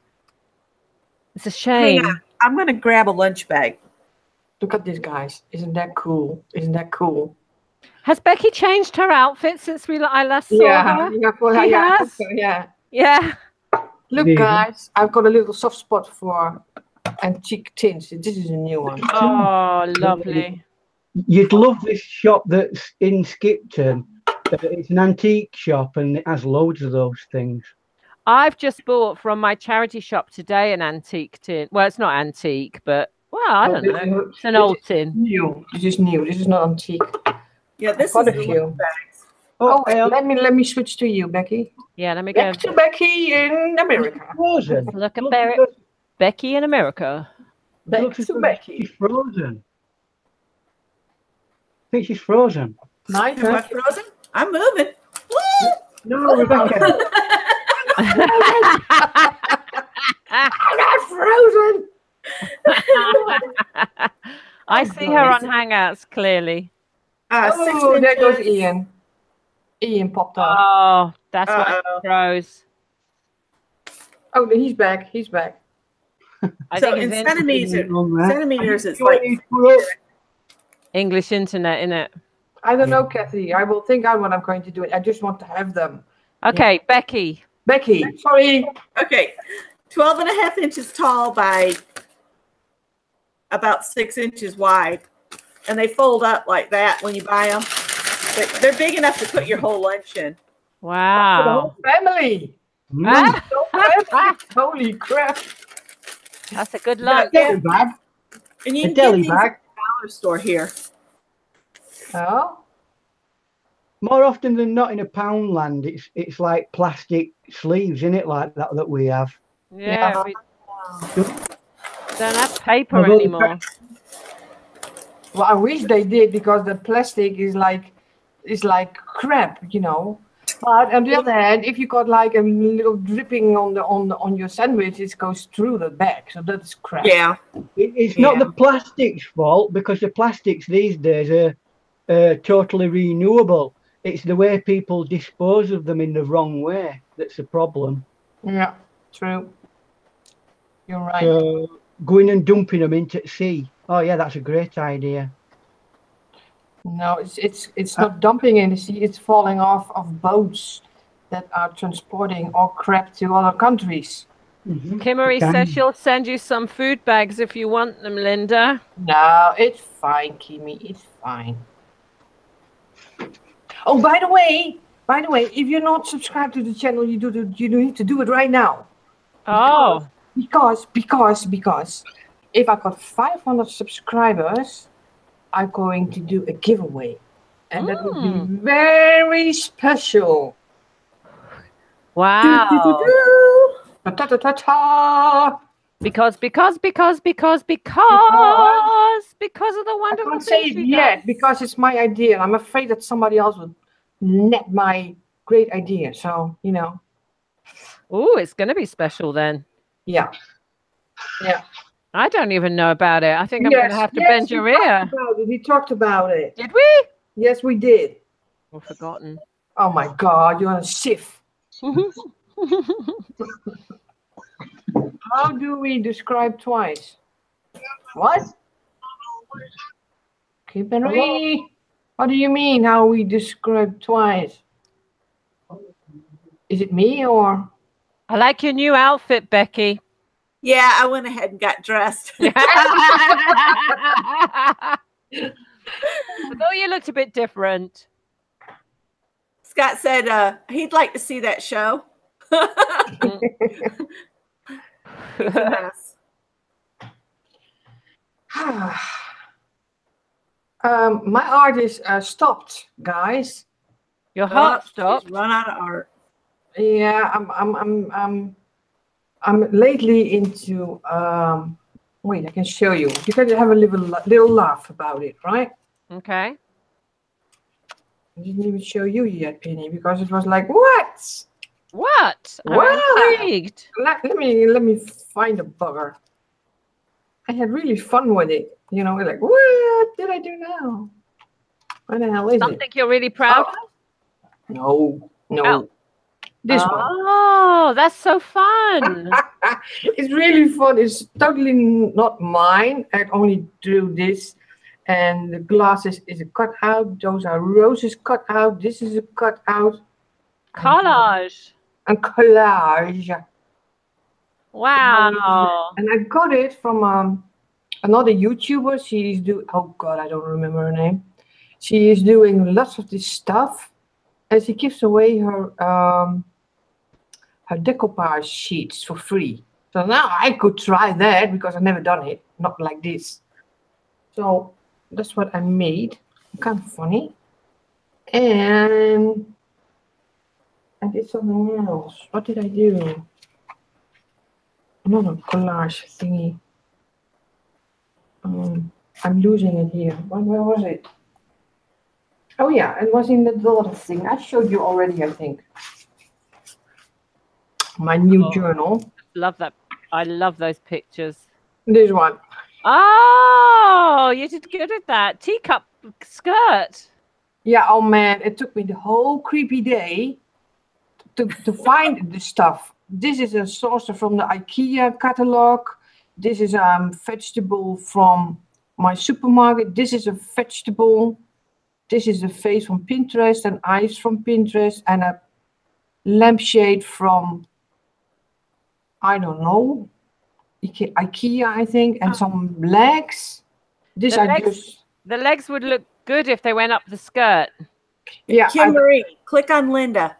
It's a shame. Hang on. I'm going to grab a lunch bag. Look at this, guys. Isn't that cool? Isn't that cool? Has Becky changed her outfit since I last saw her? Yeah. Look, guys, I've got a little soft spot for antique tins. This is a new one. Oh, lovely. You'd love this shop that's in Skipton. It's an antique shop and it has loads of those things. I've just bought from my charity shop today an antique tin. Well, it's not antique, but, well, I don't know. It's an old tin. This is new. This is not antique. Yeah, this is the lunch bags. Oh, let me switch to you, Becky. Yeah, let me go. Back to Becky in America. Frozen. Look at Becky in America. Back to Becky. She's frozen. I think she's frozen. Nice. Am I frozen? I'm moving. No, Rebecca. I'm not frozen. I see her on Hangouts clearly. Oh, there goes Ian. Ian popped up. Oh, that's why it froze. Oh, he's back. He's back. So in centimeters, it's like English internet, innit? I don't know, Kathy. I will think out what I'm going to do. I just want to have them. Okay, Becky. Becky, sorry. Okay, 12.5 inches tall by about 6 inches wide. And they fold up like that when you buy them. But they're big enough to put your whole lunch in. Wow. For the whole family. Holy crap. That's a good lunch. Deli bag. And you can deli get bag. at the dollar store here. Oh. More often than not in a Poundland, it's like plastic sleeves in it like that we have. Yeah. We don't have paper anymore. Well, I wish they did, because the plastic is like crap, you know. But on the other hand, if you got like a little dripping on your sandwich, it goes through the bag, so that's crap. Yeah. It's not the plastic's fault, because the plastics these days are totally renewable. It's the way people dispose of them in the wrong way that's the problem. Yeah, true. You're right. So going and dumping them into the sea. Oh yeah, that's a great idea. No, it's not dumping in the sea. It's falling off of boats that are transporting all crap to other countries. Kimmery says she'll send you some food bags if you want them, Linda. No, it's fine, Kimmy. It's fine. Oh, by the way, if you're not subscribed to the channel, you need to do it right now. Oh. Because if I got 500 subscribers, I'm going to do a giveaway. And that would be very special. Wow. Because of the wonderful I can't say it yet because it's my idea. I'm afraid that somebody else would net my great idea. So, you know. Oh, it's going to be special then. Yeah. Yeah. I don't even know about it. I think I'm going to have to bend your ear. We talked about it. Did we? Yes, we did. I've forgotten. Oh my God, you're on a sieve. How do we describe twice? What? Kimberly, what do you mean? How we describe twice? Is it me or? I like your new outfit, Becky. Yeah, I went ahead and got dressed. Although you looked a bit different. Scott said he'd like to see that show. He's a mess. My art is stopped, guys. Your heart She's stopped. run out of art. Yeah, I'm lately into wait, I can show you. You can have a little laugh about it, right? Okay. I didn't even show you yet, Penny, because it was like, what? What? I'm What? intrigued. Let me find a bugger. I had really fun with it. You know, like, what did I do now? What the hell is Something it? you're really proud of? No. Oh. This one. Oh, that's so fun. It's really fun. It's totally not mine. I only drew this. And the glasses is a cutout. Those are roses cut out. This is a cutout. Collage. And collage. Wow. And I got it from another YouTuber. She's oh God, I don't remember her name. She is doing lots of this stuff. And she gives away her decoupage sheets for free. So now I could try that because I've never done it. Not like this. So that's what I made. Kind of funny. And I did something else. What did I do? Another collage thingy. I'm losing it here. Where was it? Oh yeah, it was in the daughter thing. I showed you already, I think. My new journal. Love that. I love those pictures. This one. Oh, you did good at that. Teacup skirt. Yeah, oh man, it took me the whole creepy day to find the stuff. This is a saucer from the IKEA catalog. This is vegetable from my supermarket. This is a vegetable. This is a face from Pinterest, and eyes from Pinterest, and a lampshade from, I don't know, IKEA, I think, and some legs. This The legs would look good if they went up the skirt. Yeah. Kimberly, click on Linda.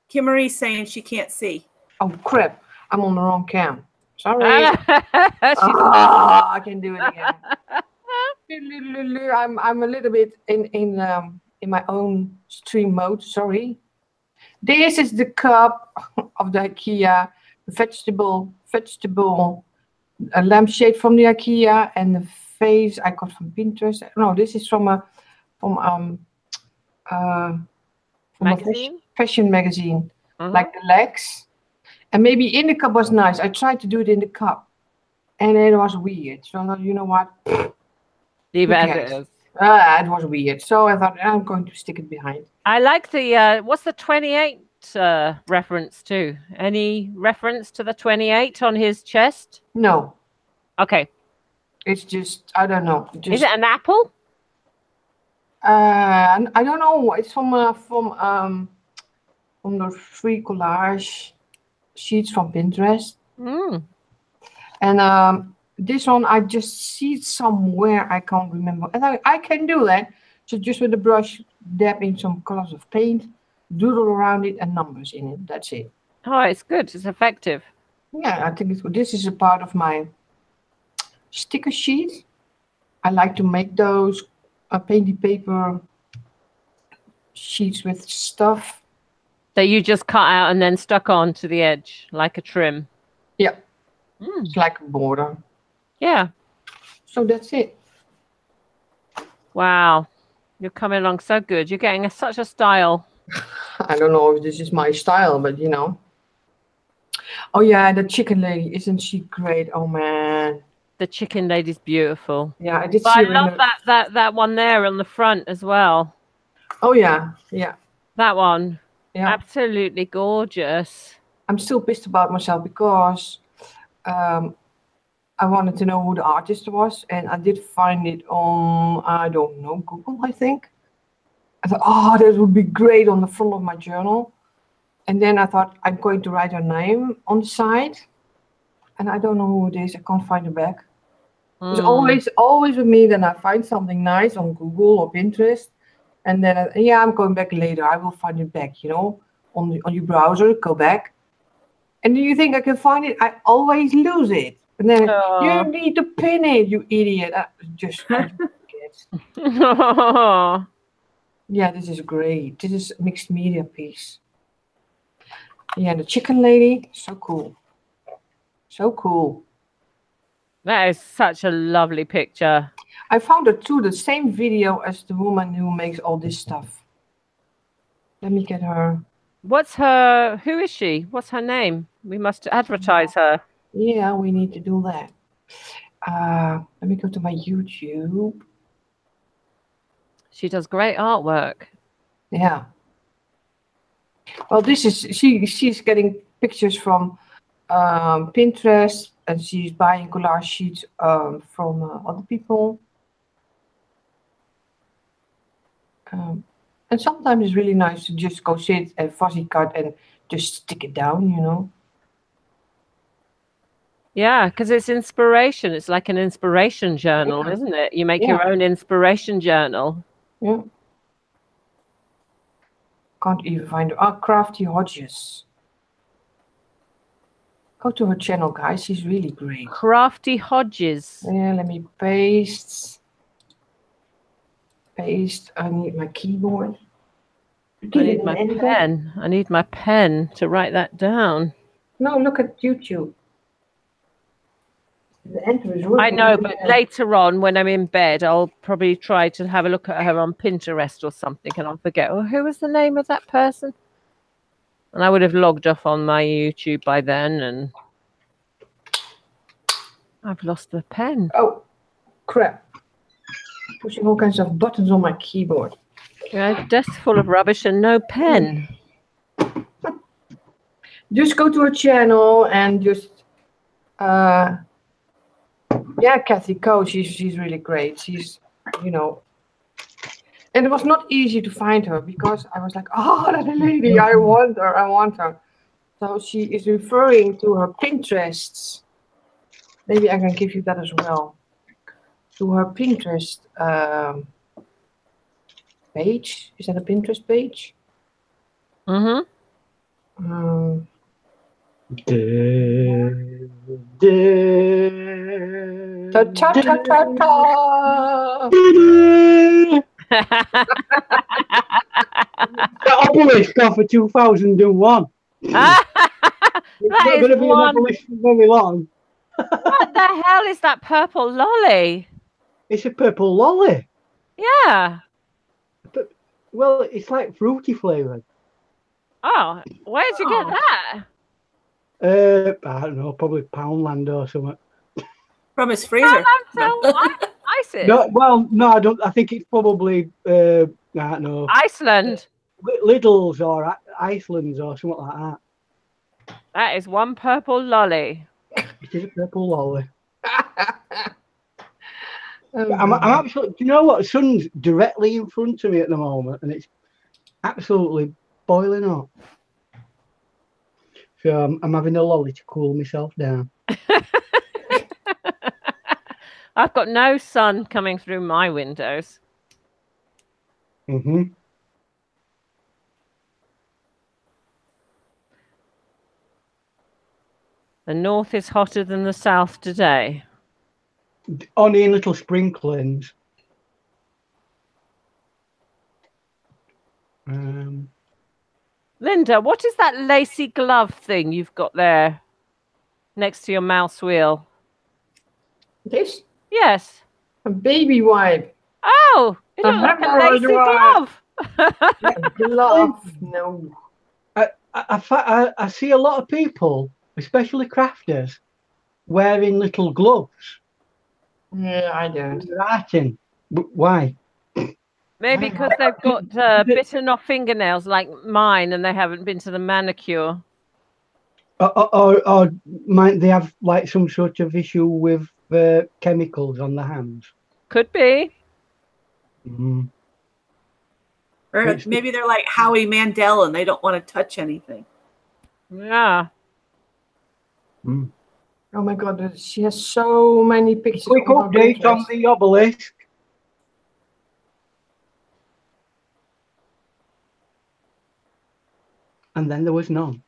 Kimberly's saying she can't see. Oh crap! I'm on the wrong cam. Sorry. She's- I can do it again. I'm a little bit in my own stream mode. Sorry. This is the cup of the IKEA vegetable, a lampshade from the IKEA, and the face I got from Pinterest. No, this is from a Magazine? fashion magazine, like the legs. And maybe in the cup was nice. I tried to do it in the cup, and it was weird. So I thought, you know what? Leave it as it is. It was weird. So I thought I'm going to stick it behind. I like the what's the 28 reference to? Any reference to the 28 on his chest? No, Okay. it's just I don't know. Is it an apple? I don't know. It's from the free collage sheets from Pinterest. And this one I just see it somewhere. I can't remember. And I can do that. So just with the brush, dab in some colors of paint, doodle around it, and numbers in it. That's it. Oh, it's good. It's effective. Yeah, I think it's good. This is a part of my sticker sheet. I like to make those painty paper sheets with stuff. That you just cut out and then stuck on to the edge like a trim. Yeah. It's like a border. Yeah. So that's it. Wow. You're coming along so good. You're getting such a style. I don't know if this is my style, but you know. Oh yeah, the chicken lady, isn't she great? Oh man. The chicken lady's beautiful. Yeah, I did But see I her in love the- that one there on the front as well. Oh yeah, yeah. That one. Yeah. Absolutely gorgeous. I'm still pissed about myself because I wanted to know who the artist was, and I did find it on, I don't know, Google, I think. I thought, oh, that would be great on the front of my journal. And then I thought, I'm going to write her name on the side. And I don't know who it is. I can't find it back. It's always with me. Then I find something nice on Google or Pinterest. And then, I'm going back later. I will find it back, on your browser, go back. And do you think I can find it? I always lose it. And then you need to pin it, you idiot. Just yeah, this is great. This is a mixed media piece. Yeah, the chicken lady, so cool. So cool. That is such a lovely picture. I found it too, the same video as the woman who makes all this stuff. Let me get her. Who is she? What's her name? We must advertise her. Yeah, we need to do that. Let me go to my YouTube. She does great artwork. Yeah. Well, this is she's getting pictures from Pinterest, and she's buying collage sheets from other people. And sometimes it's really nice to just go sit and fuzzy cut and just stick it down, Yeah, because it's inspiration. It's like an inspiration journal, isn't it? You make your own inspiration journal. Yeah. Can't even find her. Crafty Hodges. Go to her channel, guys. She's really great. Crafty Hodges. Yeah, let me paste. I need my keyboard. I need my pen. I need my pen to write that down. No, look at YouTube. The enter is working. I know, but later on, when I'm in bed, I'll probably try to have a look at her on Pinterest or something, and I'll forget, who was the name of that person? And I would have logged off on my YouTube by then, and I've lost the pen. Oh, crap. Pushing all kinds of buttons on my keyboard. Yeah, desk full of rubbish and no pen. Just go to her channel and just... yeah, Kathy Coe, she's really great. She's, and it was not easy to find her because I was like, oh, that lady, I want her. So she is referring to her Pinterests. Maybe I can give you that as well. To her Pinterest page. Is that a Pinterest page? Da, Ta ta ta ta ta. The obelisk off of 2001. It's not going to be an obelisk for very long. What the hell is that purple lolly? It's a purple lolly. Yeah. But, well, it's like fruity flavoured. Oh, where'd you get that? I don't know, probably Poundland or something. From his freezer. ISIS. No, well, no, I don't. I think it's probably I don't know, Iceland. Lidl's or Iceland's or something like that. That is one purple lolly. It is a purple lolly. I'm absolutely. Do you know what? The sun's directly in front of me at the moment, and it's absolutely boiling up. So I'm having a lolly to cool myself down. I've got no sun coming through my windows. The north is hotter than the south today. Only in little sprinklings. Linda, what is that lacy glove thing you've got there next to your mouse wheel? This? Yes. A baby wipe. Oh, it looks like a lacy glove. A glove. No. I see a lot of people, especially crafters, wearing little gloves. Yeah, I don't. Writing. But why? Maybe because they've got bitten off fingernails like mine and they haven't been to the manicure. Or might they have like some sort of issue with chemicals on the hands? Could be. Mm. Or maybe they're like Howie Mandel and they don't want to touch anything. Yeah. Mm. Oh my God, she has so many pictures. Quick on her update on Pinterest. the obelisk. And then there was none.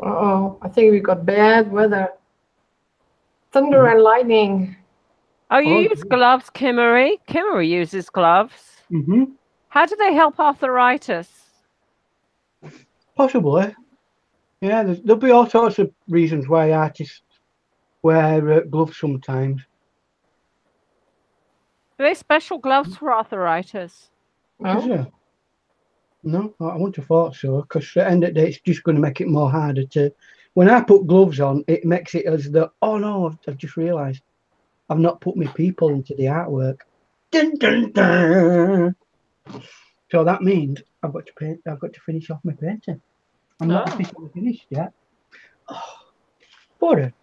Uh-oh, I think we got bad weather. Thunder and lightning. Oh, you Oh, use gloves, Kimmery? Kimmery uses gloves. Mm-hmm. How do they help arthritis? Possibly. Yeah, there'll be all sorts of reasons why artists wear gloves sometimes. Are they special gloves for arthritis? Is No? there? No, I wouldn't have thought so, because at the end of the day, it's just going to make it more harder to... When I put gloves on, it makes it as the, oh no, I've just realised I've not put my people into the artwork. Dun, dun, dun. So that means I've got to paint. I've got to finish off my painting. I'm not officially finished yet. Oh, what a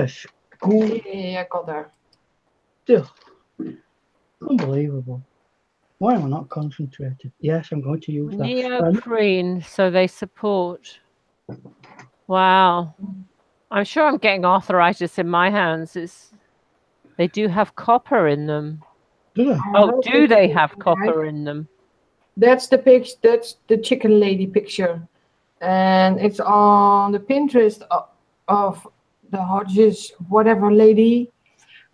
school. Yeah, I got there. Ugh. Unbelievable. Why am I not concentrated? Yes, I'm going to use that. Neoprene, so they support. Wow. I'm sure I'm getting arthritis in my hands. They do have copper in them. Do they? Oh, do they have copper in them? That's the picture. That's the chicken lady picture, and it's on the Pinterest of the Hodges whatever lady,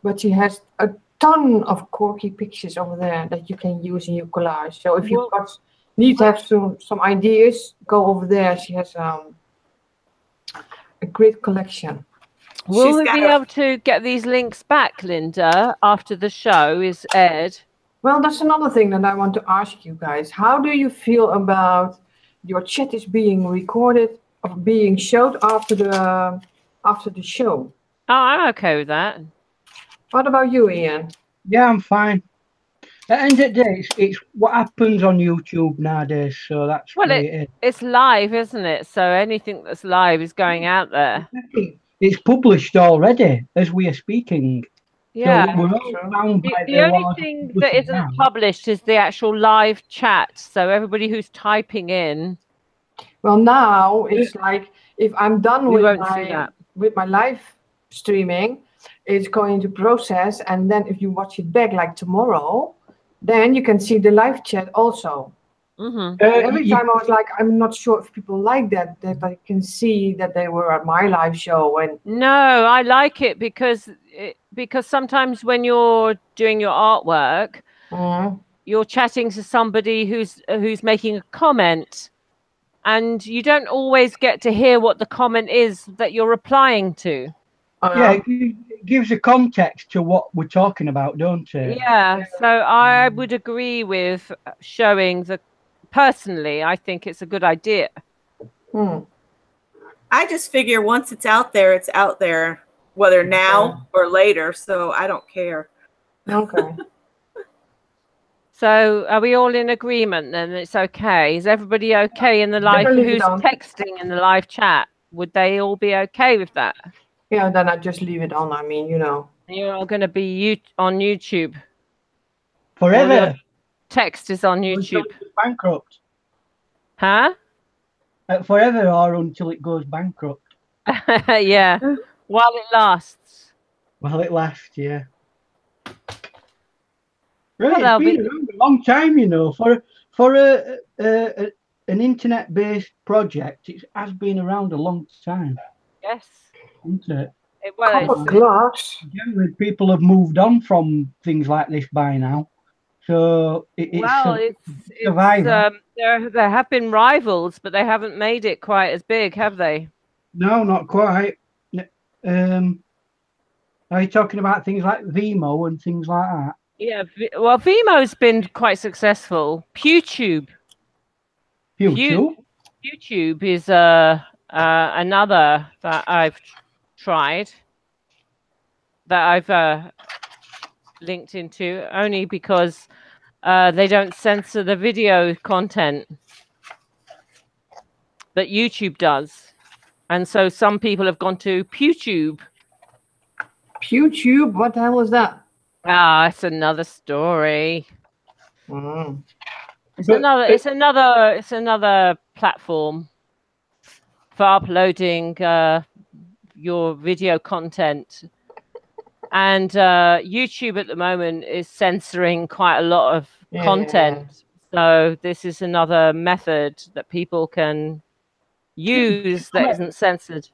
but she has a ton of quirky pictures over there that you can use in your collage. So if you need to have some ideas, go over there. She has a great collection. Will we be able to get these links back, Linda, after the show is aired? Well, that's another thing that I want to ask you guys. How do you feel about your chat is being recorded or being showed after the show? Oh, I'm okay with that. What about you, Ian? Yeah, I'm fine. At the end of the day, it's what happens on YouTube nowadays, so that's it's live, isn't it? So anything that's live is going out there. It's published already as we are speaking. Yeah. So we're all bound by the only thing that isn't published is the actual live chat. So everybody who's typing in. Well, now it's like if I'm done with my live streaming, it's going to process, and then if you watch it back like tomorrow, then you can see the live chat also. Mm-hmm. Every time I was like, I'm not sure if people like that I can see that they were at my live show. And no, I like it because sometimes when you're doing your artwork, you're chatting to somebody who's making a comment, and you don't always get to hear what the comment is that you're replying to. Yeah, it gives a context to what we're talking about, don't it? Yeah, so I would agree with showing personally, I think it's a good idea. I just figure once it's out there, whether now or later, so I don't care. Okay. So are we all in agreement then? It's okay. Is everybody okay in the live? Who's texting in the live chat? Would they all be okay with that? Yeah, then I just leave it on. I mean, you know. You're all going to be on YouTube forever. Text is on YouTube. Until it's bankrupt. Huh? Forever or until it goes bankrupt. Yeah. While it lasts. While it lasts, yeah. Right, it's been around a long time, you know. For an internet-based project, it has been around a long time. Yes. Isn't it? Generally, people have moved on from things like this by now. So there have been rivals, but they haven't made it quite as big, have they? No, not quite. Are you talking about things like Vimo and things like that? Yeah, well, Vimo's been quite successful. YouTube is another that I've tried. That linked into, only because they don't censor the video content, but YouTube does. And so some people have gone to PewTube. PewTube? What the hell is that? Ah, it's another story. Mm. It's another platform for uploading your video content. And YouTube at the moment is censoring quite a lot of content. So this is another method that people can use that isn't censored.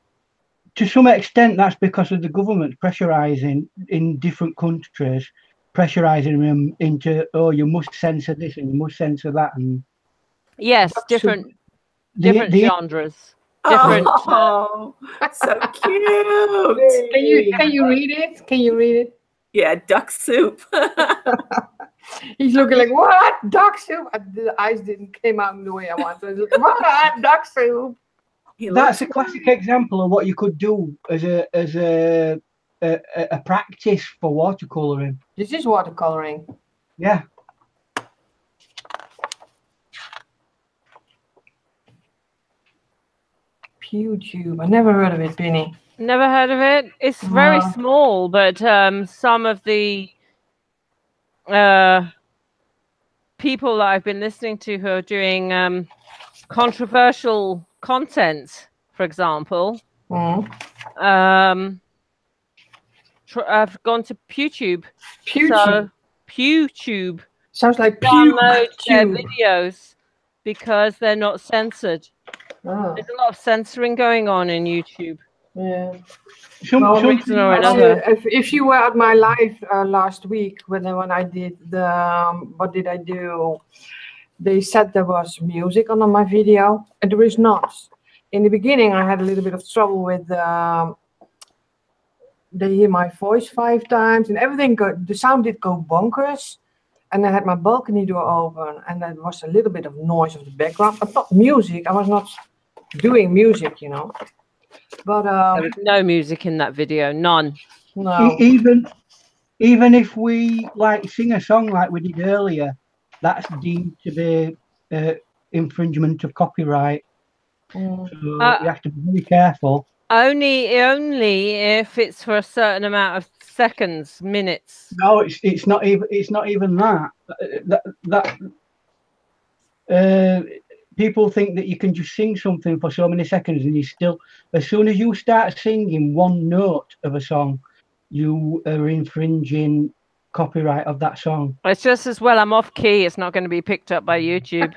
To some extent, that's because of the government pressurising in different countries, pressurising them into, oh, you must censor this and you must censor that. And yes, different genres. Different. Oh, so cute. Can you read it? Can you read it? Yeah, duck soup. He's looking like, what? Duck soup? The eyes didn't came out the way I wanted. What? Duck soup? That's a classic example of what you could do as a practice for watercolouring. This is watercoloring. Yeah. PewTube. I never heard of it, Penny. Never heard of it. It's very small, but some of the people that I've been listening to who are doing controversial content, for example, I've gone to PewTube. PewTube. So, PewTube. Sounds like download their videos because they're not censored. Oh. There's a lot of censoring going on in YouTube. Yeah. Some reason or another. If you were at my live last week when I did the what did I do? They said there was music on my video, and there is not. In the beginning, I had a little bit of trouble with they hear my voice 5 times, and everything. The sound did go bonkers, and I had my balcony door open, and there was a little bit of noise of the background, but not music. I was not doing music, you know. But there was no music in that video, none. No. Even if we like sing a song like we did earlier, that's deemed to be infringement of copyright. So you have to be very careful. Only if it's for a certain amount of seconds, minutes. No, it's not even that. People think that you can just sing something for so many seconds, and you still, as soon as you start singing one note of a song, you are infringing copyright of that song. It's just as well I'm off key. It's not going to be picked up by YouTube.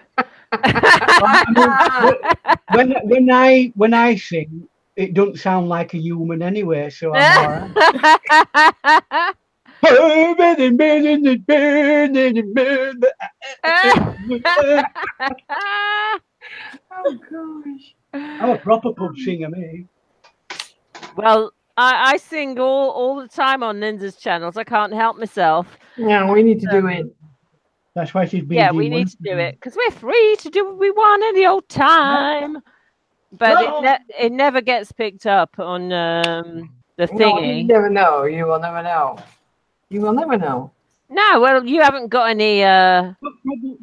when I sing, it doesn't sound like a human anyway, so I'm all right. Oh gosh. I'm a proper pub singer, me. Well, I sing all the time on Linda's channels. I can't help myself. Yeah, we need to do it. That's why she's been. Yeah, we need to do it because we're free to do what we want any old time. But it never gets picked up on the thingy. No, you never know. You will never know. You will never know. No, well, you haven't got any.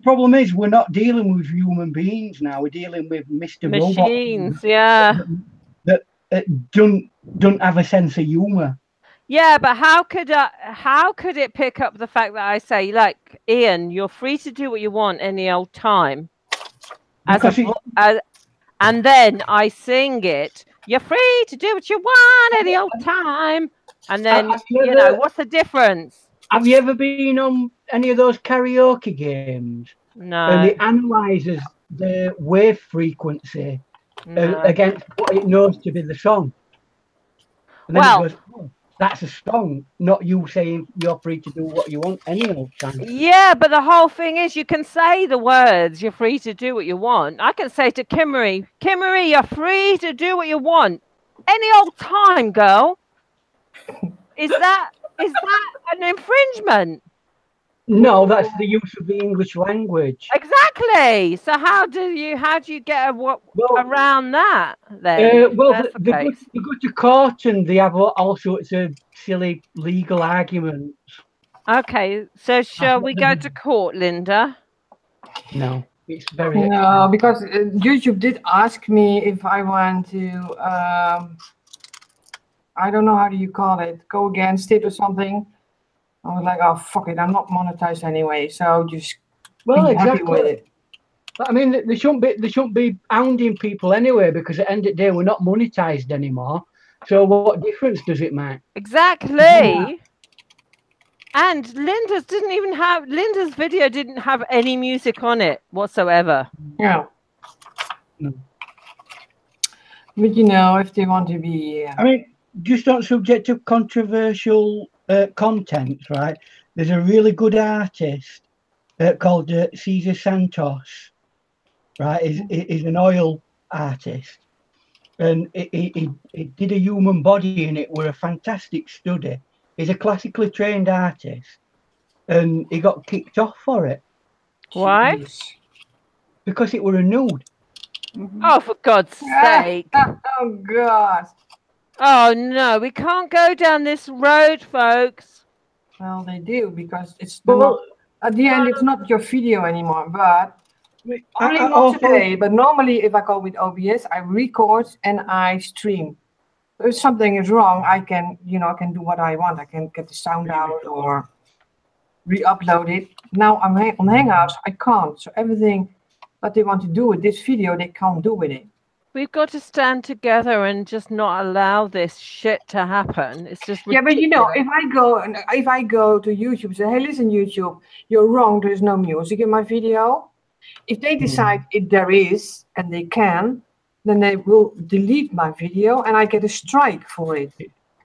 Problem is, we're not dealing with human beings now. We're dealing with Mr. Machines, Robot yeah. That don't have a sense of humour. Yeah, but how could it pick up the fact that I say, like, Ian, you're free to do what you want any old time, and then I sing it. You're free to do what you want any old time, and then what's the difference? Have you ever been on any of those karaoke games? No. And it analyses the wave frequency against what it knows to be the song. And then it goes, oh, that's a song, not you saying you're free to do what you want any old time. Yeah, but the whole thing is you can say the words, you're free to do what you want. I can say to Kimmery, you're free to do what you want any old time, girl. Is that an infringement? No, that's the use of the English language. Exactly. So how do you get around that then? They go to court and they have all sorts of silly legal arguments. Okay, so shall we go to court, Linda? No, it's very No, because YouTube did ask me if I want to, I don't know how do you call it, go against it or something. I was like, oh, fuck it, I'm not monetized anyway, so just well, be happy exactly. with it. But I mean, they shouldn't be hounding people anyway, because at the end of the day, we're not monetized anymore. So what difference does it make? Exactly. Yeah. And Linda's video didn't have any music on it whatsoever. Yeah. No. But you know, if they want to be, I mean, just on subject of controversial content, right? There's a really good artist called Cesar Santos, right? He's an oil artist, and he did a human body in it. Were a fantastic study. He's a classically trained artist, and he got kicked off for it Why? jeez. because it were a nude. Oh, for God's sake. Oh God. Oh, no, we can't go down this road, folks. Well, they do, because it's Well, not, at the end, it's not your video anymore, but only I not also- today. But normally, if I go with OBS, I record and I stream. So if something is wrong, I can, I can do what I want. I can get the sound out or re-upload it. Now I'm on Hangouts, I can't. So everything that they want to do with this video, they can't do with it. We've got to stand together and just not allow this shit to happen. It's just Yeah, but if I go to YouTube and say, hey, listen, YouTube, you're wrong. There's no music in my video. If they decide there is and they can, then they will delete my video and I get a strike for it.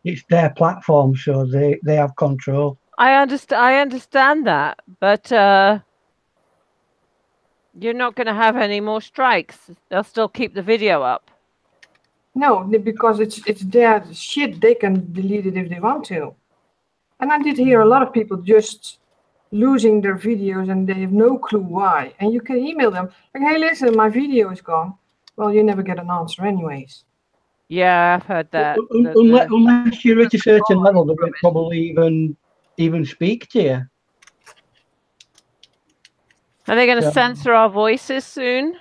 It's their platform, so they have control. I understand that, but you're not going to have any more strikes. They'll still keep the video up. No, because it's their shit. They can delete it if they want to. And I did hear a lot of people just losing their videos and they have no clue why. And you can email them like, hey, listen, my video is gone. Well, you never get an answer anyways. Yeah, I've heard that. Unless you're at a certain level, they won't probably even speak to you. Are they going to Yeah. censor our voices soon?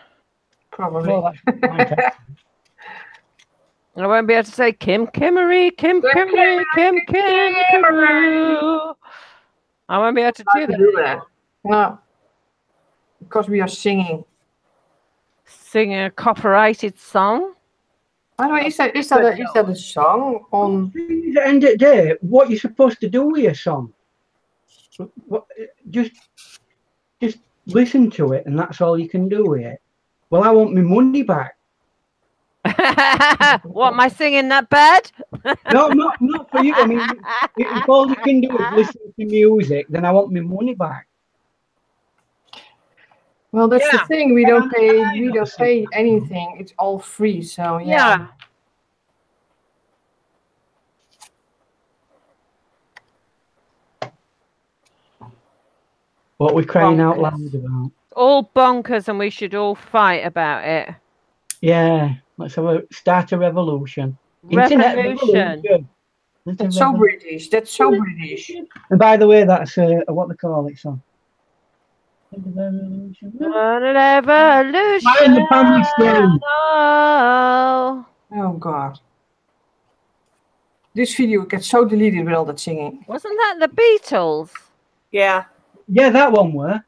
Probably. Well, that's I won't be able to say Kim Kimmery, Kim Kimmery, Kim Kimmery. I won't be able to How do to that. do that? No, because we are singing. Singing a copyrighted song. By the way, is that a song on? At the end of the day, what you're supposed to do with your song, just listen to it, and that's all you can do with it. Well, I want my money back. What, am I singing that bad? No, not for you. I mean, if all you can do is listen to music, then I want my money back. Well, that's the thing. We don't pay. We don't see pay that. anything. It's all free. So Yeah. What we're crying out Bonkers. loud about. All bonkers, and we should all fight about it. Yeah, let's start a revolution. Revolution. Internet revolution. That's so British. That's so British. And by the way, that's what they call it, son. Revolution. Revolution. Find the family stone. Oh. Oh God. This video gets so deleted with all that singing. Wasn't that the Beatles? Yeah. Yeah, that one were.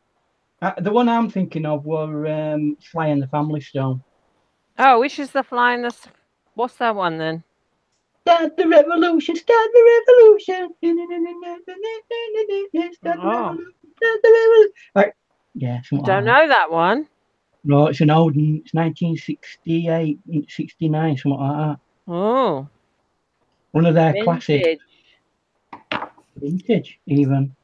The one I'm thinking of were Fly in the Family Stone. Oh, which is the flying the... What's that one then? Start the revolution, start the revolution. Start the Oh. revolution, start the revolution. Right. Yeah, something Don't like know that one. that. No, it's an old one. It's 1968, 69, something like that. Oh. One of their classic Vintage. vintage, even.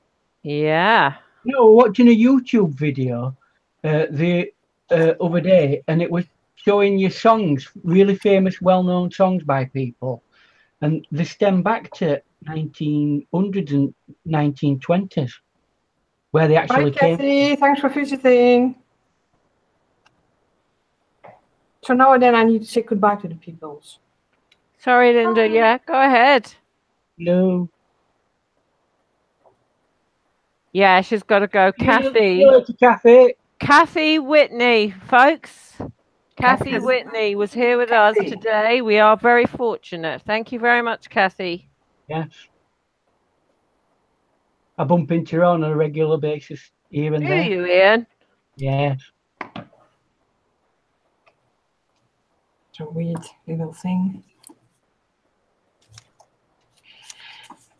Yeah. You know, watching a YouTube video the other day, and it was showing you songs, really famous, well-known songs by people, and they stem back to 1900s and 1920s, where they actually Hi, came. Kathy. Thanks for visiting. So now and then I need to say goodbye to the peoples. Sorry, Linda. Yeah, go ahead. No. Yeah, she's got to go. Kathy. Hello to Kathy. Kathy Whitney, folks. Kathy Whitney was here with us today. We are very fortunate. Thank you very much, Kathy. Yes. I bump into her on a regular basis here and there. Do you, Ian? Yes. It's a weird little thing.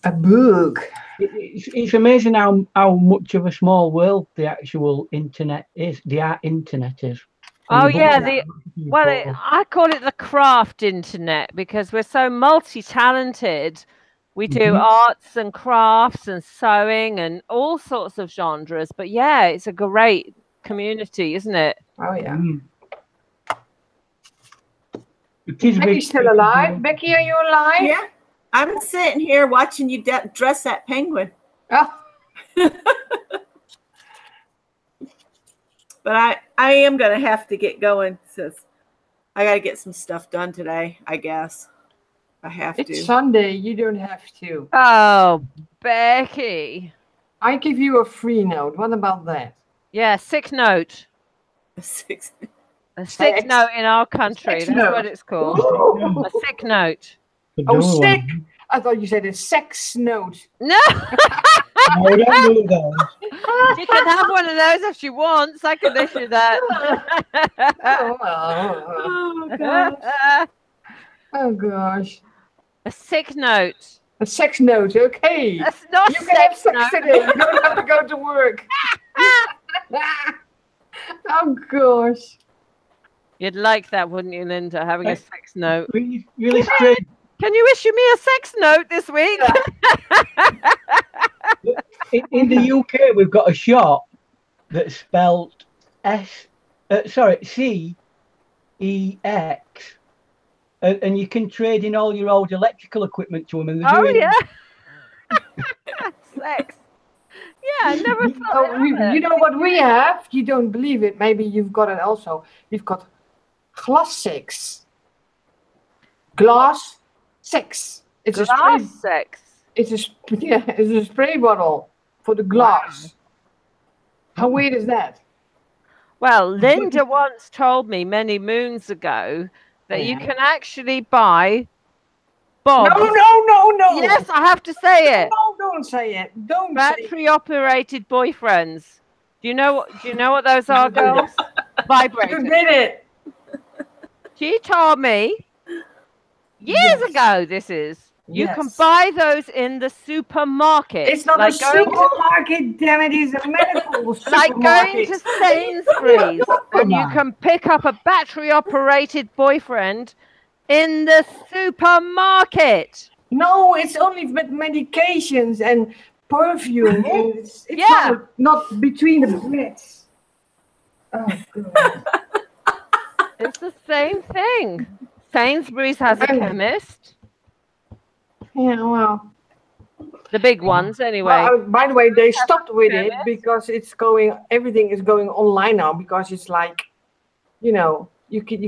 A book. It's amazing how much of a small world the actual internet is. The internet is. Oh yeah, I call it the craft internet because we're so multi-talented. We do arts and crafts and sewing and all sorts of genres. But yeah, it's a great community, isn't it? Oh yeah. Becky's still alive. Becky, are you alive? Yeah. I'm sitting here watching you dress that penguin. Oh. But I am going to have to get going since I got to get some stuff done today, I guess. I have to. It's Sunday. You don't have to. Oh, Becky. I give you a free note. What about that? Yeah, sick note. A sick note in our country. That's what it's called. A sick note. Oh, sick. I thought you said a sex note. No. No, we don't do those. She can have one of those if she wants. I can issue that. Oh gosh. Oh gosh. A sick note. A sex note, okay. That's not you can have sex today. You don't have to go to work. Oh gosh. You'd like that, wouldn't you, Linda? Having a sex note. Really straight. Can you issue me a sex note this week? In the UK, we've got a shop that's spelled CEX, and you can trade in all your old electrical equipment to them. And yeah, sex. Yeah, I never thought. You know what we have? You don't believe it. Maybe you've got it also. We've got glass sex. Glass sex. It's glass sex. It's a spray bottle for the glass. Wow. How weird is that? Well, Linda once told me many moons ago that you can actually buy Bob. No. Yes, I have to say it. No, don't say it. Don't battery-operated boyfriends. Do you know what those are, girls? Vibrators. You did it. She told me years ago. This is. You can buy those in the supermarket. It's not a supermarket, damn it! It's a medical supermarket. Like going to Sainsbury's, and you can pick up a battery-operated boyfriend in the supermarket. No, it's only with medications and perfume. It's not between the breads. Oh, God. It's the same thing. Sainsbury's has a chemist. Yeah, well. The big ones, anyway. Well, by the way, they stopped with it because everything is going online now because it's like, you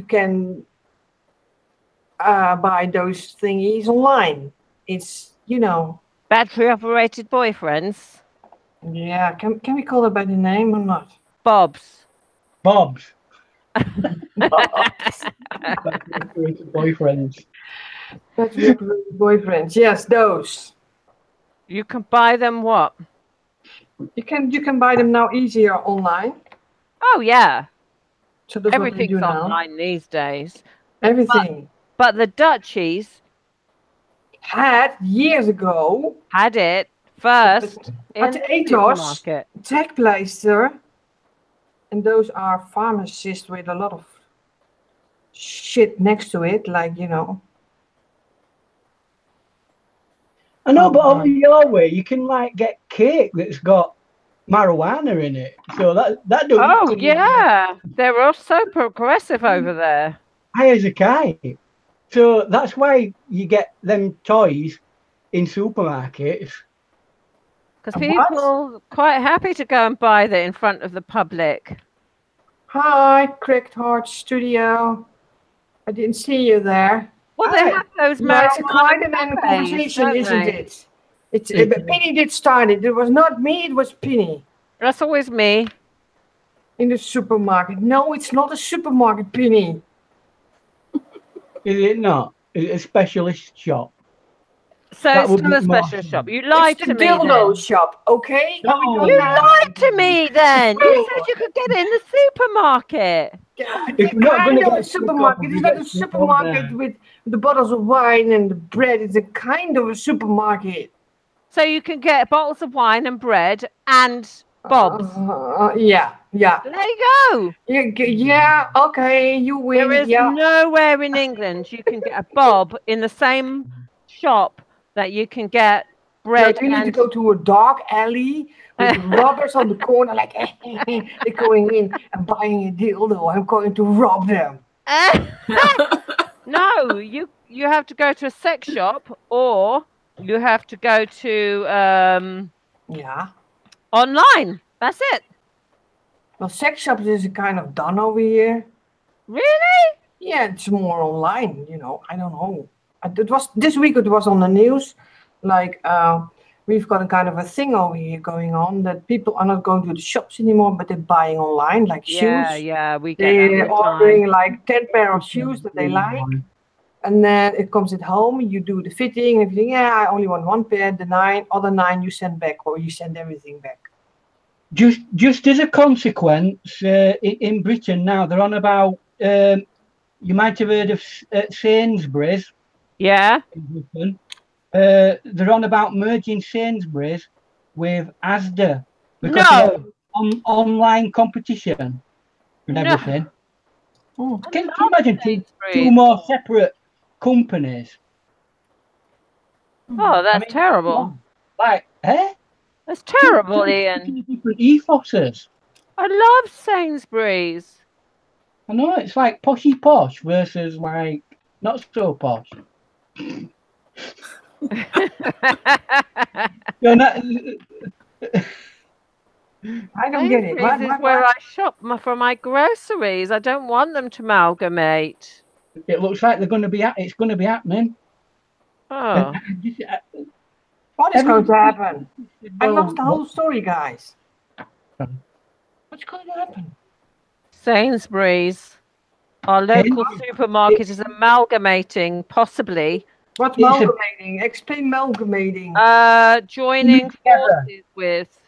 can buy those thingies online. It's, battery-operated boyfriends. Yeah, can we call it by the name or not? Bob's. Battery-operated boyfriends. Battery-operated boyfriends. Yes, those. You can buy them what? You can buy them now easier online. Oh yeah. So that's everything's online these days. Everything. But the Dutchies had years ago. Had it first at the Ethos Techpleister, and those are pharmacists with a lot of shit next to it, like I know, but over your way, you can get cake that's got marijuana in it. So that doesn't. Oh yeah, they're all so progressive over there. High as a kite. So that's why you get them toys in supermarkets. Because people are quite happy to go and buy that in front of the public. Hi, Cracked Heart Studio. I didn't see you there. Well, they have those marijuana. It's quite an conversation, isn't it? It's Penny did start it. It was not me. It was Penny That's always me. in the supermarket. No, it's not a supermarket, Penny. Is it not? Is it a specialist shop? So That it's would still be a special more- shop. You lied It's to the me dildo then. shop, okay? No, Are we going You now? lied to me then. You said you could get it in the supermarket. If we're not Kind gonna of get a stuck up, supermarket. we It's not get a stuck on supermarket there. with the bottles of wine and the bread. It's a kind of a supermarket. So you can get bottles of wine and bread and bobs. Yeah. There you go. Yeah, okay, you win. There is Yeah. nowhere in England you can get a bob in the same shop that you can get bread You need to and go to a dark alley with robbers on the corner, like they're going in and buying a dildo. I'm going to rob them. No, you have to go to a sex shop or you have to go to Yeah. online. That's it. Well, sex shops is kind of done over here. Really? Yeah, it's more online. I don't know. It was this week. It was on the news. Like we've got a kind of a thing over here going on that people are not going to the shops anymore, but they're buying online, like shoes. Yeah, we get that They're all the time. ordering like 10 pair of shoes that they like, and then it comes at home. You do the fitting, everything. Yeah, I only want one pair. The other 9 you send back, or you send everything back. Just as a consequence, in Britain now they're on about. You might have heard of Sainsbury's. Yeah. In Britain. They're on about merging Sainsbury's with Asda because of online competition and everything. Can you imagine two more separate companies? Oh, that's terrible. Like, That's terrible, Ian. Different ethoses. I love Sainsbury's. I know, it's like poshy posh versus like not so posh. You're not, I don't get it. Sainsbury's is where I shop for my groceries. I don't want them to amalgamate. It looks like it's going to be happening. Oh. What is going to happen? I lost the whole story, guys. What's going to happen? Sainsbury's, our local supermarket, is amalgamating, possibly. What's amalgamating? Explain amalgamating. Joining forces with,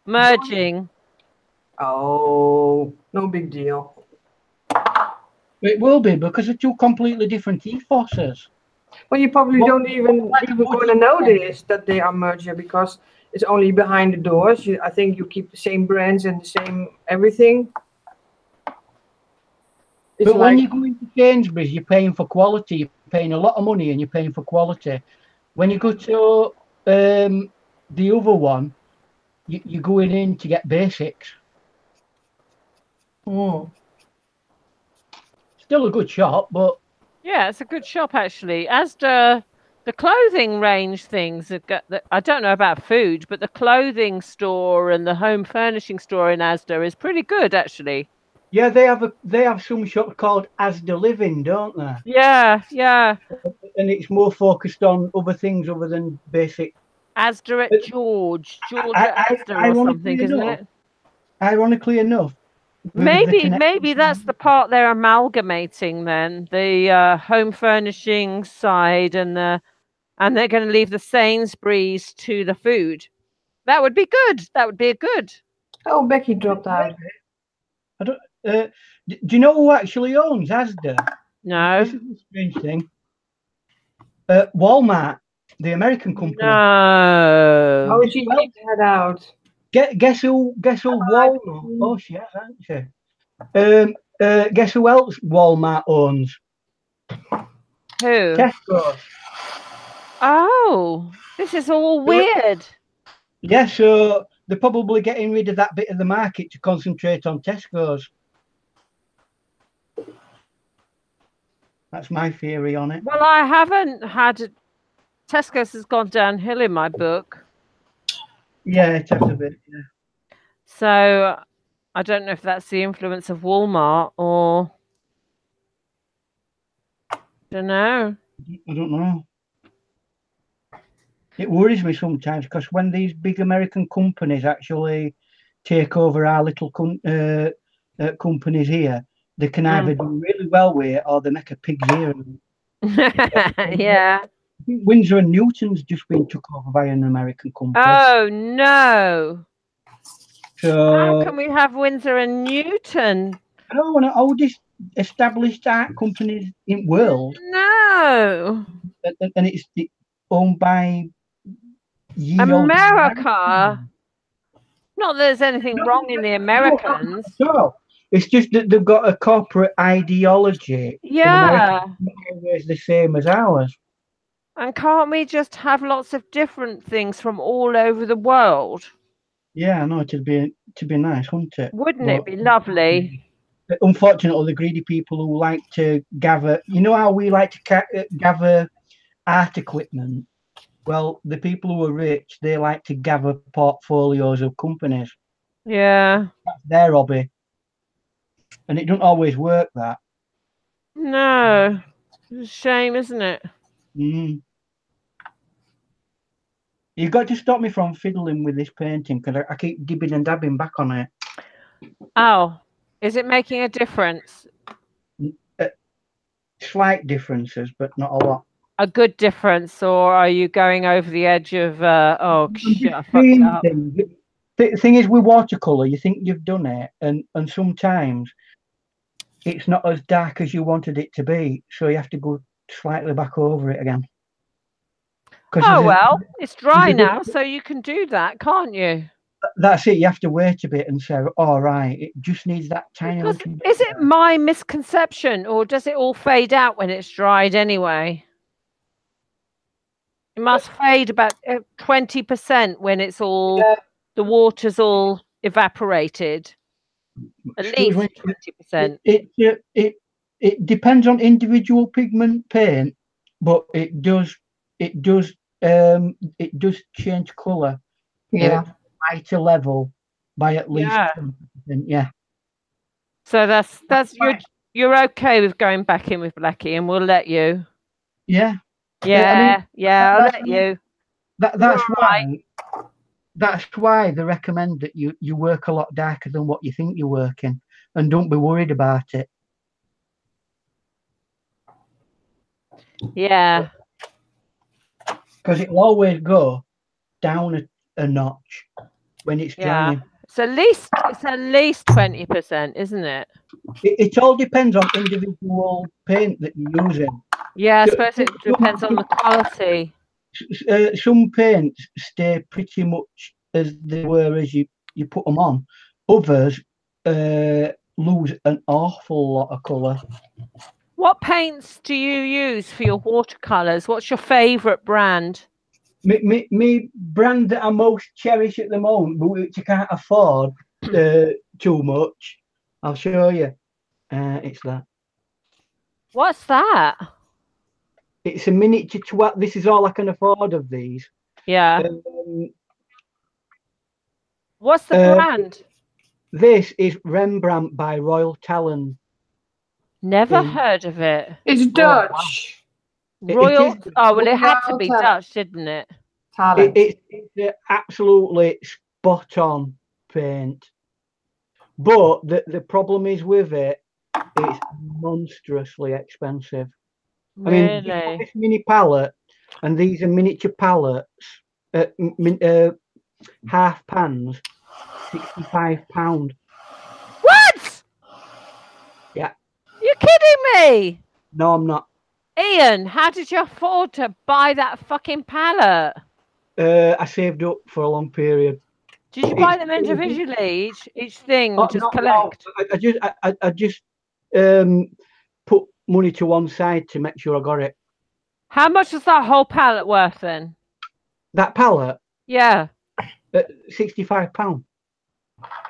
merging. Oh, no big deal. It will be because they're two completely different ethoses. Well, you probably don't even going to notice that they are merging because it's only behind the doors. I think you keep the same brands and the same everything. But when you go into Sainsbury's, you're paying for quality. You're paying a lot of money and you're paying for quality. When you go to the other one, you're going in to get basics. Still a good shop, but... Yeah, it's a good shop, actually. Asda, the clothing range things, I don't know about food, but the clothing store and the home furnishing store in Asda is pretty good, actually. Yeah, they have some shop called Asda Living, don't they? Yeah. And it's more focused on other things other than basic. Asda at George at Asda or something, isn't it? Ironically enough. Maybe that's the part they're amalgamating then, the home furnishing side and they're going to leave the Sainsbury's to the food. That would be good. That would be a good. Oh, Becky dropped out. I don't. Do you know who actually owns Asda? No. This is a strange thing. Walmart, the American company. No. Oh, she kicked head out. Guess who Walmart? Oh, she has, hasn't she? Guess who else Walmart owns? Who? Tesco. Oh, this is all weird. Yeah, so they're probably getting rid of that bit of the market to concentrate on Tesco's. That's my theory on it. Well, I haven't had Tesco's has gone downhill in my book. Yeah, it has a bit, yeah. So I don't know if that's the influence of Walmart or I don't know. I don't know. It worries me sometimes because when these big American companies actually take over our little companies here, they can either do really well with it or they make a pig's ear of it. Yeah. I think Windsor and Newton's just been took over by an American company. Oh no. How So can we have Windsor and Newton? I don't want to oldest established art companies in the world, No. and it's owned by America. Not that there's anything wrong in the Americans. So it's just that they've got a corporate ideology. Yeah. Not always the same as ours. And can't we just have lots of different things from all over the world? Yeah, I know it'd be nice, wouldn't it? Wouldn't it be lovely? Unfortunately, the greedy people who like to gather, you know how we like to gather art equipment? Well, the people who are rich, they like to gather portfolios of companies. Yeah. That's their hobby. And it doesn't always work, that. No. It's a shame, isn't it? Mm. You've got to stop me from fiddling with this painting because I keep dibbing and dabbing back on it. Oh, is it making a difference? Slight differences, but not a lot. A good difference, or are you going over the edge of, oh, shit, I fucked up. The thing is, with watercolour, you think you've done it, and sometimes it's not as dark as you wanted it to be, so you have to go slightly back over it again. Oh, well, it's dry now, so you can do that, can't you? That's it. You have to wait a bit and say, all right, it just needs that tiny little bit. Is it my misconception, or does it all fade out when it's dried anyway? It must fade about 20% when it's all, the water's all evaporated. At least 20%. It depends on individual pigment paint, but it does change colour. Yeah. Lighter level by at least 20%. Yeah. So that's you're okay with going back in with Blackie, and we'll let you. Yeah. Yeah, I'll let you. That's why they recommend that you work a lot darker than what you think you're working, and don't be worried about it. Yeah. Because it'll always go down a notch when it's drying. It's at least 20%, isn't it? It all depends on individual paint that you're using. Yeah, I suppose it depends on the quality. Some paints stay pretty much as they were as you put them on. Others lose an awful lot of colour. What paints do you use for your watercolours? What's your favourite brand? Me brand that I most cherish at the moment, but which I can't afford too much. I'll show you. It's that. What's that? It's a miniature. This is all I can afford of these. Yeah. What's the brand? This is Rembrandt by Royal Talon. Never heard of it. It's Dutch. Royal. Oh, well, it had to be Dutch, didn't it? It's absolutely spot on paint. But the problem is with it, it's monstrously expensive. Really? I mean, this mini palette, and these are miniature palettes, half pans, £65. What? Yeah. You're kidding me? No, I'm not. Ian, how did you afford to buy that fucking palette? I saved up for a long period. Did you buy them individually, each thing, just collect? No, I just put money to one side to make sure I got it. How much was that whole palette worth then? That palette? Yeah. £65.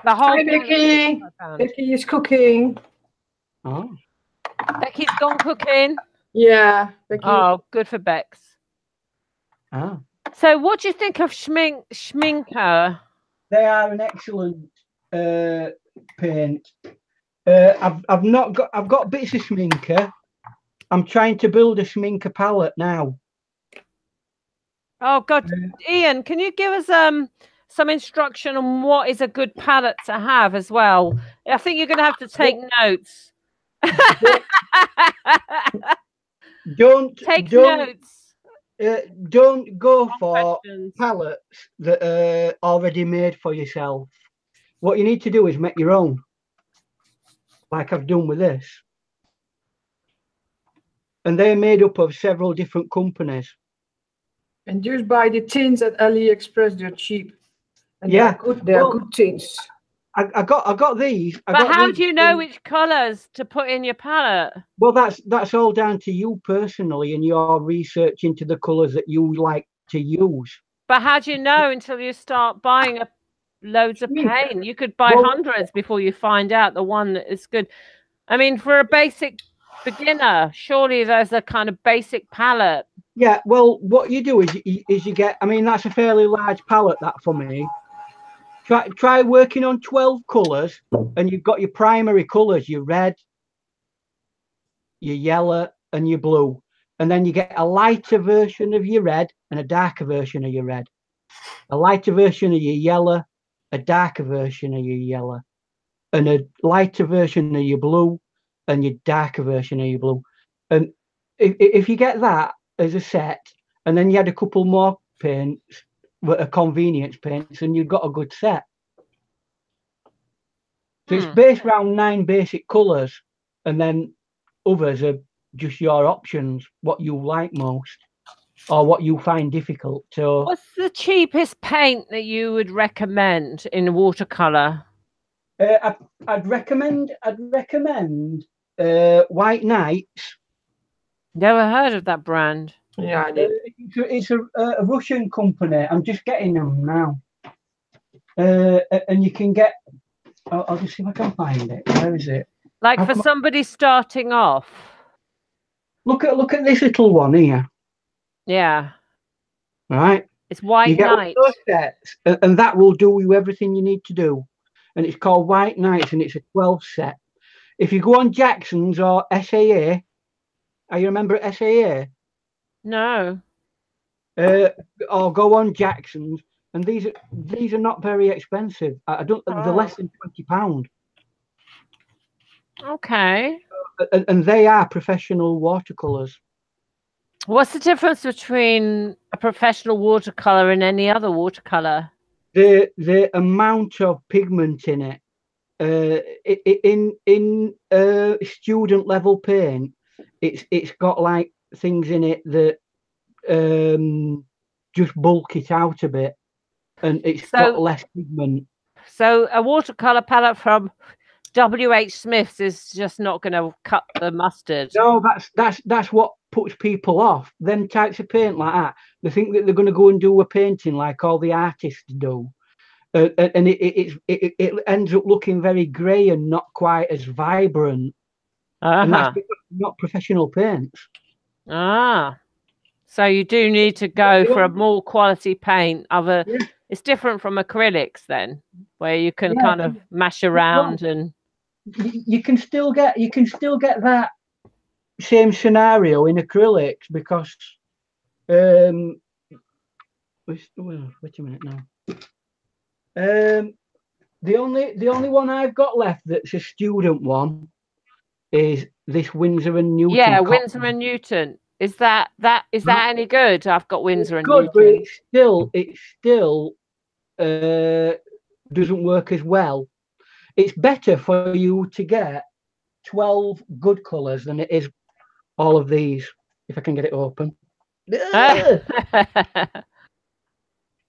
The whole Hi, Becky. Becky is cooking. Oh. Becky's gone cooking. Yeah. Becky. Oh, good for Bex. Ah. So, what do you think of Schminker? They are an excellent paint. I've got bits of Schminker. I'm trying to build a Schminker palette now. Oh God, Ian, can you give us some instruction on what is a good palette to have as well? I think you're going to have to take notes. Don't Take notes. Don't go for Questions. palettes that are already made for yourself. What you need to do is make your own, like I've done with this. And they're made up of several different companies. And just buy the tins at AliExpress. They're cheap. And Yeah, they are good tins. I got these. But how do you know which colours to put in your palette? Well, that's all down to you personally and your research into the colours that you like to use. But how do you know until you start buying loads of paint? You could buy hundreds before you find out the one that is good. I mean, for a basic beginner, surely there's a kind of basic palette. Yeah, well, what you do is you get, I mean, that's a fairly large palette, that for me. Try working on 12 colours, and you've got your primary colours, your red, your yellow, and your blue. And then you get a lighter version of your red and a darker version of your red. A lighter version of your yellow, a darker version of your yellow, and a lighter version of your blue, and your darker version of your blue. And if you get that as a set, and then you had a couple more paints, a convenience paints, and you've got a good set. So it's based around 9 basic colours, and then others are just your options, what you like most or what you find difficult. So what's the cheapest paint that you would recommend in watercolour? I'd recommend White Knights. Never heard of that brand. Yeah, I did. It's a Russian company. I'm just getting them now. And you can get, I'll just see if I can find it. Where is it? Like for somebody starting off. Look at this little one here. Yeah. Right. It's White Knight. Sets, and that will do you everything you need to do. And it's called White Knights, and it's a 12 set. If you go on Jackson's or SAA, you remember SAA? No. Or go on Jackson's, and these are not very expensive. They're less than £20. Okay. And they are professional watercolors. What's the difference between a professional watercolor and any other watercolor? The amount of pigment in it. In student level paint, it's got like things in it that just bulk it out a bit, and it's got less pigment. So a watercolor palette from W.H. Smith's is just not going to cut the mustard. No, that's what puts people off. Them types of paint like that, they think that they're going to go and do a painting like all the artists do, and it ends up looking very grey and not quite as vibrant. And that's because it's not professional paints. So you do need to go for a more quality paint. It's different from acrylics then, where you can kind of mash around and you can still get that same scenario in acrylics because wait a minute now. The only one I've got left that's a student one is this Winsor and Newton. Yeah, Winsor and Newton. Is that any good? I've got Winsor and good, Newton. But it still doesn't work as well. It's better for you to get 12 good colours than it is all of these. If I can get it open.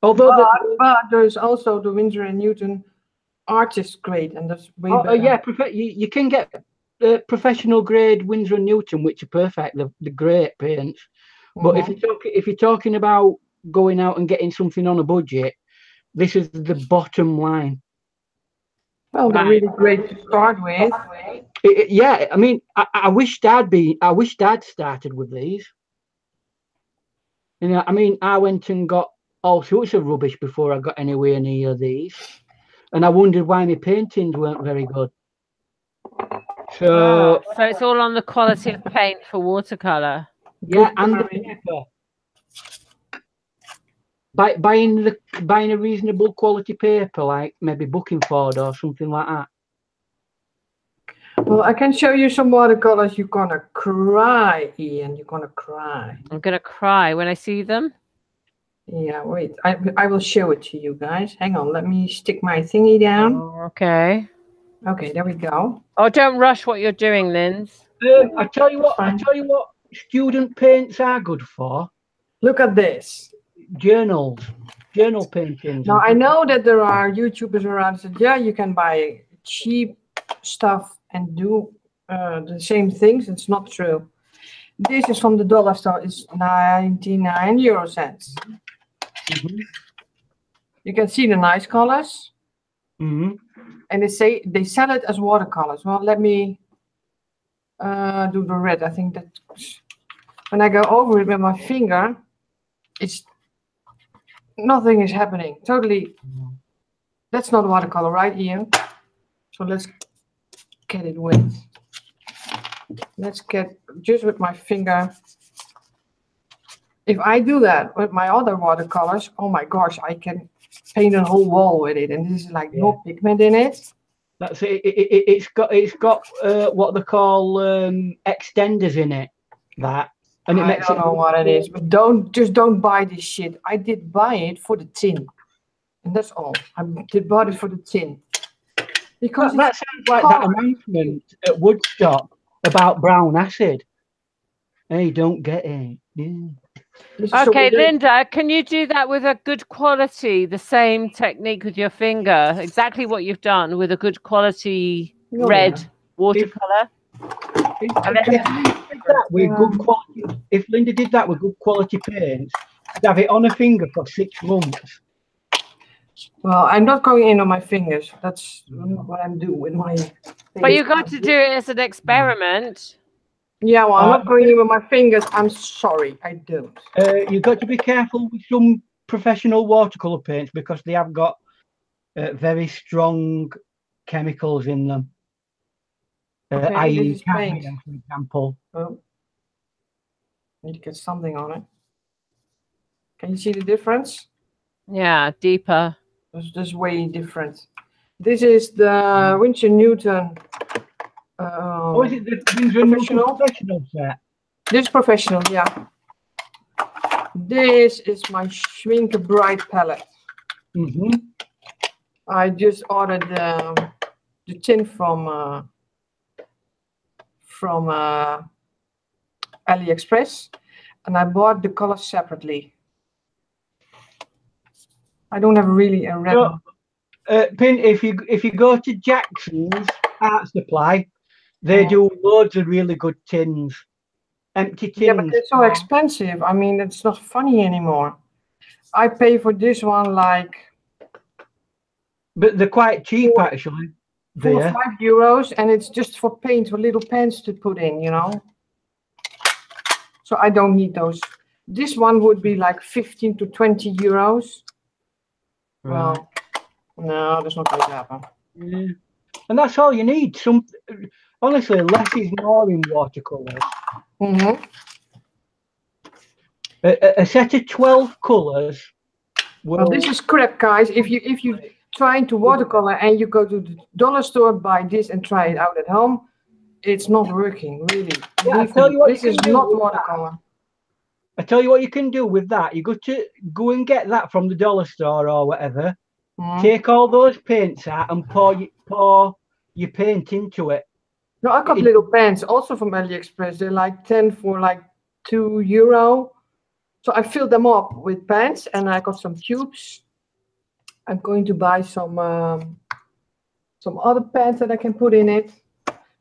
Although but there's also the Winsor and Newton artist grade, and that's way better. Yeah, you can get professional grade Winsor and Newton, which are perfect. They're great paints. But if you're talking about going out and getting something on a budget, this is the bottom line. Well, they're really great to start with. Yeah, I mean, I wish Dad started with these. You know, I mean, I went and got all sorts of rubbish before I got anywhere near these, and I wondered why my paintings weren't very good. So it's all on the quality of paint for watercolor. Yeah, and the paper. buying a reasonable quality paper, like maybe Booking Ford or something like that. Well, I can show you some watercolors. You're gonna cry, Ian. You're gonna cry. I'm gonna cry when I see them. Yeah, wait. I will show it to you guys. Hang on. Let me stick my thingy down. Oh, okay. Okay, there we go. Oh, don't rush what you're doing, Linz. I tell you what, student paints are good for. Look at this. Journal paintings. Now I know that there are YouTubers around that said, yeah, you can buy cheap stuff and do the same things. It's not true. This is from the dollar store. It's 99 euro cents. Mm-hmm. You can see the nice colors. Mm-hmm. And they sell it as watercolors. Well, let me do the red. I think that when I go over it with my finger, nothing is happening. Totally. That's not watercolor, right, Ian? So let's get it wet. Let's get just with my finger. If I do that with my other watercolors, oh my gosh, I can paint a whole wall with it, and this is like no pigment in it. That's it. It's got what they call extenders in it. And it makes I don't know what it is, but don't buy this shit. I did buy it for the tin, and that's all. I did buy it for the tin because that sounds like that announcement at Woodstock about brown acid. Hey, don't get it. Yeah. Okay, Linda, can you do that with a good quality, the same technique with your finger, exactly what you've done with a good quality red watercolor? If Linda did that with good quality paints, I'd have it on her finger for 6 months. Well, I'm not going in on my fingers. That's not what I'm doing with my fingers. But you got to do it as an experiment. Yeah, well, I'm not going in with my fingers. I'm sorry, I don't. You've got to be careful with some professional watercolor paints because they have got very strong chemicals in them. I.e., paint, for example. Oh, need to get something on it. Can you see the difference? Yeah, deeper. This is way different. This is the Winsor Newton. Is it the professional set? This is professional, yeah. This is my Schminke Bright palette. Mm-hmm. I just ordered the tin from AliExpress, and I bought the colors separately. I don't have really a red one. Pin, if you go to Jackson's Art Supply, they do loads of really good tins, empty tins. Yeah, but they're so expensive. I mean, it's not funny anymore. I pay for this one like. But they're quite cheap actually. 4 or 5 euros, and it's just for paint, for little pens to put in, you know. So I don't need those. This one would be like 15 to 20 euros. Right. Well, no, that's not going to happen. Yeah. And that's all you need. Honestly, less is more in watercolors. Mm-hmm. A set of 12 colors. Well, this is crap, guys. If you trying to watercolor and you go to the dollar store, buy this and try it out at home, it's not working, really. Yeah, I tell you what, this is not watercolor. I tell you what you can do with that. You go and get that from the dollar store or whatever. Take all those paints out and pour your paint into it. No, I got little pens also from AliExpress. They're like 10 for like €2. So I filled them up with pens, and I got some tubes. I'm going to buy some other pens that I can put in it,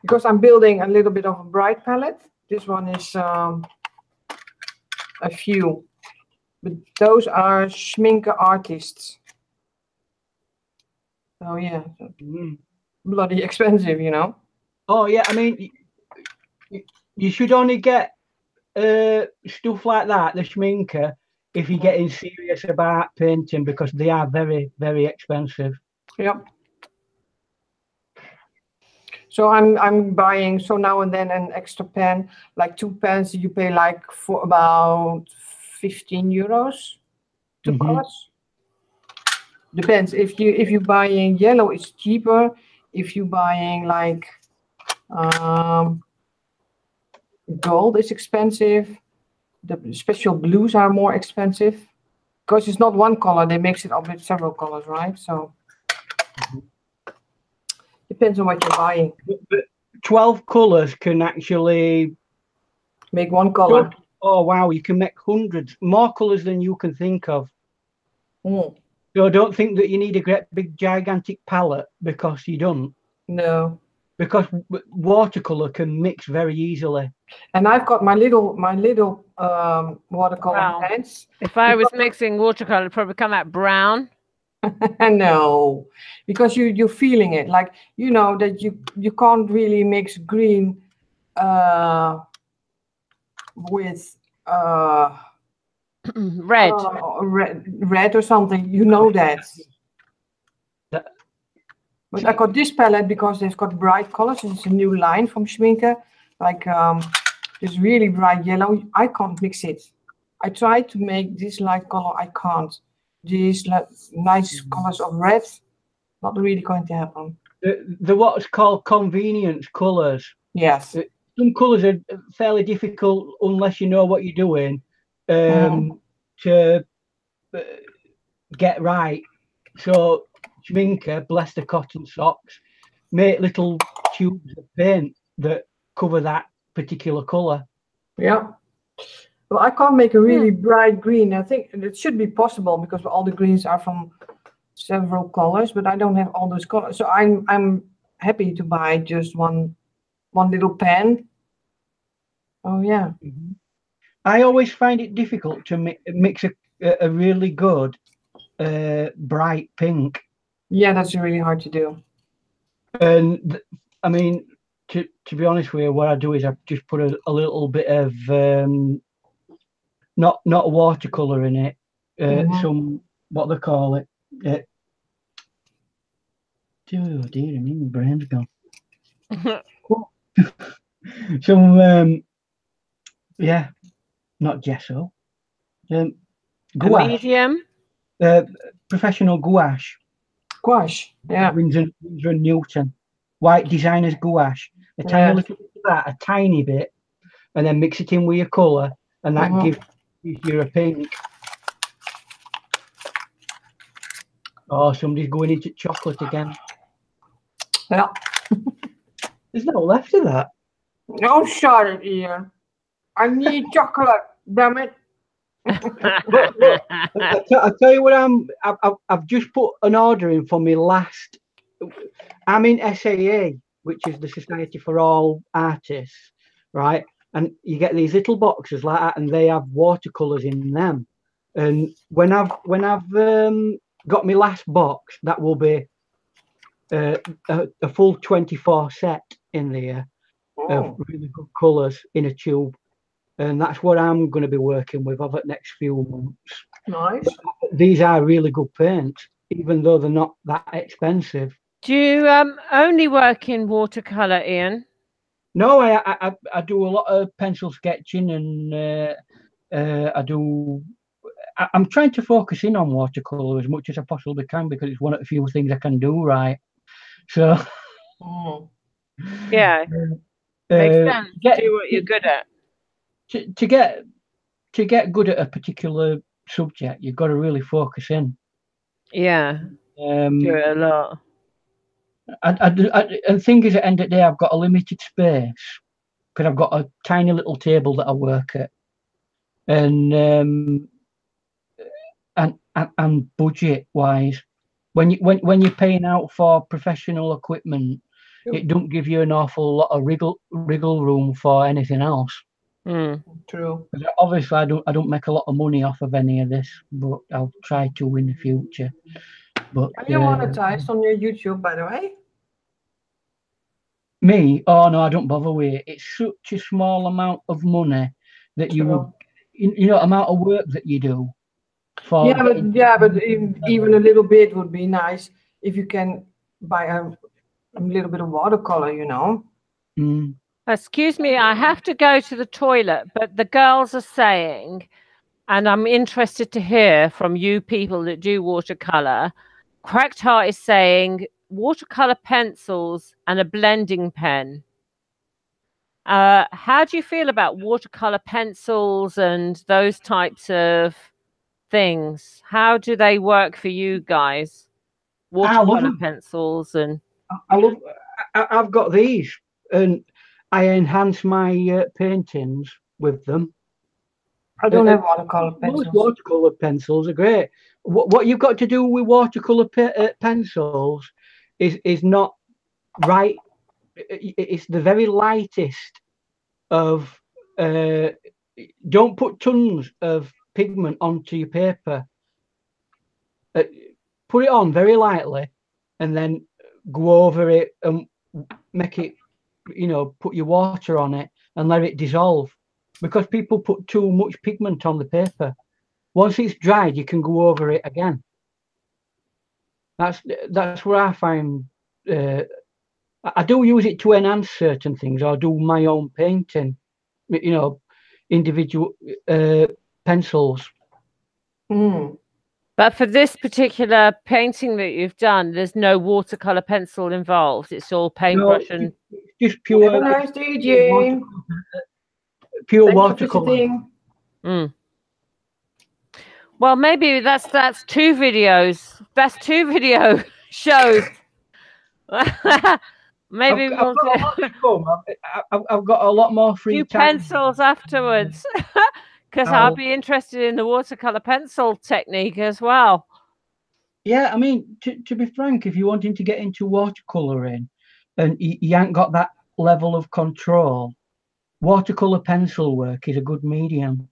because I'm building a little bit of a bright palette. This one is a few, but those are Schminke artists. So yeah, bloody expensive, you know. Oh yeah, I mean, you should only get stuff like that, the Schminke, if you're getting serious about painting, because they are very, very expensive. Yep. So I'm buying now and then an extra pen, like 2 pens you pay like for about 15 euros. two colors. Depends if you buying yellow, it's cheaper. If you buying like gold, it's expensive. The special blues are more expensive because it's not one color. They mix it up with several colors, right? So depends on what you're buying. But 12 colors can actually make one color. Oh wow, you can make hundreds more colors than you can think of. Mm. So don't think that you need a great big gigantic palette, because you don't. No. Because watercolor can mix very easily. And I've got my little watercolor pens. If I was mixing watercolor, it'd probably come out brown. No, because you're feeling it, like you know that you can't really mix green with red. Red or something. You know that. But I got this palette because they've got bright colors. It's a new line from Schminke, like this really bright yellow. I can't mix it. I tried to make this light color. I can't. These nice colors of red, not really going to happen. The what's called convenience colors. Yes. Some colors are fairly difficult unless you know what you're doing to get right. So Schminke, bless the cotton socks, make little tubes of paint that cover that particular color. Yeah. Well, I can't make a really bright green. I think it should be possible because all the greens are from several colors, but I don't have all those colors. So I'm happy to buy just one little pen. Oh yeah. I always find it difficult to mix a really good bright pink. Yeah, that's really hard to do. And I mean, to be honest with you, what I do is I just put a little bit of not watercolor in it, some what they call it. Oh dear me, my brain's gone. Some yeah, not gesso. Gouache. Medium. Professional gouache. Gouache, yeah. Winsor and Newton. White designer's gouache. A tiny little bit of that, a tiny bit, and then mix it in with your colour, and that gives you a pink. Oh, somebody's going into chocolate again. Yeah. There's no left of that. No, shut it, Ian. I need chocolate, damn it. Look, I tell you what, I've just put an order in for me last. I'm in SAA, which is the Society for All Artists, right? And you get these little boxes like that, and they have watercolors in them. And when I've got my last box, that will be a full 24 set in there of really good colors in a tube. And that's what I'm going to be working with over the next few months. Nice. These are really good paints, even though they're not that expensive. Do you only work in watercolor, Ian? No, I do a lot of pencil sketching, and I'm trying to focus in on watercolor as much as I possibly can, because it's one of the few things I can do right. So yeah, makes sense. Do what you're good at. To get good at a particular subject, you've got to really focus in. Yeah, do it a lot. And thing is, at the end of the day, I've got a limited space because I've got a tiny little table that I work at, and budget wise, when you're paying out for professional equipment, it don't give you an awful lot of wriggle room for anything else. True. Obviously, I don't make a lot of money off of any of this, but I'll try to in the future. But are you monetized on your YouTube, by the way? Me? Oh no, I don't bother with it. It's such a small amount of money that you would, amount of work that you do. For but even a little bit would be nice if you can buy a little bit of watercolor, Excuse me, I have to go to the toilet, but the girls are saying and I'm interested to hear from you people that do watercolor. Cracked Heart is saying watercolor pencils and a blending pen. How do you feel about watercolor pencils and those types of things? How do they work for you guys? Watercolor pencils and I've got these, and I enhance my paintings with them. I don't have watercolor Most pencils. watercolor pencils are great. What you've got to do with watercolor pencils is not right. It's the very lightest of. Don't put tons of pigment onto your paper. Put it on very lightly, and then go over it and make it, put your water on it and let it dissolve, because people put too much pigment on the paper. Once it's dried, you can go over it again. That's where I find I do use it to enhance certain things, or do my own painting, individual pencils. But for this particular painting that you've done, there's no watercolor pencil involved. It's all paintbrush and just pure. Have a nice day, Jane. Pure Thanks watercolor. Well, maybe that's 2 videos. That's 2 video shows. Maybe we'll I've got a lot more free do time. pencils afterwards, because I'll be interested in the watercolor pencil technique as well. Yeah, I mean, to be frank, if you're wanting to get into watercoloring and you ain't got that level of control, watercolor pencil work is a good medium.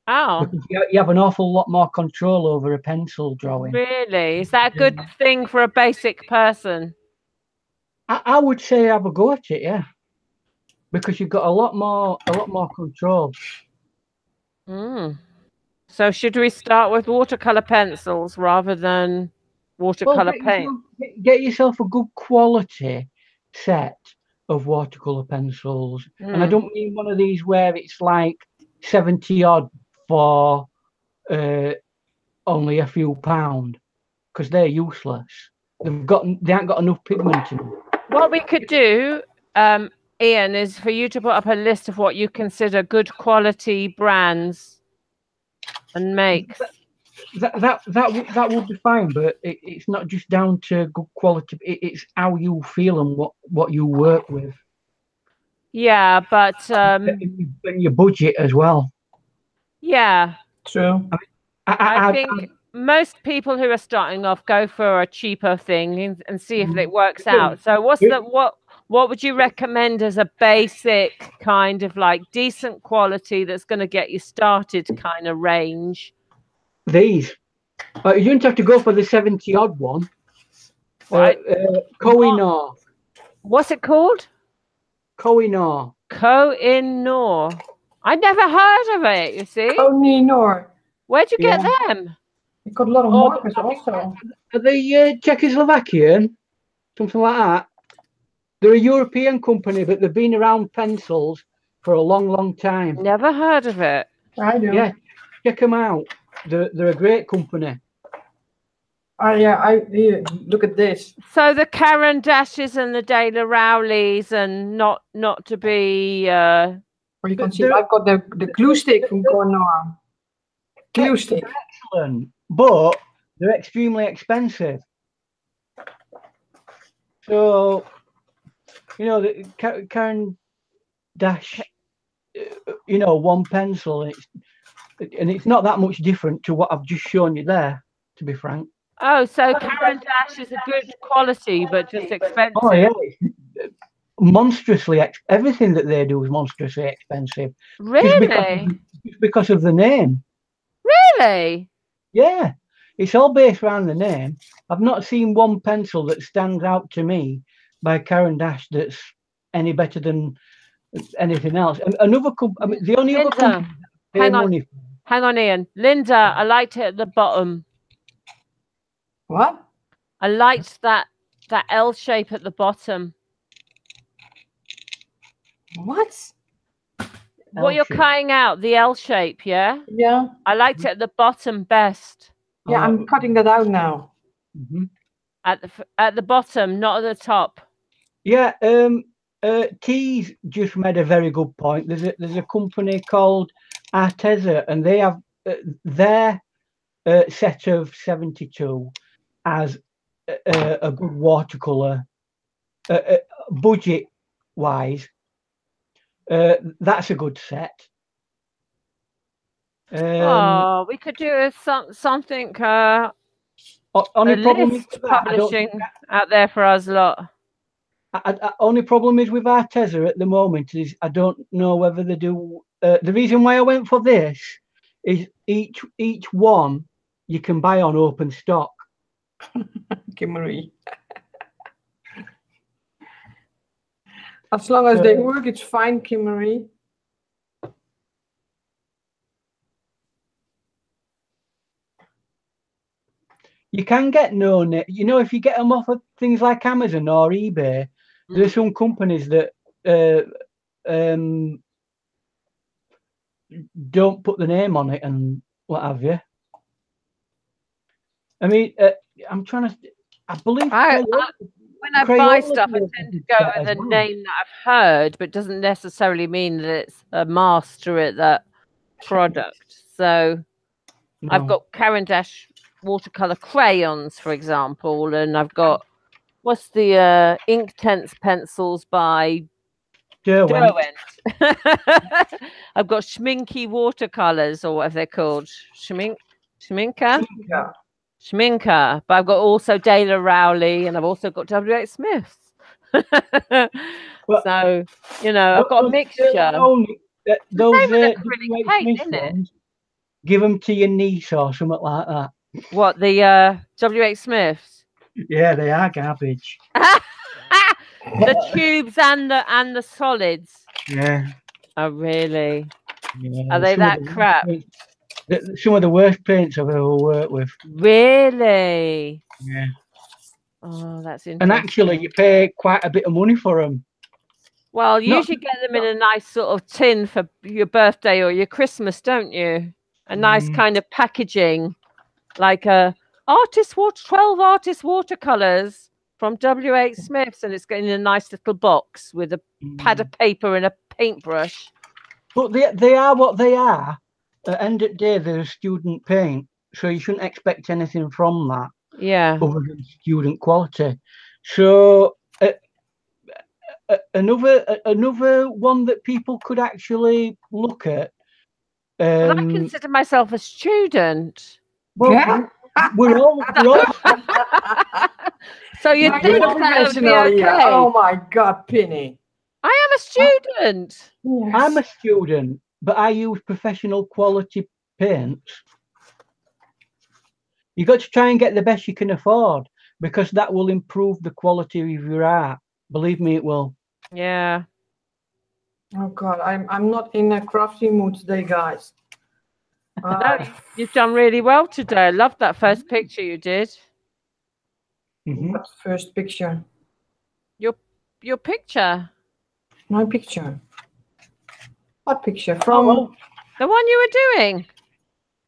Oh, because you have an awful lot more control over a pencil drawing. Really? Is that a good thing for a basic person? I would say have a go at it, yeah, because you've got a lot more control. So should we start with watercolor pencils rather than watercolor paint? Get yourself a good quality set of watercolor pencils, and I don't mean one of these where it's like 70 odd for only a few pound, because they're useless. They ain't got enough pigment in them. What we could do, Ian, is for you to put up a list of what you consider good quality brands and makes. That would be fine, but it's not just down to good quality. It's how you feel and what you work with. Yeah, but and your budget as well. Yeah, true. I think most people who are starting off go for a cheaper thing and see if it works out. So what would you recommend as a basic kind of like decent quality that's going to get you started kind of range? These. You don't have to go for the 70 odd one. Right. Kohinoor. What's it called? Kohinoor. Kohinoor. I never heard of it, you see. Kohinoor. Where'd you get them? You got a lot of markers also. Are they Czechoslovakian? Something like that. They're a European company, but they've been around pencils for a long, long time. Never heard of it. I do. Yeah, check them out. They're a great company. Yeah, look at this. So the Karen Dashes and the Dana Rowleys, and not to be. Or you can see, I've got the glue stick from Kohinoor. Glue stick. Excellent, but they're extremely expensive. So, the Karen Dash, one pencil, and it's not that much different to what I've just shown you there, to be frank. Oh, so Karen Dash is a good quality, but just expensive. Oh yeah, monstrously everything that they do is monstrously expensive. Really? Just because of the name. Really? Yeah, it's all based around the name. I've not seen one pencil that stands out to me by Karen Dash that's any better than anything else. Another company, the only other company. Hang on, Ian. Linda, I liked it at the bottom. What? I liked that L shape at the bottom. What? What you're L-shape. cutting out, the L shape, yeah? Yeah. I liked it at the bottom best. Yeah, I'm cutting that out now. Mhm. At the bottom, not at the top. Yeah, Keys just made a very good point. There's a company called Arteza, and they have their set of 72 as a good watercolor, budget wise. That's a good set. Oh, we could do something. Only A problem is list with that, publishing out there for us lot. only problem is with Arteza at the moment is I don't know whether they do. The reason why I went for this is each one you can buy on open stock. Kimmery. As long as they work, it's fine, Kimmery. You can get if you get them off of things like Amazon or eBay, there's some companies that don't put the name on it and what have you. I mean, I'm trying to. I believe when I buy stuff, I tend to go with a name that I've heard, but doesn't necessarily mean that it's a master at that product. So I've got Caran d'Ache watercolor crayons, for example, and I've got what's the Inktense pencils by Derwent. I've got Schminky watercolors, or whatever they're called, Schminka. Schminka, but I've got also Dale Rowley, and I've also got W.H. Smiths. So, I've got a mixture. Those W.H. Smith ones, give them to your niece or something like that. What, the W.H. Smiths? Yeah, they are garbage. The tubes and the solids. Yeah. Oh, really? Yeah, are they that crap? Some of the worst paints I've ever worked with. Really? Yeah. Oh, that's interesting. And actually, you pay quite a bit of money for them. Well, you usually get them in a nice sort of tin for your birthday or your Christmas, don't you? A nice kind of packaging, like 12 artist watercolors from W.H. Smiths, and it's in a nice little box with a pad of paper and a paintbrush. But they are what they are. At the end of the day, they're a student paint, so you shouldn't expect anything from that. Yeah. Other than student quality. So another one that people could actually look at. But I consider myself a student. Well, yeah. we're all. So you think that would be okay? Oh my God, Penny! I am a student. Yes. I'm a student, but I use professional quality paints. You got to try and get the best you can afford, because that will improve the quality of your art. Believe me, it will. Yeah. Oh God, I'm not in a crafty mood today, guys. No, you've done really well today. I loved that first picture you did. What first picture? Your picture. My picture. What picture? From the one you were doing.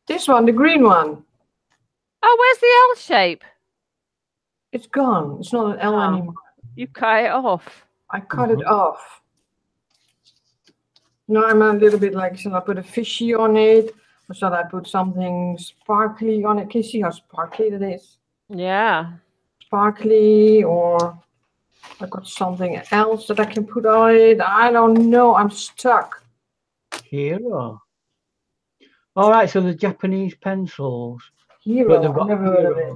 This one, the green one. Oh, where's the L shape? It's gone. It's not an L anymore. You cut it off. I cut it off. Now I'm a little bit like, shall I put a fishy on it? Or shall I put something sparkly on it? Can you see how sparkly that is? Yeah. Sparkly, or I got something else that I can put on it. I don't know. I'm stuck. Hero. All right, so the Japanese pencils. Hero. I've never heard of it.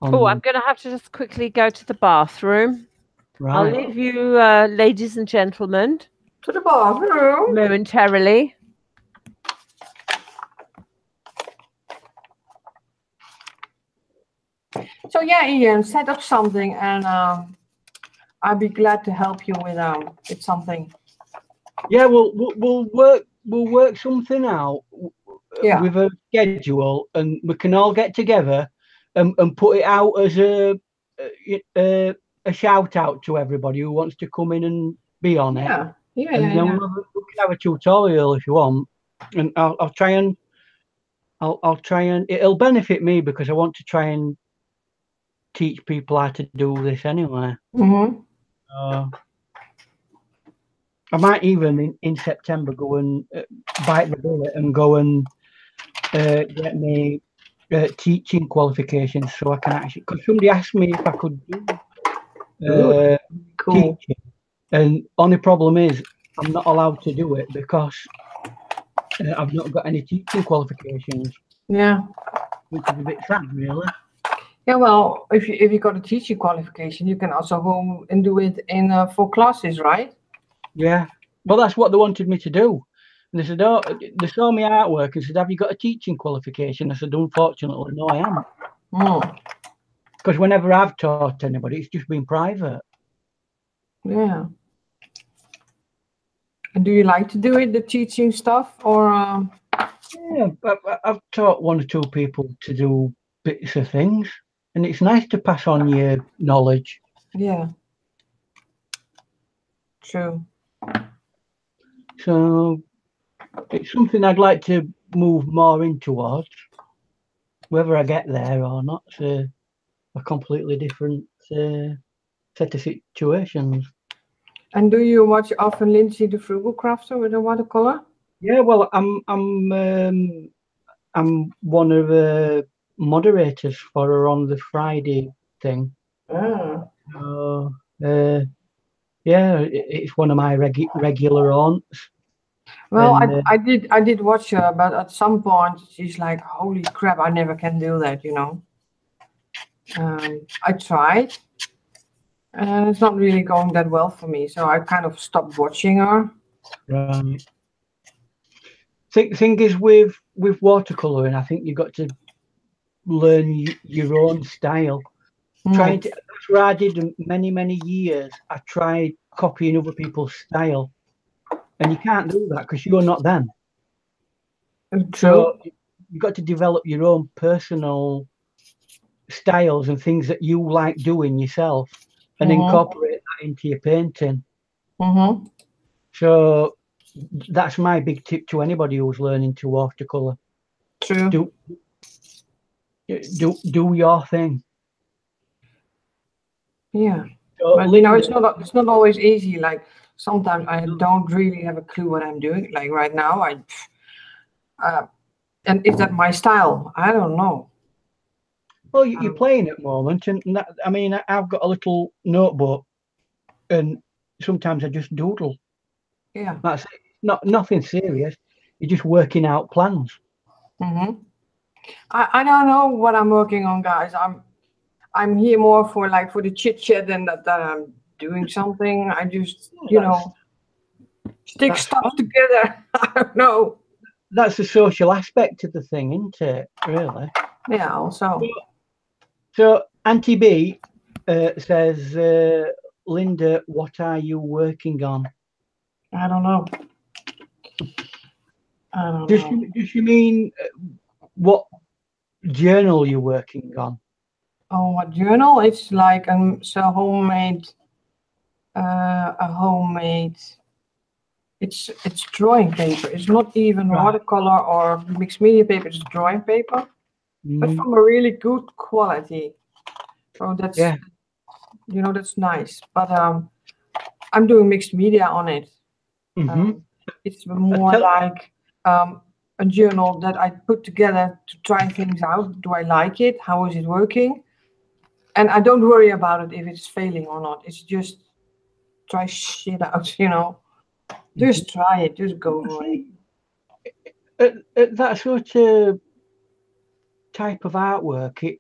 Oh, I'm going to have to just quickly go to the bathroom. Right. I'll leave you, ladies and gentlemen, to the bathroom momentarily. So yeah, Ian, set up something, and I'd be glad to help you with something. Yeah, we'll work something out with a schedule, and we can all get together and put it out as a shout out to everybody who wants to come in and be on it. Yeah. And then we'll have a look have a tutorial if you want, and I'll try and it'll benefit me because I want to try and teach people how to do this anyway. Mm-hmm. I might even in September go and bite the bullet and go and get me teaching qualifications so I can actually. Because somebody asked me if I could do Cool. teaching, and only problem is I'm not allowed to do it because I've not got any teaching qualifications. Yeah. Which is a bit sad, really. Yeah, well, if you got a teaching qualification, you can also go and do it in for classes, right? Yeah. Well, that's what they wanted me to do. And they said, oh, they saw me artwork and said, have you got a teaching qualification? I said, unfortunately, no, I haven't. Because whenever I've taught anybody, it's just been private. Yeah. And do you like to do it, the teaching stuff, or? Yeah, I've taught one or two people to do bits of things, and it's nice to pass on your knowledge. Yeah. True. So it's something I'd like to move more in towards. Whether I get there or not, a completely different set of situations. And do you watch often Lindsay the Frugal Crafter with a watercolor? Yeah, well, I'm one of the moderators for her on the Friday thing. Yeah, it's one of my regular aunts. Well, and, I did watch her, but at some point she's like, "Holy crap! I never can do that," you know. I tried, and it's not really going that well for me, so I kind of stopped watching her. Right. Thing is with watercoloring, I think you've got to learn your own style. That's what I did many years. I tried copying other people's style, and you can't do that because you're not them. True. So you've got to develop your own personal styles and things that you like doing yourself, and incorporate that into your painting. So that's my big tip to anybody who's learning to watercolor. True. Do your thing. Yeah. So, but you know, it's not always easy. Like sometimes I don't really have a clue what I'm doing. Like right now, and is that my style? I don't know. Well, you're playing at the moment, and that, I mean, I've got a little notebook, and sometimes I just doodle. Yeah. That's it. Nothing serious. You're just working out plans. I don't know what I'm working on, guys. I'm here more for the chit chat than that I'm doing something. I just stick stuff together. I don't know. That's the social aspect of the thing, isn't it? Really. Yeah. Also. So Auntie B says, Linda, what are you working on? I don't know. Does she mean what journal you're working on? Oh, what journal? It's like a homemade. It's drawing paper. It's not even watercolor or mixed media paper. It's drawing paper, but from a really good quality. So that's that's nice. But I'm doing mixed media on it. It's more like a journal that I put together to try things out. Do I like it? How is it working? And I don't worry about it if it's failing or not. It's just try shit out, you know. Just try it. Just go for it. That sort of type of artwork,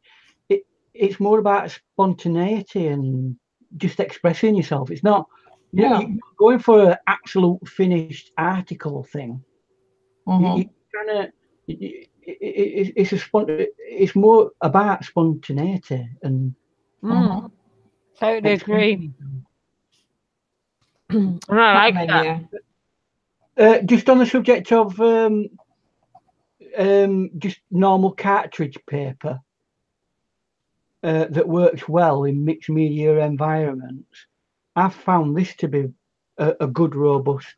it's more about spontaneity and just expressing yourself. It's not you're going for an absolute finished article thing. It's more about spontaneity and totally agree. I like that. Just on the subject of just normal cartridge paper that works well in mixed media environments, I've found this to be a good, robust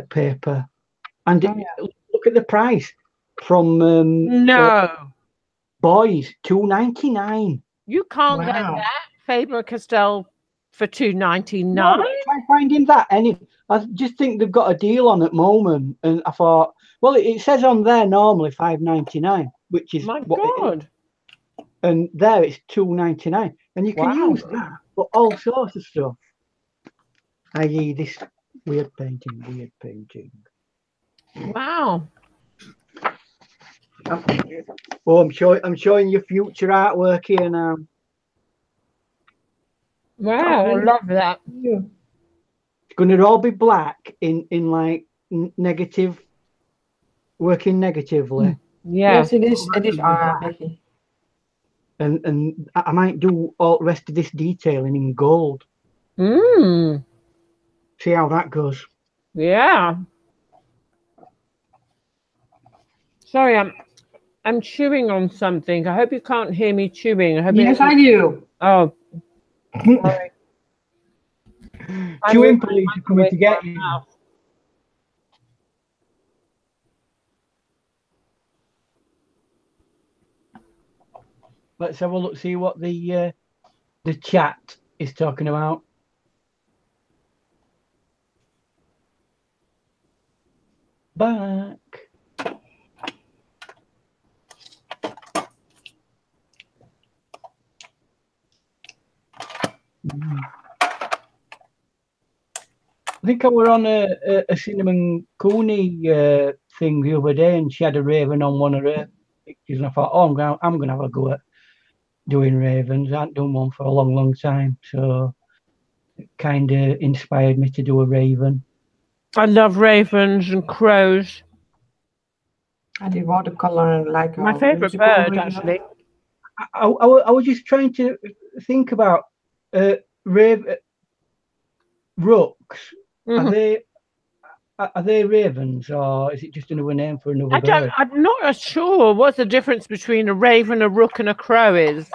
paper, and Oh, yeah. look at the price from No, boys, $2.99. you can't get Wow. that Faber-Castell for $2.99. No, try finding that. I just think they've got a deal on at the moment, and I thought, well, it says on there normally $5.99, which is My what it is. God. And there it's $2.99, and you can Wow. use that for all sorts of stuff. I.e., this weird painting. Wow. Oh, I'm showing you future artwork here now. Wow, I love that. Yeah. It's going to all be black in like negative, working negatively. Yeah. Yes, it is. It is. Becky. And I might do all the rest of this detailing in gold. Mm. See how that goes. Yeah. Sorry, I'm chewing on something. I hope you can't hear me chewing. I hope Yes, I do. Oh, sorry. Chewing police are coming to get you. Let's have a look, see what the chat is talking about. Back. I think I were on a Cinnamon Cooney thing the other day, and she had a raven on one of her pictures, and I thought, oh, I'm gonna have a go at doing ravens. I haven't done one for a long time, so it kind of inspired me to do a raven. I love ravens and crows. I did watercolor and like My favorite bird, actually. I was just trying to think about rooks. Mhm. Are they ravens, or is it just another name for another bird? I'm not sure what the difference between a raven, a rook, and a crow is.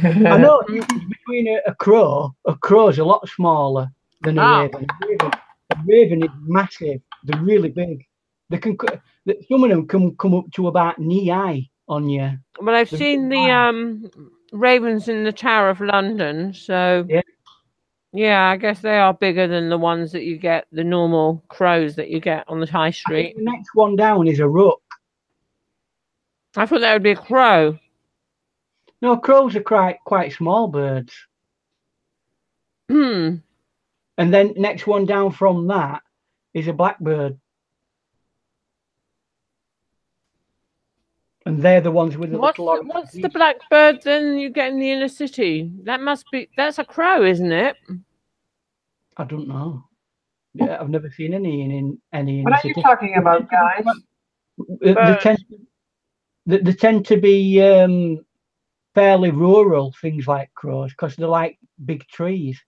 I know the difference between a crow. A crow is a lot smaller than a raven. A raven is massive. They're really big. They can. Some of them can come up to about knee high on you. Well, I've seen the ravens in the Tower of London, so yeah, I guess they are bigger than the ones that you get, the normal crows that you get on the high street. The next one down is a rook. I thought that would be a crow. No, crows are quite small birds. Hmm. And then next one down from that is a blackbird. And they're the ones with the What's the blackbird then you get in the inner city? That's a crow, isn't it? I don't know. Yeah, I've never seen any in any What inner are you city. talking about, guys? They tend to be fairly rural, things like crows, because they're like big trees.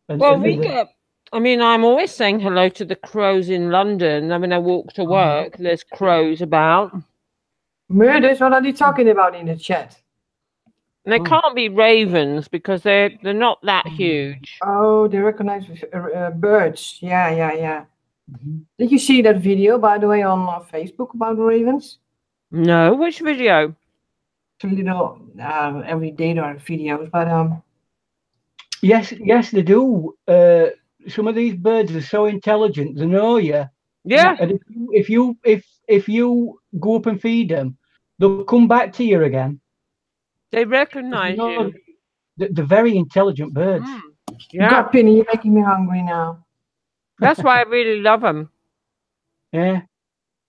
I mean, I'm always saying hello to the crows in London. I mean, I walk to work, there's crows about. Murders, what are you talking about in the chat? And they can't be ravens because they're not that huge. Oh, they recognize birds. Yeah. Did you see that video, by the way, on Facebook about ravens? No, which video? It's a little every day there are videos, but yes, they do. Some of these birds are so intelligent; they know you. Yeah. And if you go up and feed them, they'll come back to you again. They recognize you. They're very intelligent birds. Yeah. God, Penny, you're making me hungry now. That's why I really love them. Yeah.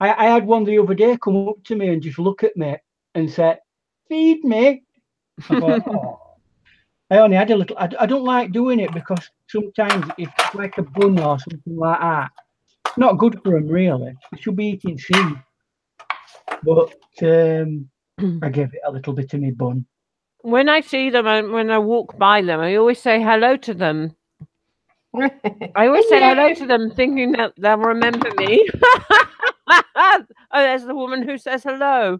I had one the other day come up to me and just look at me and say, "Feed me." I thought, oh. I only had a little. I don't like doing it because sometimes if it's like a bun or something like that, it's not good for them really. They should be eating seed. But I gave it a little bit of my bun. When I see them and when I walk by them, I always say hello to them. I always say hello to them, thinking that they'll remember me. Oh, there's the woman who says hello.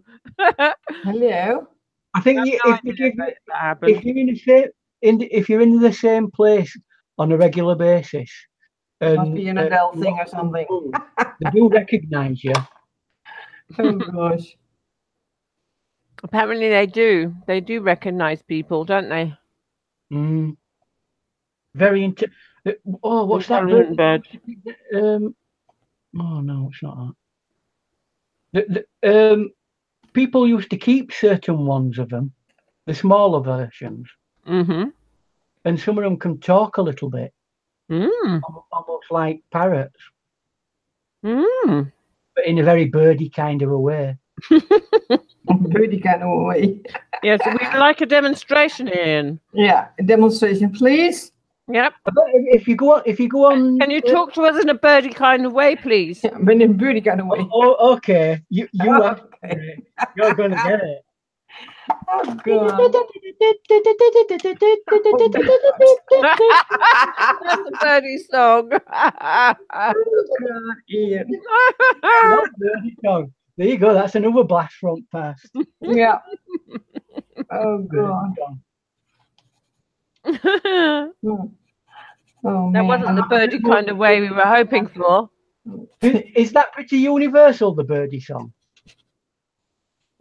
Hello. I think if you're in the same place on a regular basis, Must be an Adele thing or something. They do recognise you. Oh gosh. Apparently they do. They do recognise people, don't they? Mm. Very oh, what's that bird? Intelligent bird. Oh no, it's not that. People used to keep certain ones of them, the smaller versions, Mm-hmm. and some of them can talk a little bit, almost like parrots, but in a very birdy kind of a way. Birdie kind of way. Yes, we'd like a demonstration, Ian. Yeah, a demonstration, please. Yep. If you go on, Can you talk to us in a birdie kind of way, please? Yeah, but in birdie kind of way. Oh, okay. You Oh, okay. You're gonna get it. Oh god. That's a birdie song. Oh god, Ian. Not birdie song. There you go. That's another blast front pass. Yeah. Oh Birdie god. song. Oh That man. wasn't the birdie kind of way we were hoping for. Is that pretty universal, the birdie song?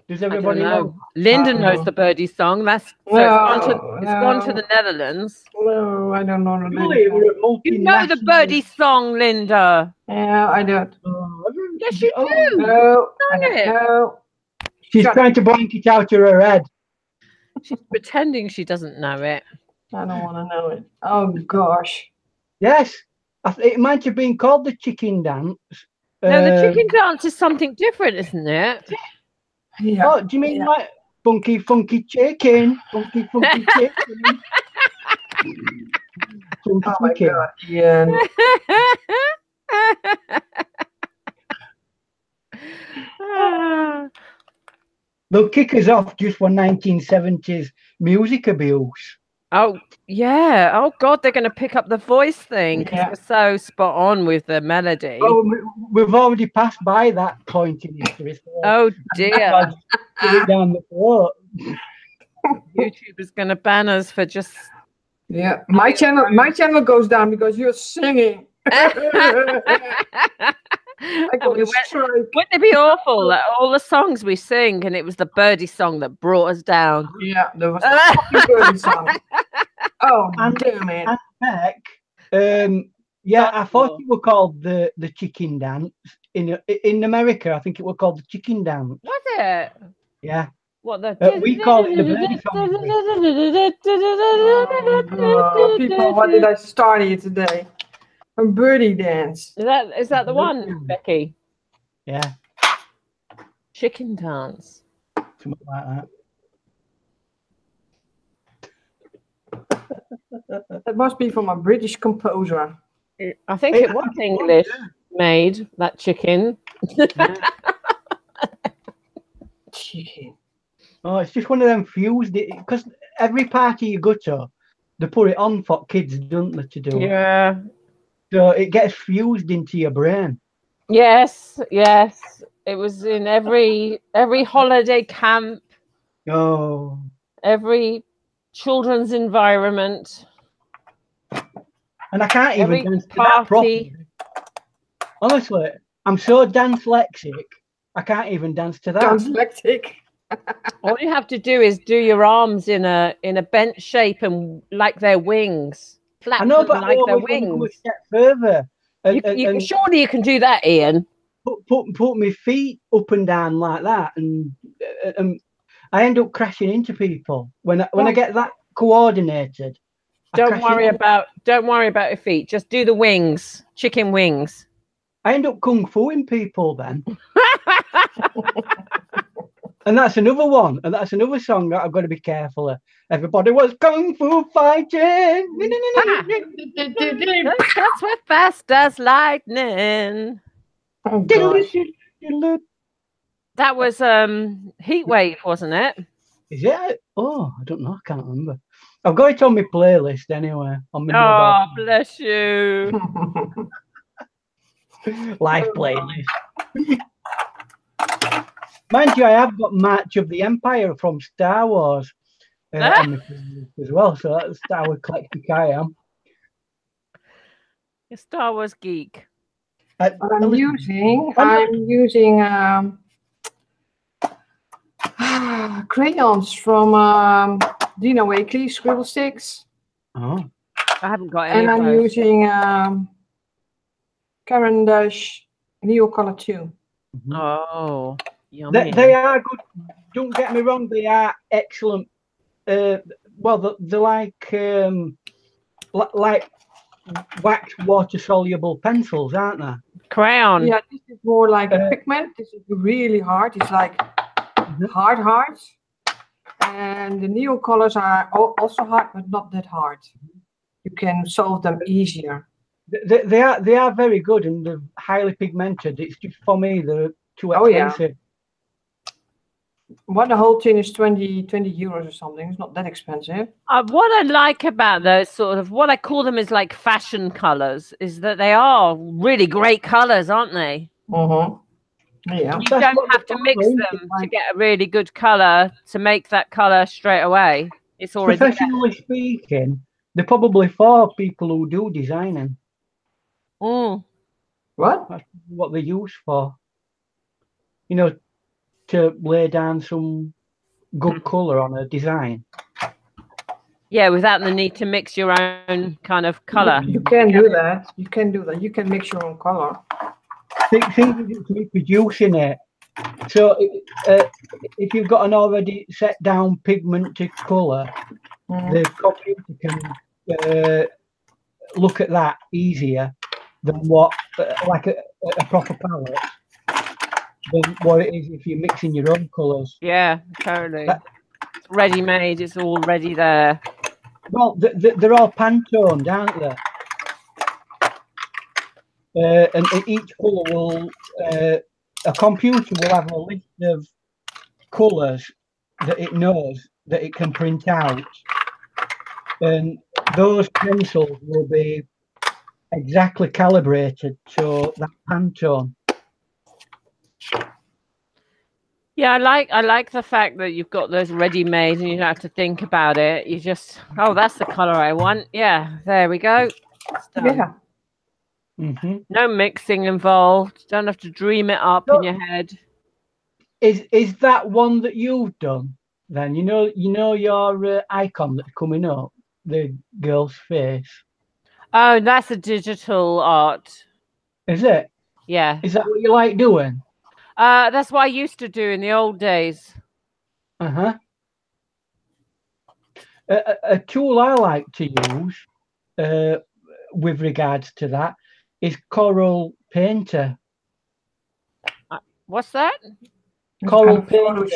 Does everybody I don't know? know. Linda knows the birdie song. It's gone to the Netherlands. No, I don't know. Really, we're a You know the multinational- birdie song, Linda. Yeah, I don't. Yes, you do. No, I Dang don't it. know. She's trying to blank it out of her head. She's pretending she doesn't know it. I don't want to know it. Oh gosh. Yes, it might have been called the chicken dance. No, the chicken dance is something different, isn't it? Yeah. Oh, do you mean like funky, funky chicken? Funky, funky chicken. Funky Oh my chicken. god. Yeah. They'll kick us off just for 1970s music abuse. Oh, yeah. Oh, God, they're going to pick up the voice thing because Yeah. we're so spot on with the melody. Oh, we've already passed by that point in history. So Oh, dear. I'll just put it down the throat. YouTube is going to ban us for just... Yeah. My channel goes down because you're singing. I And got we a went- strike. Wouldn't it be awful that all the songs we sing and it was the birdie song that brought us down? Yeah, there was a fucking birdie song. Oh, damn it. And Beck, yeah, I thought it were called the chicken dance. In America, I think it were called the chicken dance. Was it? Yeah. What the... We call it the birdie song. Oh, people, what did I start here today? A birdie dance. Is that the one, Becky? Yeah, Chicken dance. something like that. That must be from a British composer. I think it was English made, that chicken. Chicken. Oh, it's just one of them fused it because every party you go to, they put it on for kids, don't they, to do? Yeah. So it gets fused into your brain. Yes, yes. It was in every holiday camp, Oh, every children's environment. and I can't Every even dance to that party. properly. Honestly, I'm so dyslexic. I can't even dance to that. Dyslexic. All you have to do is do your arms in a bent shape and like their wings. Flap I know, them but like I their always want to go a wings. step further. And Surely you can do that, Ian. put my feet up and down like that, and I end up crashing into people when I get that coordinated. Don't worry about your feet. Just do the wings, chicken wings. I end up kung fuing people then. And that's another one, and that's another song that I've got to be careful of. Everybody was kung fu fighting. That's what fast as lightning. Oh, gosh. That was Heat Wave, wasn't it? Is it? Oh, I don't know. I can't remember. I've got it on my playlist anyway. On my Oh, mobile bless you. live playlist. Mind you, I have got March of the Empire from Star Wars on my playlist as well. So that's how eclectic I am. You're a Star Wars geek. I'm using crayons from Dina Wakley, Scribble Sticks. Oh. I haven't got any And of I'm those. using Caran d'Ache Neocolor 2. Oh, yummy. They are good. Don't get me wrong, they are excellent. Well, they're like wax water soluble pencils, aren't they? Crayon. Yeah, this is more like a pigment. This is really hard. It's like hard. And the Neocolors are also hard, but not that hard. You can solve them easier. They are very good and they're highly pigmented. It's just for me they're too expensive. Well, the whole tin is 20 euros or something. It's not that expensive. What I like about those sort of, what I call them is like fashion colors, is that they are really great colors, aren't they? Yeah. You don't have to mix them to get a really good color to make that color straight away. It's already professionally speaking, they're probably for people who do designing. What? That's what they're used for. You know, to lay down some good colour on a design. Yeah, without the need to mix your own kind of colour. You can do that. You can do that. You can mix your own colour. Think of reproducing it. So if you've got an already set down pigment to colour, the computer can look at that easier than what, like a proper palette, than what it is if you're mixing your own colours. Yeah, totally. It's ready-made. It's already there. Well, they're all Pantoned, aren't they? And each colour will, a computer will have a list of colours that it knows that it can print out. And those pencils will be exactly calibrated to that Pantone. Yeah, I like the fact that you've got those ready-made and you don't have to think about it. You just, oh, that's the colour I want. Yeah, there we go. It's done. Yeah. No mixing involved. Don't have to dream it up in your head. Is that one that you've done? Then you know your icon that's coming up, the girl's face. Oh, that's a digital art. Is it? Yeah. Is that what you like doing? That's what I used to do in the old days. A tool I like to use with regards to that is Coral Painter. What's that? Coral Painter.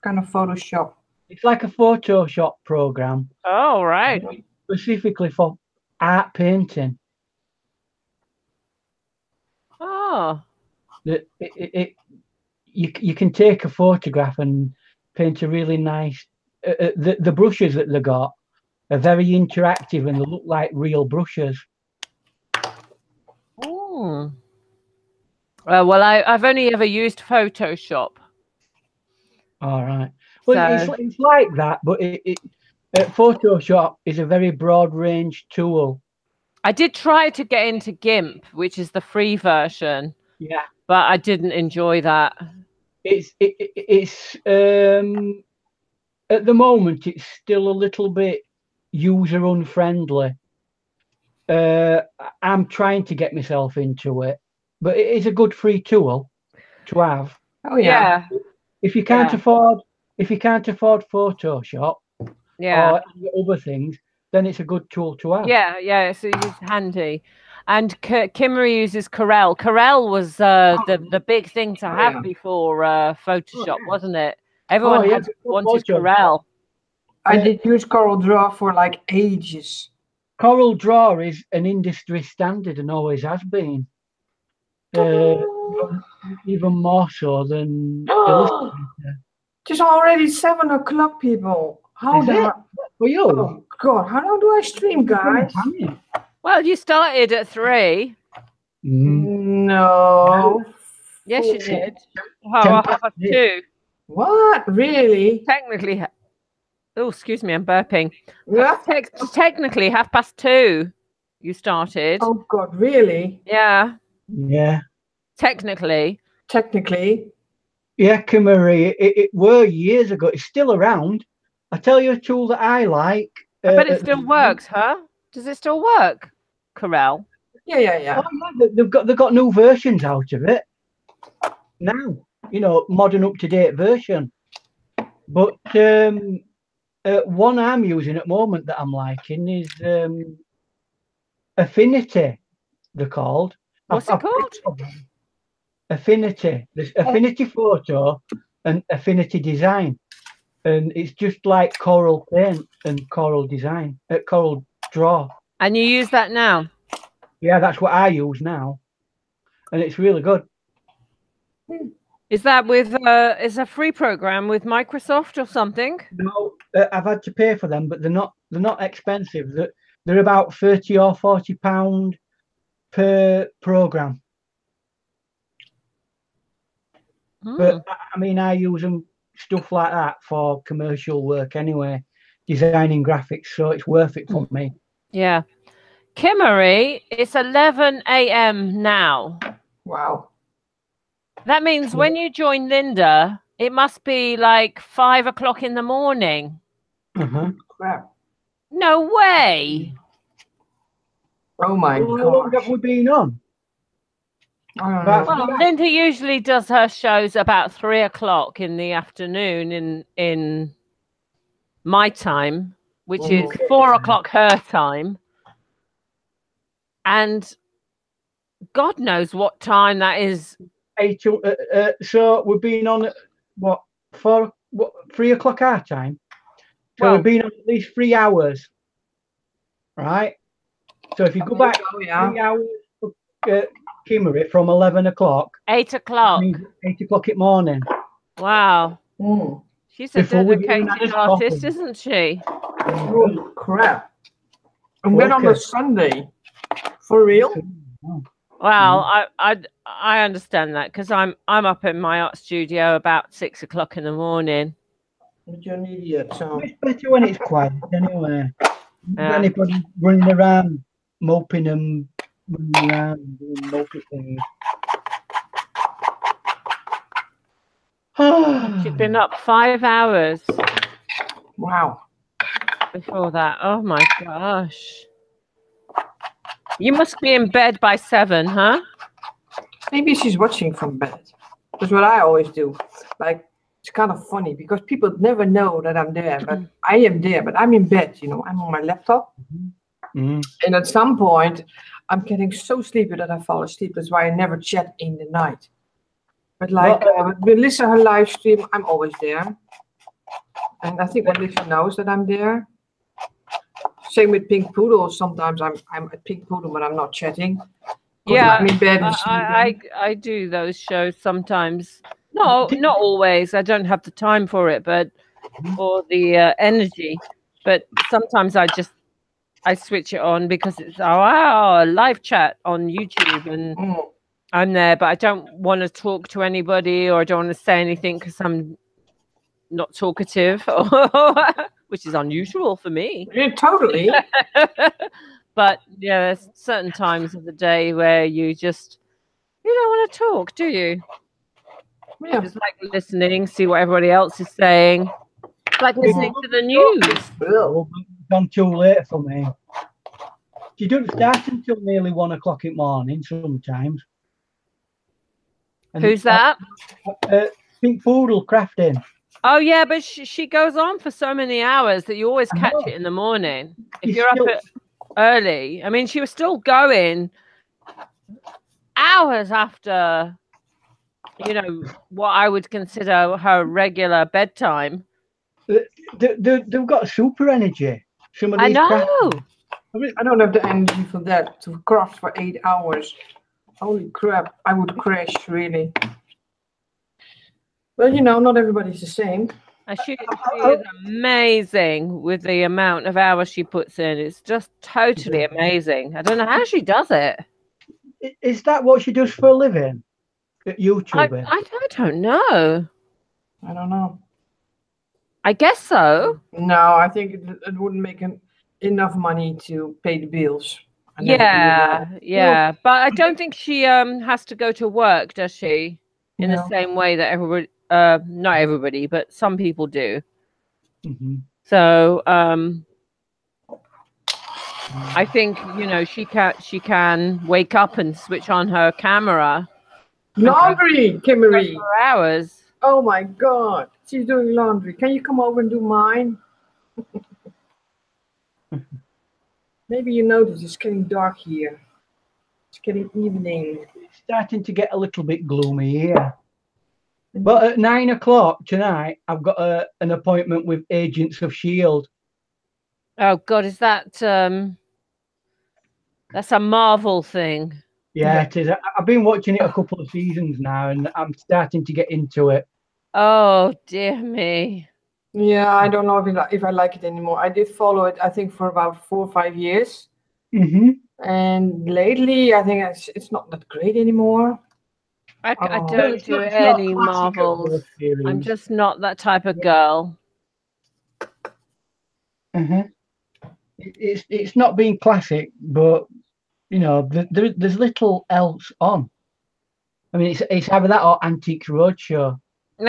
Kind of Photoshop. It's like a Photoshop program. Oh, right. Specifically for art painting. Oh. You can take a photograph and paint a really nice. The brushes that they got are very interactive and they look like real brushes. Oh. Well, I've only ever used Photoshop. All right. Well, so, it's like that, but Photoshop is a very broad range tool. I did try to get into GIMP, which is the free version. Yeah. But I didn't enjoy that. It's at the moment it's still a little bit user unfriendly. I'm trying to get myself into it, but it is a good free tool to have. Oh yeah. If you can't afford Photoshop or other things, then it's a good tool to have. Yeah, so it's handy. And Kimmery uses Corel. Corel was the big thing to have before Photoshop, wasn't it? Everyone wanted Corel. I did use Corel Draw for like ages. Corel Draw is an industry standard and always has been. Even more so than Illustrator. It's already 7 o'clock, people. How for you? Oh God! How long do I stream, guys? Well, you started at 3. No. Yes, you did. Half past 2. What? Really? Technically. Oh, excuse me, I'm burping. Yeah. Technically, 2:30. you started. Oh God, really? Yeah, Yeah. technically. Technically. Yeah, Kimmery, it were years ago. It's still around. I tell you a tool that I like. I bet it at the still moment. works, huh? Does it still work, Corel? Yeah, yeah, yeah. Oh, yeah, they've got new versions out of it now. You know, modern up to date version. But one I'm using at the moment that I'm liking is Affinity. They're called. What's it called? Affinity. There's Affinity Photo and Affinity Design, and it's just like Coral Paint and Coral Design, Coral Draw. And you use that now? Yeah, that's what I use now, and it's really good. Is that with is a free program with Microsoft or something? No, I've had to pay for them, but they're not expensive. They're about £30 or £40 per program. But I mean, I use them stuff like that for commercial work anyway, designing graphics, so it's worth it for me. Yeah. Kimmery, it's 11 a.m. now. Wow. That means when you join Linda, it must be like 5 o'clock in the morning. Crap. No way. Oh my How long God. have we been on? I don't know. Well, Linda usually does her shows about 3 o'clock in the afternoon in my time, which is 4 o'clock her time. And God knows what time that is. So we've been on what 3 o'clock our time. So Well, we've been on at least 3 hours, right? So if you go back 3 hours, Kimmery, from 11 o'clock, 8 o'clock. 8 o'clock in the morning. Wow. She's a Before we do dedicated another artist, coffee. isn't she? Oh crap. And then on a Okay. Sunday. For real? Well, I understand that because I'm up in my art studio about 6 o'clock in the morning. But you're an idiot, so. It's better when it's quiet anyway. Yeah. Anybody running around, moping and running around and doing mopey things. She's been up 5 hours Wow. before that. Oh my gosh. You must be in bed by 7, huh? Maybe she's watching from bed. That's what I always do. Like, it's kind of funny because people never know that I'm there, but I am there, but I'm in bed, you know, I'm on my laptop. And at some point, I'm getting so sleepy that I fall asleep. That's why I never chat in the night. But like, with Melissa, her live stream, I'm always there. And I think Melissa knows that I'm there. Same with Pink Poodle. Sometimes I'm at Pink Poodle, but I'm not chatting. Yeah, I'm in bed and I do those shows sometimes. No, not always. I don't have the time for it, but or the energy. But sometimes I switch it on because it's a live chat on YouTube and I'm there, but I don't want to talk to anybody or I don't want to say anything because I'm not talkative, which is unusual for me. Yeah, totally. But yeah, there's certain times of the day where you don't want to talk, do you? Yeah. Just like listening, see what everybody else is saying. It's like listening to the news. It's gone too late for me. She doesn't start until nearly 1 o'clock in the morning sometimes. And Who's that? Pink Poodle crafting. Oh yeah, but she goes on for so many hours that you always catch it in the morning. If you're up early, I mean, she was still going hours after, what I would consider her regular bedtime. They've got super energy. Some of I these know. I don't have the energy for that, to craft for 8 hours. Holy crap, I would crash, really. Well, not everybody's the same. And she is amazing with the amount of hours she puts in. It's just totally amazing. I don't know how she does it. Is that what she does for a living? At YouTube? I don't know. I don't know. I guess so. No, I think it wouldn't make enough money to pay the bills. And then Yeah. But I don't think she has to go to work, does she? In the No. same way that everybody, not everybody, but some people do. Mhm. So I think she can wake up and switch on her camera Laundry, Kimmery. for hours. Oh my God, she's doing laundry. Can you come over and do mine? Maybe you notice it's getting dark here. It's getting evening. It's starting to get a little bit gloomy here. But at 9 o'clock tonight, I've got an appointment with Agents of S.H.I.E.L.D. Oh God, is that that's a Marvel thing? Yeah, it is. I've been watching it a couple of seasons now, and I'm starting to get into it. Oh dear me. Yeah, I don't know if I like it anymore. I did follow it, I think, for about 4 or 5 years. Mm-hmm. And lately, I think it's not that great anymore. I Oh. don't It's do not any classic Marvels. horror series. I'm just not that type of girl. Uh-huh. It's not being classic, but there's little else on. I mean, it's either that or Antiques Roadshow. I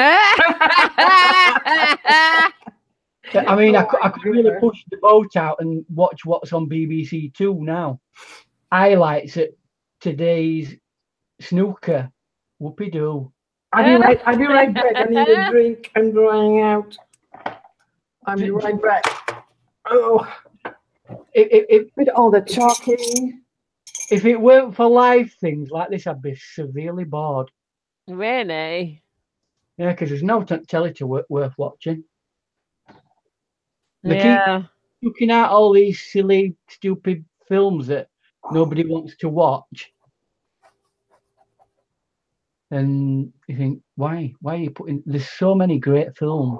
mean, I could really push the boat out and watch what's on BBC Two now. Highlights at today's snooker. Whoopie doo. I'll be right back. I need a drink. I'm drying out. I'll be right back. Oh, with all the talking. If it weren't for live things like this, I'd be severely bored. Really? Yeah, because there's no telly to worth watching. They Yeah. keep looking at all these silly, stupid films that nobody wants to watch. And you think, why? Why are you putting? There's so many great films.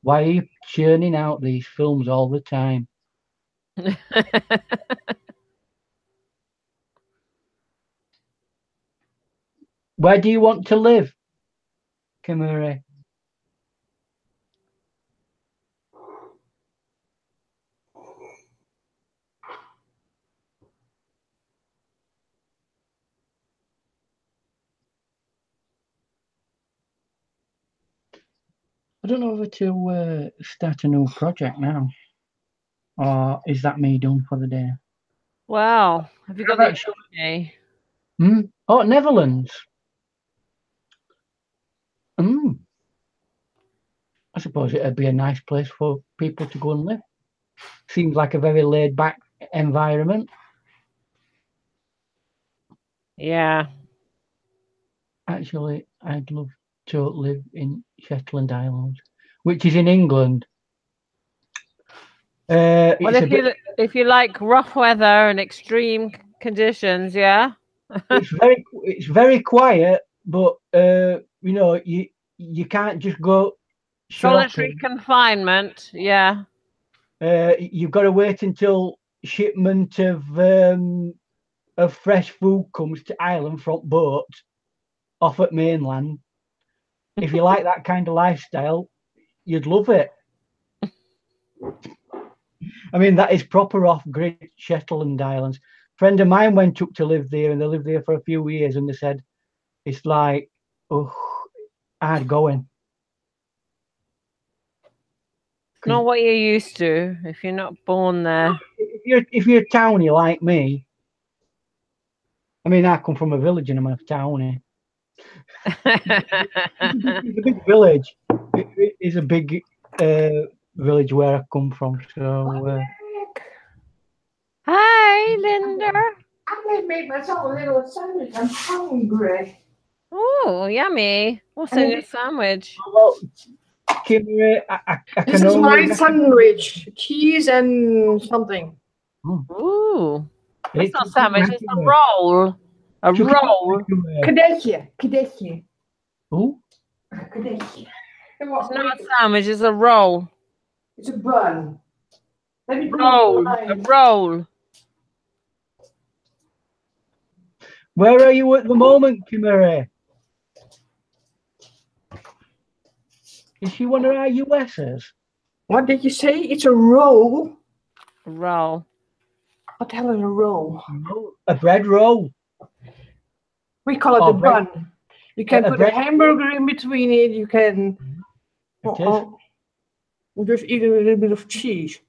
Why are you churning out these films all the time? Where do you want to live, Kimura? I don't know whether to start a new project now, or is that me done for the day? Wow. Have you got the holiday? Oh, Netherlands. I suppose it'd be a nice place for people to go and live. Seems like a very laid-back environment. Yeah. Actually, I'd love to live in Shetland Islands, which is in England. Well, if you like rough weather and extreme conditions, yeah. it's very quiet, but you can't just go solitary shopping. confinement. Yeah. You've got to wait until shipment of fresh food comes to Ireland from boat off at mainland. If you like that kind of lifestyle, you'd love it. I mean, that is proper off-grid Shetland Islands. A friend of mine went up to live there, and they lived there for a few years, and they said it's like, hard going. Not what you're used to if you're not born there. If you're a townie like me, I mean, I come from a village and I'm a townie. It's a big village. It is a big village where I come from. So, hi, Linda. I'm gonna make myself a little sandwich. I'm hungry. Oh, yummy! What's in your sandwich? Well, Kimmy, I this is my sandwich: cheese and something. Ooh, it's not sandwich. It's a roll. A roll. Kadetje. Who? Kadetje. It's not a sandwich. It's a roll. It's a bun. Let me roll. A roll. Where are you at the moment, Kimmy? Is she one of our USers? What did you say? It's a roll. Roll. What the hell is a roll? A bread roll. We call it Oh, a bread. bun. You can A put a bread hamburger in between it. You can just eat a little bit of cheese.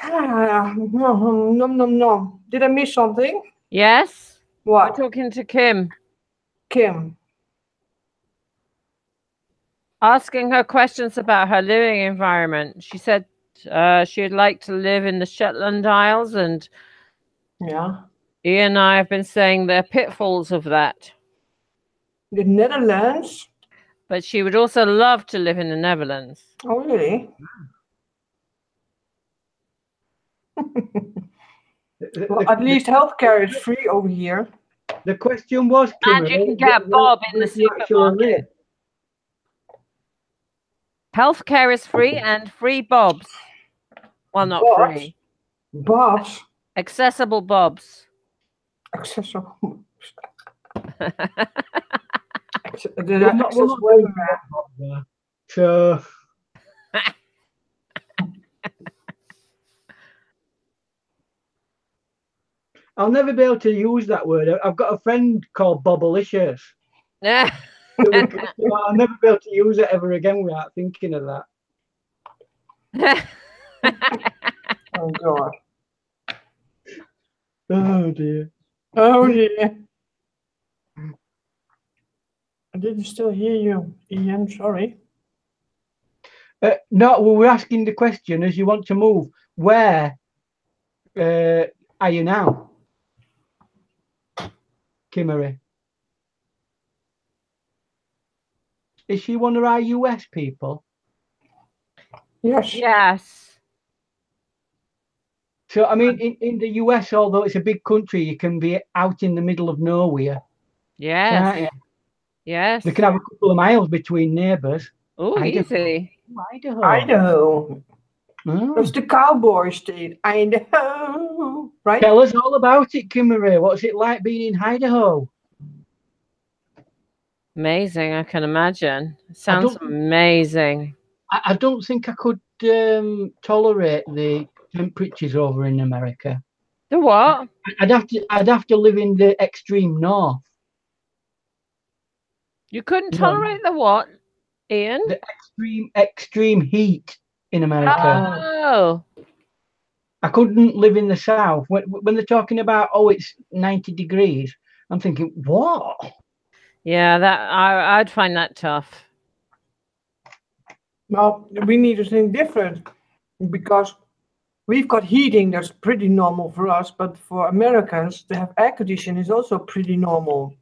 Nom, nom, nom. Did I miss something? Yes. What? We're talking to Kim. Kim. Asking her questions about her living environment. She said she'd like to live in the Shetland Isles, and Yeah. Ian and I have been saying there are pitfalls of that. The Netherlands? But she would also love to live in the Netherlands. Oh, really? Well, at least healthcare is free over here. The question was, And you can get a bob in the supermarket. Healthcare is free and free bobs. Well, not Bobs? free. Bobs? Accessible bobs. Accessible. We're not doing that. So I'll never be able to use that word. I've got a friend called Bobalicious. I'll never be able to use it ever again without thinking of that. Oh, God. Oh, dear. Oh, dear. I didn't still hear you, Ian. Sorry. No, well, we're asking the question as you want to move. Where are you now, Kimmery? Is she one of our US people? Yes. Yes. So, I mean, in the US, although it's a big country, you can be out in the middle of nowhere. Yes. Can't you? Yes. They can have a couple of miles between neighbours. Oh, easy. Idaho. Idaho. Oh. That's the cowboy state. Idaho. Right? Tell us all about it, Kimmery. What's it like being in Idaho? Amazing, I can imagine. Sounds amazing. I don't think I could tolerate the temperatures over in America. The what? I'd have to live in the extreme north. You couldn't tolerate the what, Ian? The extreme heat in America. Oh. I couldn't live in the south. When they're talking about, oh, it's 90 degrees, I'm thinking, what? Yeah, I'd find that tough. Well, we need to think different because we've got heating that's pretty normal for us, but for Americans to have air conditioning is also pretty normal.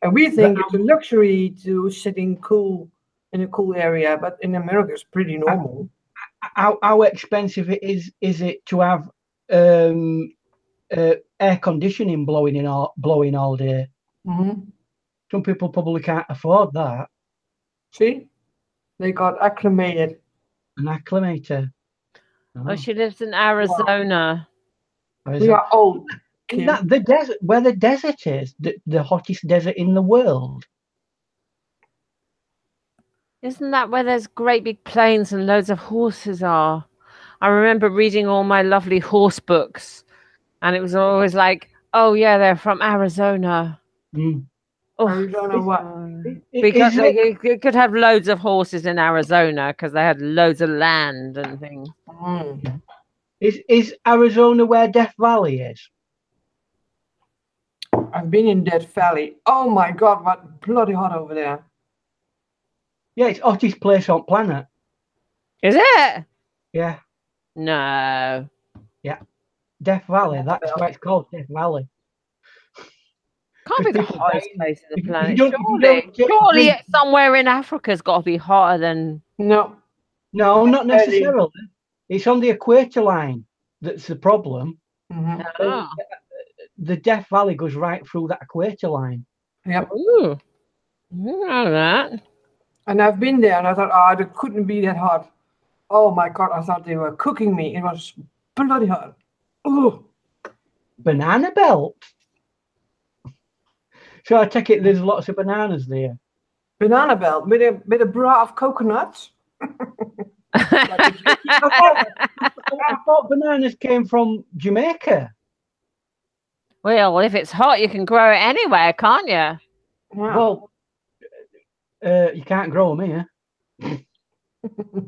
And we think it's a luxury to sit in a cool area, but in America it's pretty normal. How expensive is it to have air conditioning blowing all day? Mm-hmm. Some people probably can't afford that. See? They got acclimated. An acclimator. Oh, she lives in Arizona. Wow. We are old. Is that the desert, where the desert is? The hottest desert in the world? Isn't that where there's great big plains and loads of horses are? I remember reading all my lovely horse books, and it was always like, oh, yeah, they're from Arizona. Mm. Oh, Arizona what? Because they could have loads of horses in Arizona because they had loads of land and things. Mm. Is Arizona where Death Valley is? I've been in Death Valley. Oh my God, what bloody hot over there. Yeah, it's hottest place on planet. Is it? Yeah. No. Yeah. Death Valley. That's why it's called Death Valley. Can't be the hottest place on the planet. Surely Surely somewhere in Africa's got to be hotter than... No. No, not necessarily. It's on the equator line that's the problem. Mm-hmm. Oh. The Death Valley goes right through that equator line. Yep. Ooh. I didn't know that. And I've been there and I thought, it couldn't be that hot. Oh my God, I thought they were cooking me. It was bloody hot. Ooh. Banana belt. So I take it there's lots of bananas there. Banana belt with a bra of coconuts. I thought bananas came from Jamaica. Well, if it's hot, you can grow it anywhere, can't you? Yeah. Well, you can't grow them here.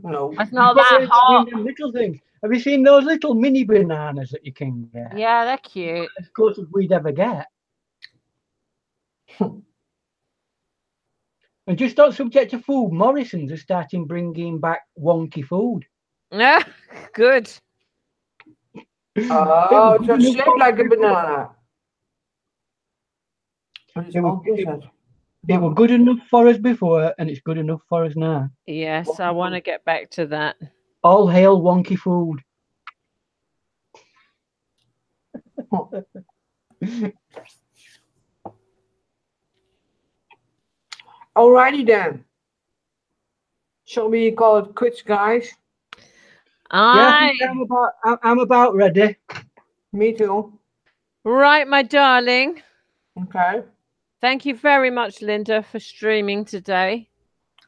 No. It's not You've got that to hot. them little things. Have you seen those little mini bananas that you can get? Yeah, they're cute. As close as we'd ever get. And just not subject to food, Morrison's are starting bringing back wonky food. Yeah, good. Oh, It it's was good just enough shaped for like a us banana. What is It was- all this? It was good enough for us before, and it's good enough for us now. Yes, I want to get back to that. All hail wonky food. Alrighty then. Shall we call it quits, guys? Yeah, I'm about ready. Me too. Right, my darling. Okay. Thank you very much, Linda, for streaming today.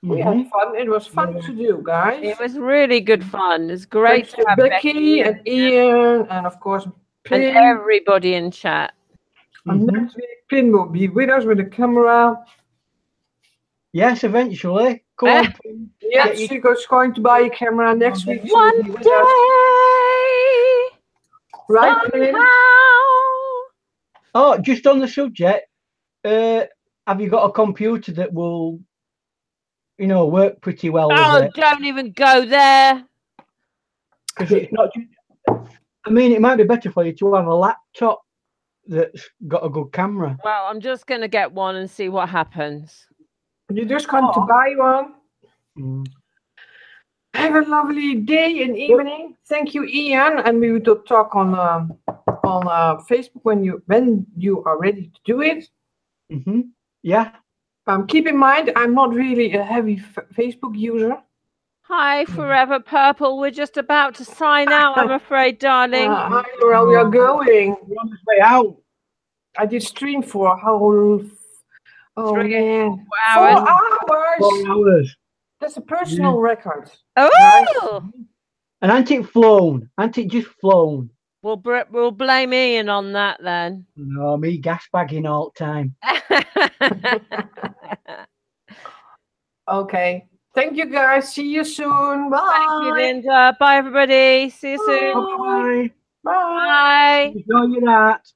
We had fun. It was fun Yeah. to do, guys. It was really good fun. It's great Thanks to to have Becky and Ian, and of course and Pin. everybody in chat. And next week, Pin will be with us with a camera. Yes, eventually. Go on. Pim. Yeah, Get you- she's going to buy a camera next week. She will One be with day, us. Right, Pin? somehow. Oh, just on the subject, have you got a computer that will, work pretty well Oh, with it? don't even go there. Because it's not just, I mean, it might be better for you to have a laptop that's got a good camera. Well, I'm just going to get one and see what happens. You're just going to buy one. Mm. Have a lovely day and evening. Thank you, Ian. And we will talk on Facebook when you are ready to do it. Mm-hmm. Yeah. Keep in mind, I'm not really a heavy Facebook user. Hi, Forever Purple. We're just about to sign out, I'm afraid, darling. Hi, Laurel, we are going. We're on the way out. I did stream for a whole. Oh 3 man, hours. 4 hours. 4 hours. That's a personal record. Oh, And ain't it flown? Ain't it just flown? we'll blame Ian on that then. No, me gas bagging all the time. Okay. Thank you, guys. See you soon. Bye. Thank you, Linda. Bye, everybody. See you soon. Bye. Bye. Bye. Enjoy your art.